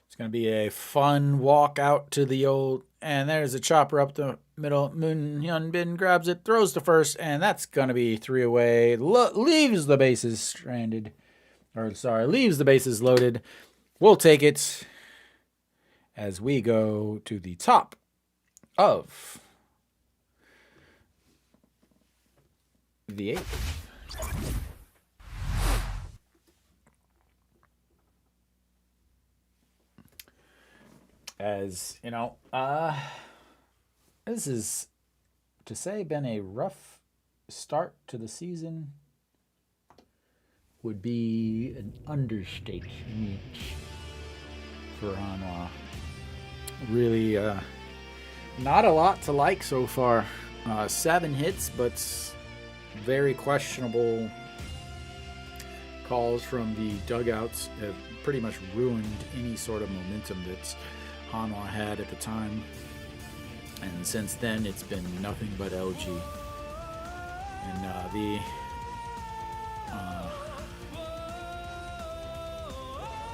It's going to be a fun walk out to the old, and there's a chopper up the middle. Moon Hyun Bin grabs it, throws to first, and that's going to be 3 away. Leaves the bases stranded. Leaves the bases loaded. We'll take it as we go to the top of the 8th. As you know, this is to say been a rough start to the season would be an understatement for Hanwha. Really, not a lot to like so far. 7 hits, but very questionable calls from the dugouts have pretty much ruined any sort of momentum that Hanwha had at the time. And since then, it's been nothing but LG. And the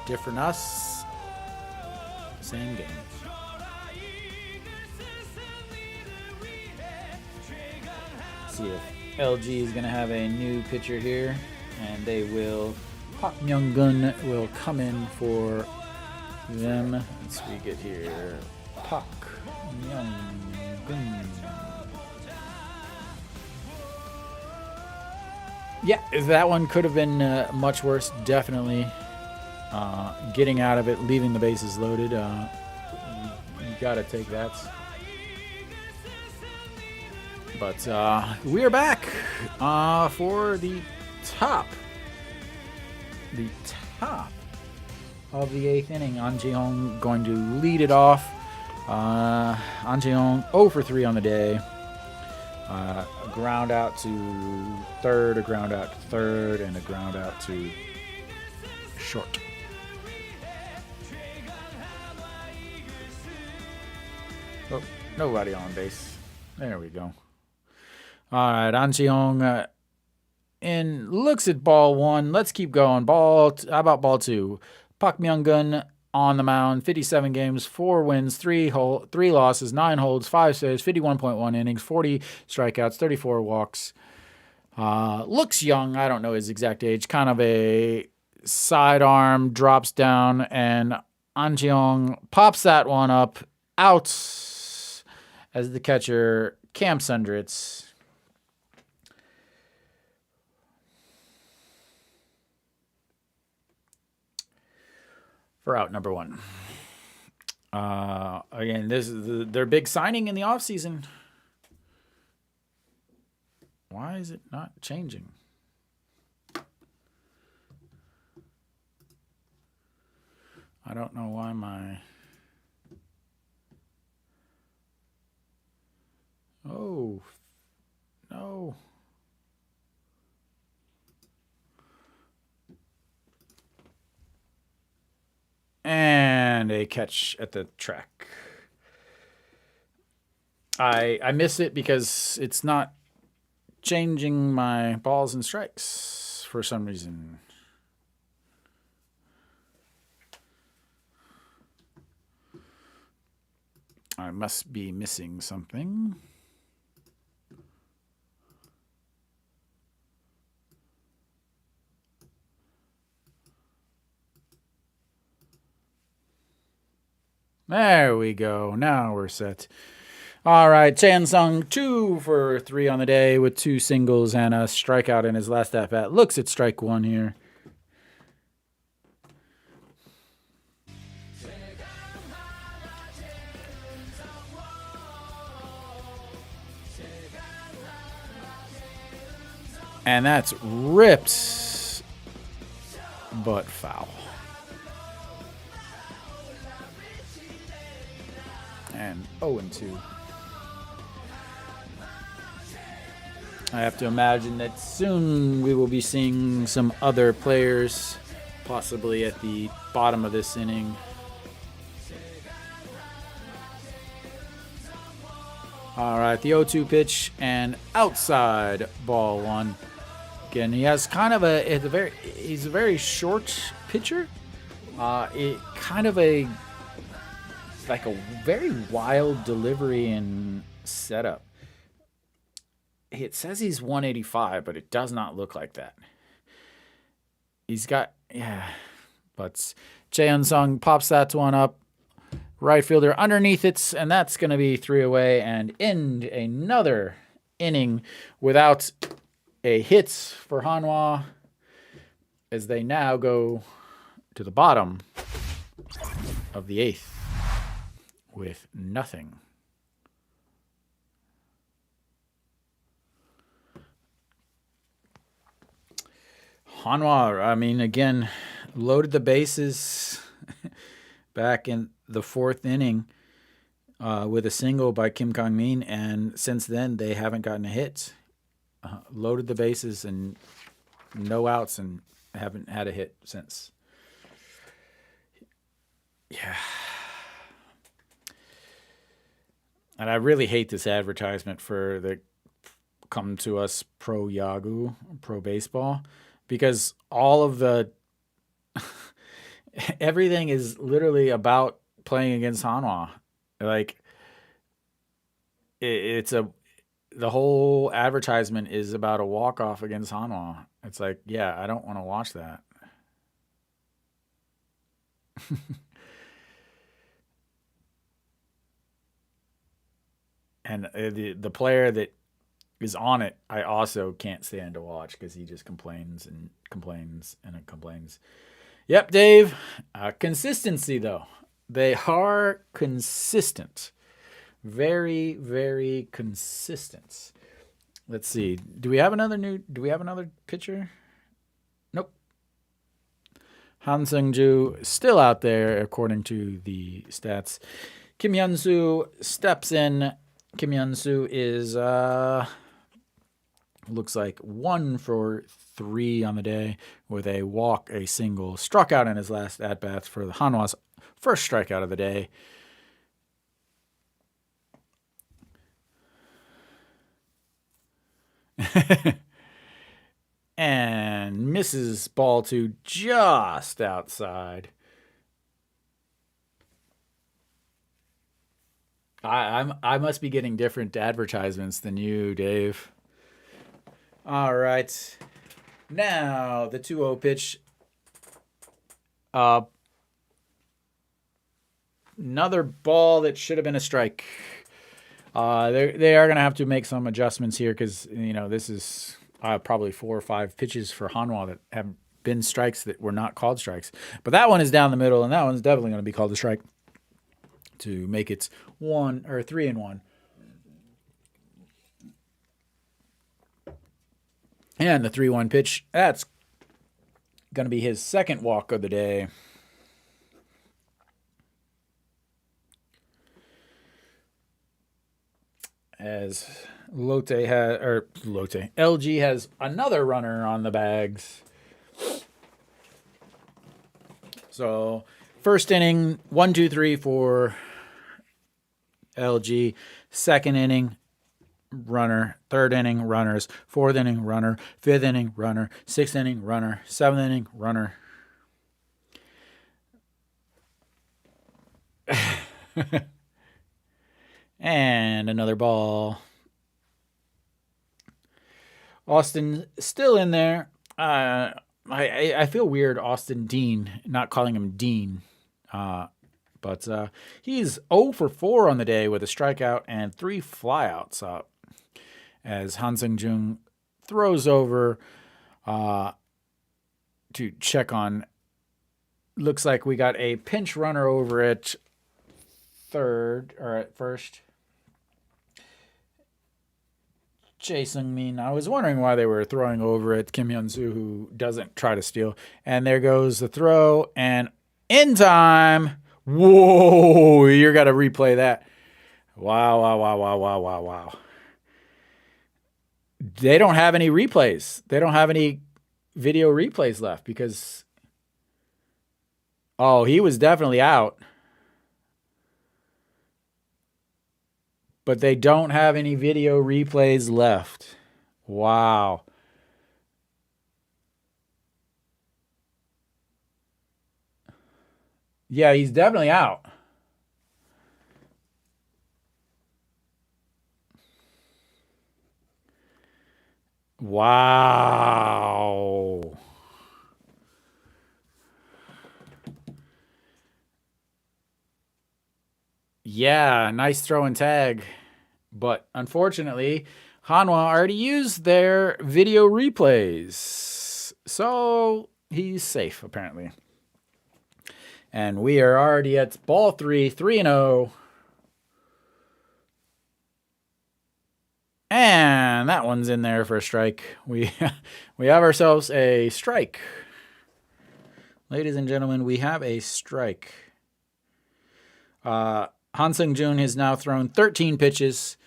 different us, same game. See if LG is going to have a new pitcher here, and they will. Park Myung-gun will come in for them. Let's we get here. Park Myung-gun. Yeah, that one could have been much worse. Definitely getting out of it, leaving the bases loaded. You got to take that. But we are back for the top of the 8th inning. An Jae-hong going to lead it off. An Jae-hong 0 for 3 on the day. A ground out to third, a ground out to third, and a ground out to short. Oh, nobody on base. There we go. All right, An Jae-hong and looks at ball 1. Let's keep going. How about ball 2? Park Myung-gun on the mound. 57 games, 4 wins, 3 losses, 9 holds, 5 saves, 51.1 innings, 40 strikeouts, 34 walks. Looks young. I don't know his exact age. Kind of a sidearm, drops down, and An Jae-hong pops that one up out as the catcher, Cam Sundritz. For out number 1. Again, this is their big signing in the offseason. Why is it not changing? I don't know why my... Oh, no. And a catch at the track. I miss it because it's not changing my balls and strikes for some reason. I must be missing something. There we go. Now we're set. All right, Chan-sung 2 for 3 on the day with 2 singles and a strikeout in his last at-bat. Looks at strike 1 here. And that's ripped, but foul. And 0-2. I have to imagine that soon we will be seeing some other players, possibly at the bottom of this inning. All right, the 0-2 pitch and outside ball 1. Again, he has kind of he's a very short pitcher. Kind of a very wild delivery and setup. It says he's 185, but it does not look like that. He's got, but Chan-sung pops that one up. Right fielder underneath it, and that's going to be 3 away and end another inning without a hit for Hanwha as they now go to the bottom of the 8th with nothing. Hanwha, I mean, again, loaded the bases back in the fourth inning with a single by Kim Kang-min, and since then they haven't gotten a hit. Loaded the bases and no outs, and haven't had a hit since. Yeah. And I really hate this advertisement for the Come To Us Pro Yagu, Pro Baseball, because all of the everything is literally about playing against Hanwha. Like it's a the whole advertisement is about a walk off against Hanwha. It's like, yeah, I don't want to watch that. And the player that is on it, I also can't stand to watch because he just complains and complains and complains. Yep, Dave. Consistency, though. They are consistent. Very, very consistent. Let's see. Do we have another pitcher? Nope. Han Seung-ju still out there according to the stats. Kim Hyun-soo steps in. Kim Hyun-soo is looks like 1 for 3 on the day with a walk, a single, struck out in his last at bats for the Hanwha's first strikeout of the day. And misses ball 2 just outside. I must be getting different advertisements than you, Dave. All right. Now the 2-0 pitch. Another ball that should have been a strike. They are going to have to make some adjustments here because, this is probably 4 or 5 pitches for Hanwha that have been strikes that were not called strikes. But that one is down the middle, and that one's definitely going to be called a strike to make it 3-1. And the 3-1 pitch, that's going to be his second walk of the day. As LG has another runner on the bags. So first inning, 1, 2, 3 for LG. Second inning, runner. Third inning, runners. Fourth inning, runner. Fifth inning, runner. Sixth inning, runner. Seventh inning, runner. And another ball. Austin still in there. I feel weird, Austin Dean, not calling him Dean. But he's 0 for 4 on the day with a strikeout and 3 flyouts up. As Han Seung-jung throws over to check on. Looks like we got a pinch runner over at first. Jae Sung-min. I was wondering why they were throwing over at Kim Hyun-soo, who doesn't try to steal. And there goes the throw, and in time. Whoa, you're got to replay that. Wow. They don't have any replays. They don't have any video replays left because, he was definitely out. But they don't have any video replays left. Wow. Yeah, he's definitely out. Wow. Yeah, nice throw and tag. But unfortunately, Hanwha already used their video replays. So he's safe, apparently. And we are already at ball 3, 3-0. And And that one's in there for a strike. We have ourselves a strike. Ladies and gentlemen, we have a strike. Han Seung-joon has now thrown 13 pitches,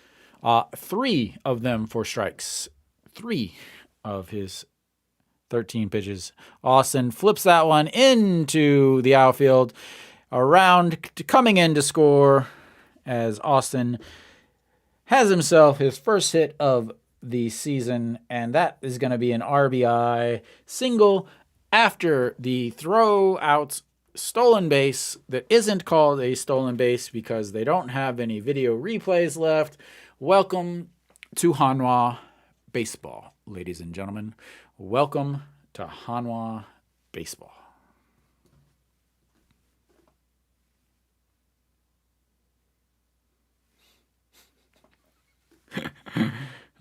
3 of them for strikes. 3 of his 13 pitches. Austin flips that one into the outfield, around, coming in to score, as Austin has himself his first hit of the season, and that is going to be an RBI single after the throw out stolen base that isn't called a stolen base because they don't have any video replays left. Welcome to Hanwha baseball, ladies and gentlemen. Welcome to Hanwha baseball.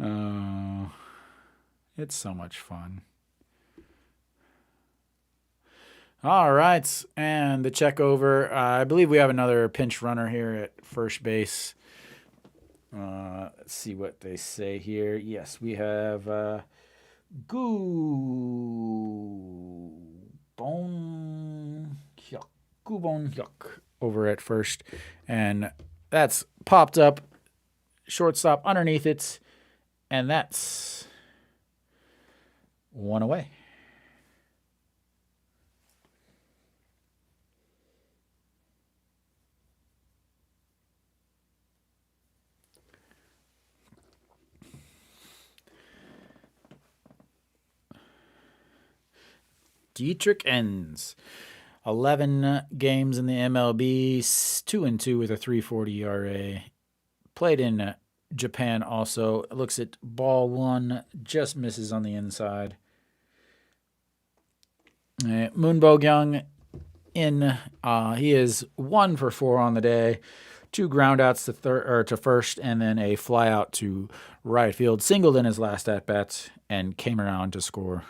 Oh, it's so much fun. All right, and the check over. I believe we have another pinch runner here at first base. Let's see what they say here. Yes, we have Gubon Hyuk over at first, and that's popped up. Shortstop underneath it, and that's one away. Dietrich ends 11 games in the MLB, 2-2 with a 3.40 ERA. Played in Japan also. Looks at ball one, just misses on the inside. Moon Bo-kyung in. He is 1 for 4 on the day. 2 groundouts to first, and then a fly out to right field. Singled in his last at bat and came around to score.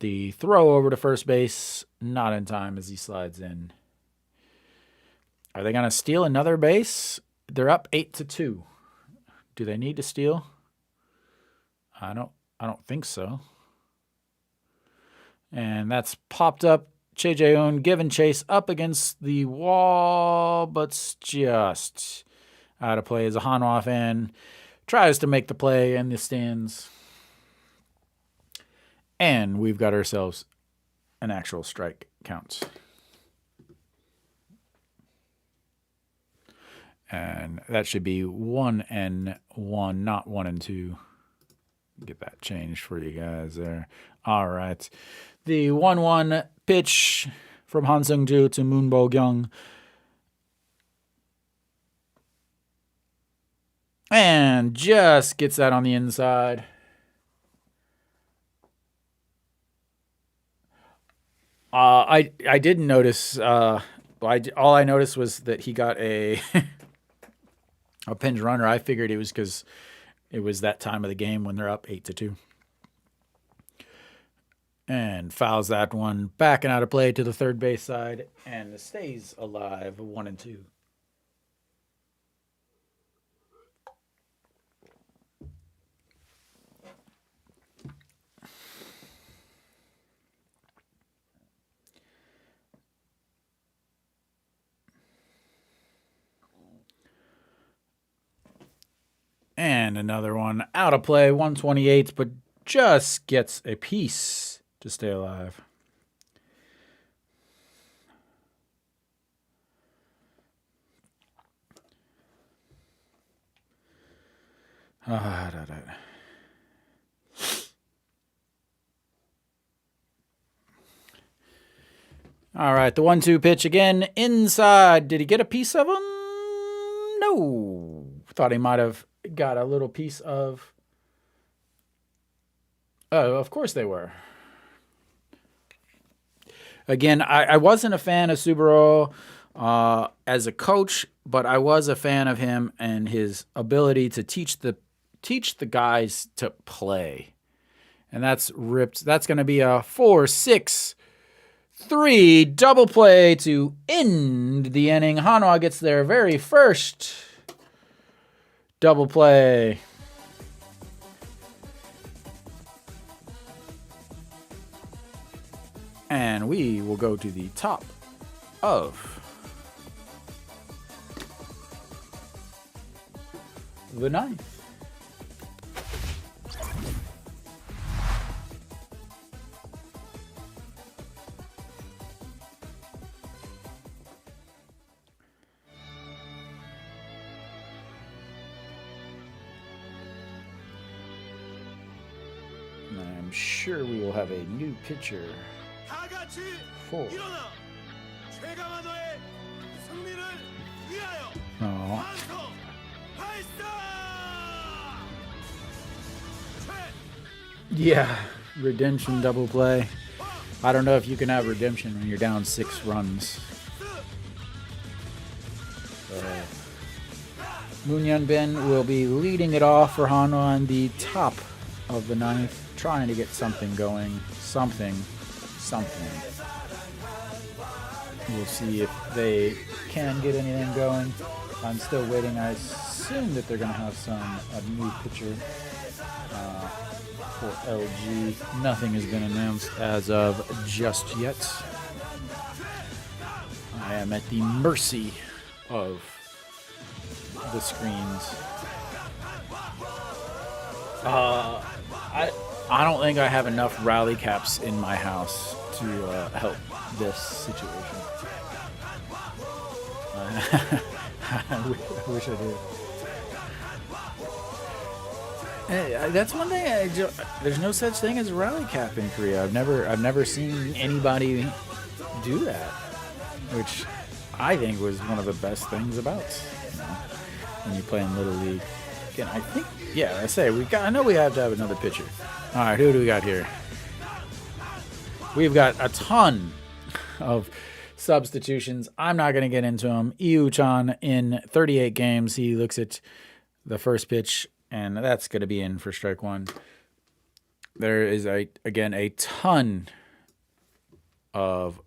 The throw over to first base, not in time as he slides in. Are they going to steal another base? They're up 8-2. Do they need to steal? I don't think so. And that's popped up. Che Jae-hoon giving chase up against the wall, but just out of play as a Hanwha fan tries to make the play in the stands. And we've got ourselves an actual strike count. And that should be 1-1, not 1-2. Get that changed for you guys there. All right. The 1-1 pitch from Han Seung-joon to Moon Bo-kyung. And just gets that on the inside. I didn't notice. All I noticed was that he got a pinch runner. I figured it was because it was that time of the game when they're up 8-2. And fouls that one back and out of play to the third base side, and stays alive 1-2. And another one out of play, 128, but just gets a piece to stay alive. All right, the 1-2 pitch again, inside. Did he get a piece of him? No. Thought he might have got a little piece of... Oh, of course they were. Again, I wasn't a fan of Subaru as a coach, but I was a fan of him and his ability to teach the guys to play. And that's ripped. That's going to be a 4-6-3 double play to end the inning. Hanwha gets their very first double play. And we will go to the top of the ninth. I'm sure we will have a new pitcher for. Oh. Yeah, redemption double play. I don't know if you can have redemption when you're down 6 runs. Moon Hyun Bin will be leading it off for Hanwha on the top of the ninth, trying to get something going. Something. We'll see if they can get anything going. I'm still waiting. I assume that they're going to have a new pitcher for LG. Nothing has been announced as of just yet. I am at the mercy of the screens. I don't think I have enough rally caps in my house to help this situation. I wish I did. Hey, that's one thing. There's no such thing as a rally cap in Korea. I've never seen anybody do that, which I think was one of the best things about when you play in Little League. Again, I think, yeah, I know we have to have another pitcher. All right, who do we got here? We've got a ton of substitutions. I'm not going to get into them. Iu-chan in 38 games. He looks at the first pitch, and that's going to be in for strike one. There is, again, a ton of,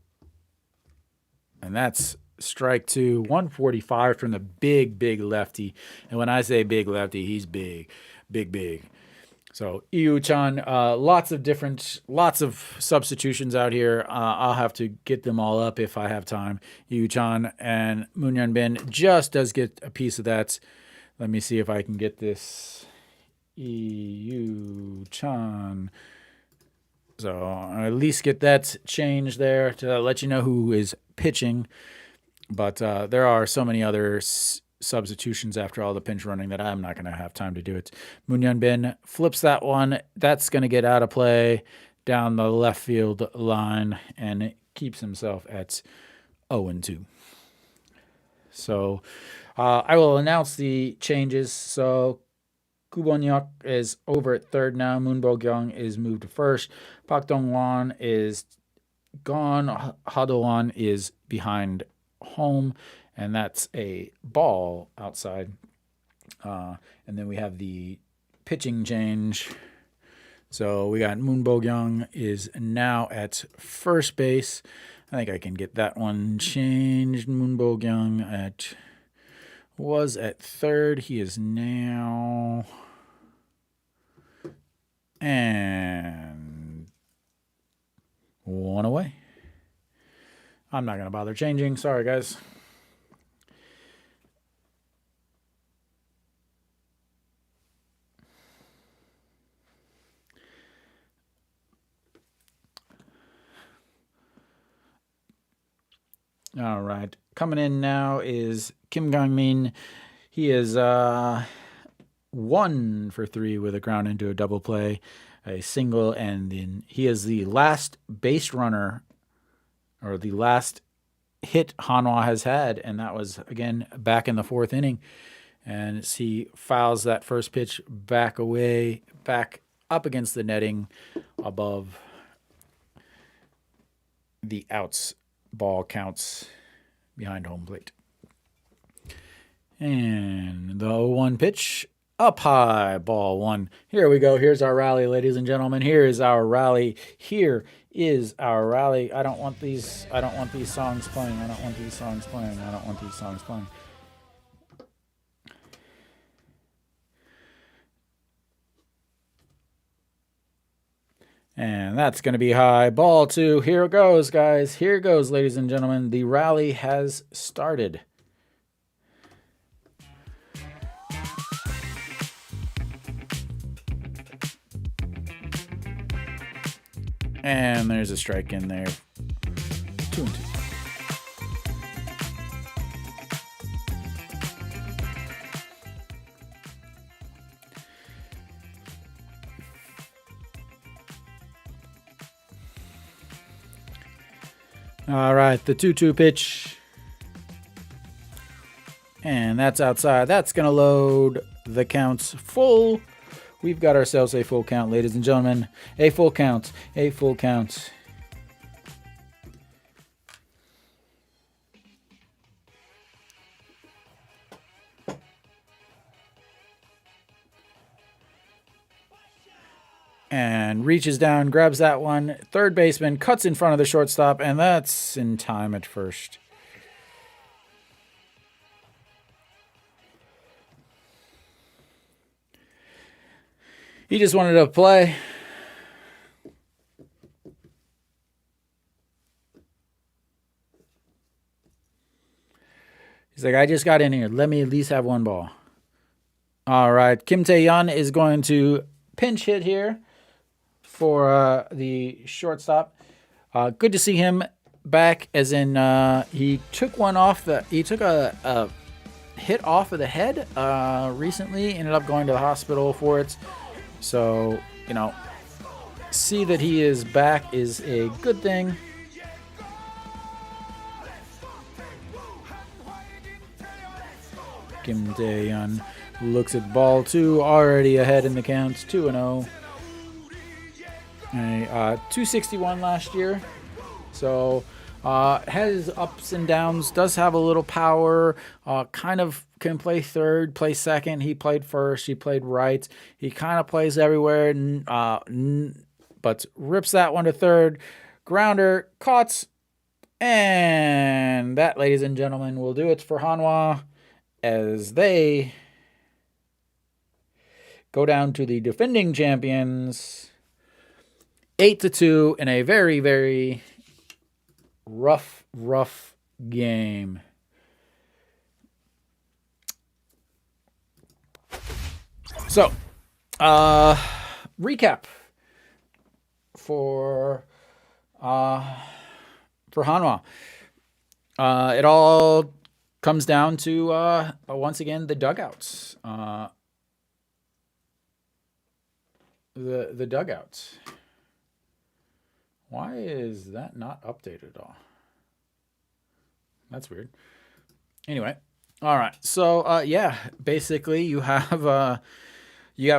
and that's strike two, 145 from the big lefty. And when I say big lefty, he's big. So Iu-chan, lots of substitutions out here. I'll have to get them all up if I have time. Iu-chan and Moon Hyun Bin just does get a piece of that. Let me see if I can get this. Iu-chan. So I'll at least get that change there to let you know who is pitching. But there are so many other substitutions after all the pinch running that I'm not going to have time to do it. Moon Hyun Bin flips that one. That's going to get out of play down the left field line and keeps himself at 0-2. So I will announce the changes. So Kubonyak is over at third now. Moon Bo-kyung is moved to first. Park Dong-won is gone. Ha-do-won is behind home, and that's a ball outside. And then we have the pitching change. So we got Moon Bo-kyung is now at first base. I think I can get that one changed. Moon Bo-kyung was at third. He is now, and one away. I'm not going to bother changing. Sorry, guys. All right. Coming in now is Kim Gang-min. He is 1 for 3 with a ground into a double play, a single, and then he is the last base runner, or the last hit Hanwha has had, and that was, again, back in the 4th inning. And he fouls that first pitch back away, back up against the netting above the outs. Ball counts behind home plate. And the 0-1 pitch, up high, ball one. Here we go. Here's our rally, ladies and gentlemen. Here is our rally. Here is our rally. I don't want these songs playing. I don't want these songs playing. And that's going to be high. Ball 2. Here it goes, guys. Here it goes, ladies and gentlemen. The rally has started. And there's a strike in there. 2-2. All right, the 2-2 pitch. And that's outside. That's going to load the counts full. We've got ourselves a full count, ladies and gentlemen. A full count. A full count. And reaches down, grabs that one. Third baseman cuts in front of the shortstop, and that's in time at first. He just wanted to play. He's like, I just got in here. Let me at least have one ball. All right. Kim Tae-yeon is going to pinch hit here for the shortstop. Good to see him back, as in he took one off he took a hit off of the head recently, ended up going to the hospital for it. So, see that he is back is a good thing. Kim Tae-yeon looks at ball 2, already ahead in the counts, 2-0. 261 last year, so has ups and downs, does have a little power, kind of can play third, play second. He played first, he played right. He kind of plays everywhere, but rips that one to third. Grounder, caught, and that, ladies and gentlemen, will do it for Hanwha as they go down to the defending champions 8-2 in a very, very rough game. So, recap for Hanwha. It all comes down to once again the dugouts. The dugouts. Why is that not updated at all? That's weird. Anyway, all right. So basically you have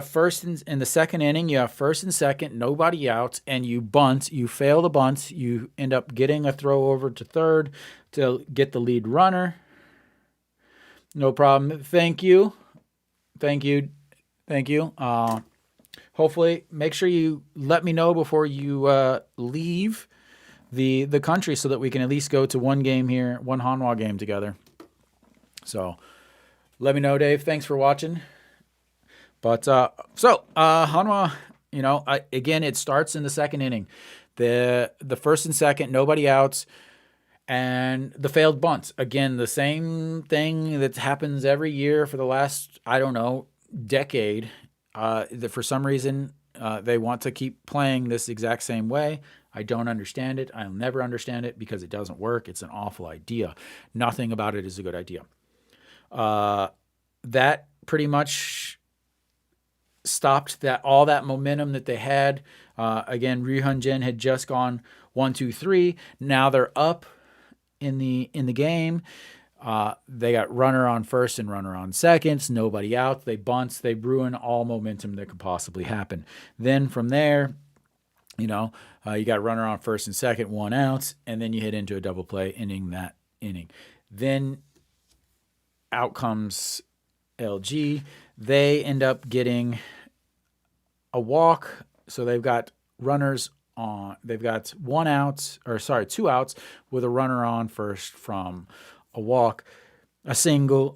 first in the second inning, you have first and second, nobody out, and you bunt. You fail the bunt. You end up getting a throw over to third to get the lead runner. No problem. Thank you. Hopefully, make sure you let me know before you leave the country so that we can at least go to one game here, one Hanwha game together. So let me know, Dave. Thanks for watching. But Hanwha, again, it starts in the second inning. The first and second, nobody outs, and the failed bunt. Again, the same thing that happens every year for the last, decade. That for some reason they want to keep playing this exact same way. I don't understand it. I'll never understand it because it doesn't work. It's an awful idea. Nothing about it is a good idea. That pretty much stopped all that momentum that they had. Again, Ryu Hyun-jin had just gone 1-2-3. Now they're up in the game. They got runner on first and runner on second, nobody out. They bunt, they ruin all momentum that could possibly happen. Then from there, you got runner on first and second, one out, and then you hit into a double play, ending that inning. Then out comes LG. They end up getting a walk, so they've got runners on. They've got two outs with a runner on first from a walk, a single.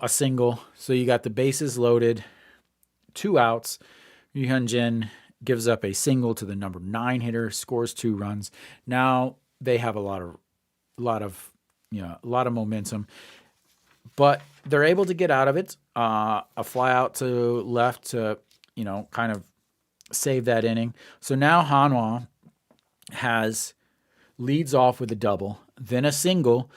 So you got the bases loaded, 2 outs. Ryu Hyun-jin gives up a single to the number 9 hitter, scores 2 runs. Now they have a lot of momentum, but they're able to get out of it. A fly out to left to, kind of save that inning. So now Hanwha leads off with a double, then a single.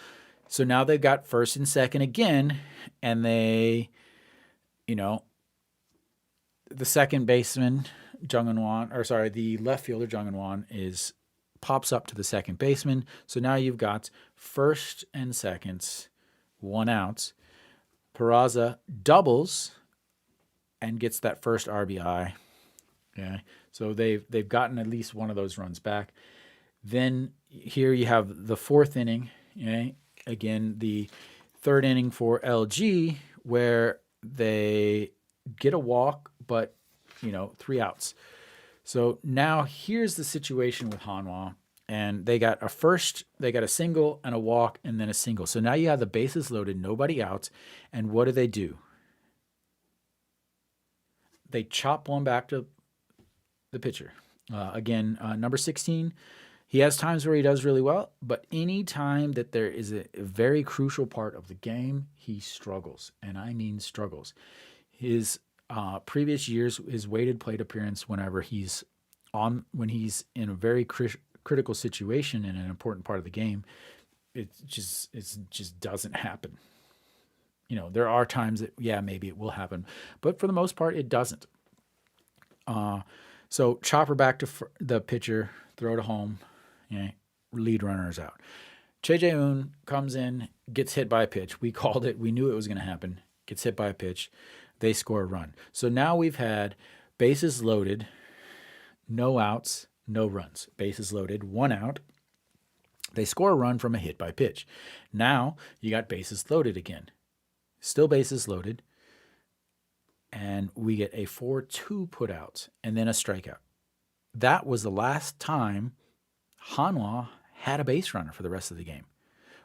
So now they've got first and second again, and they, the second baseman the left fielder Jung Eun-won pops up to the second baseman. So now you've got first and seconds, 1 out. Peraza doubles and gets that first RBI. Okay, so they've gotten at least one of those runs back. Then here you have the 4th inning. Okay? Again, the 3rd inning for LG, where they get a walk, but 3 outs. So now here's the situation with Hanwha, and they got a single and a walk, and then a single. So now you have the bases loaded, nobody out, and what do? They chop one back to the pitcher. Again, number 16, he has times where he does really well, but any time that there is a very crucial part of the game, he struggles, and I mean struggles. His previous years, his weighted plate appearance when he's in a very critical situation in an important part of the game, it just doesn't happen. There are times that maybe it will happen, but for the most part, it doesn't. So chopper back to the pitcher, throw to home, lead runner is out. Choi Jae-un comes in, gets hit by a pitch. We called it. We knew it was going to happen. Gets hit by a pitch. They score a run. So now we've had bases loaded, no outs, no runs. Bases loaded, 1 out. They score a run from a hit by pitch. Now you got bases loaded again. Still bases loaded. And we get a 4-2 put out and then a strikeout. That was the last time Hanwha had a base runner for the rest of the game.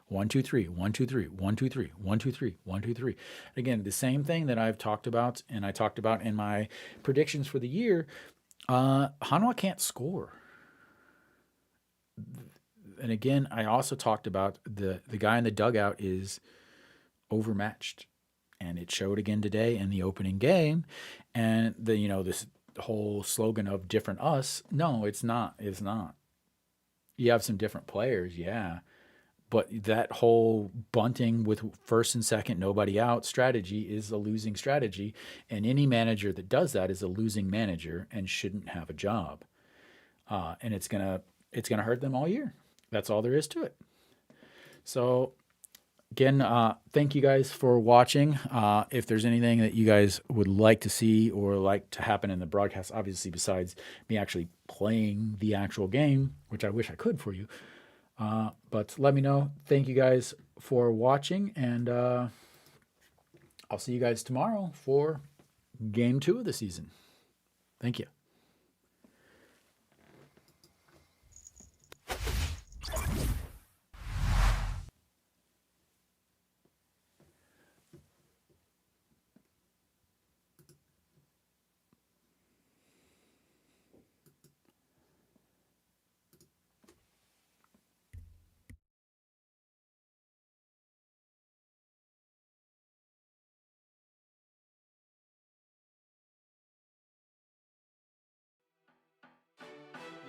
1, 2, 3, 1, 2, 3, 1, 2, 3, 1, 2, 3, 1, 2, 3. Again, the same thing that I've talked about, and I talked about in my predictions for the year. Hanwha can't score. And again, I also talked about the guy in the dugout is overmatched, and it showed again today in the opening game. And this whole slogan of different us. No, it's not. It's not. You have some different players, yeah. But that whole bunting with first and second, nobody out strategy is a losing strategy. And any manager that does that is a losing manager and shouldn't have a job. And it's gonna hurt them all year. That's all there is to it. So again, thank you guys for watching. If there's anything that you guys would like to see or like to happen in the broadcast, obviously besides me actually playing the actual game, which I wish I could for you, but let me know. Thank you guys for watching, and I'll see you guys tomorrow for Game 2 of the season. Thank you.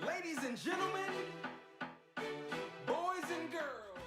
Ladies and gentlemen, boys and girls.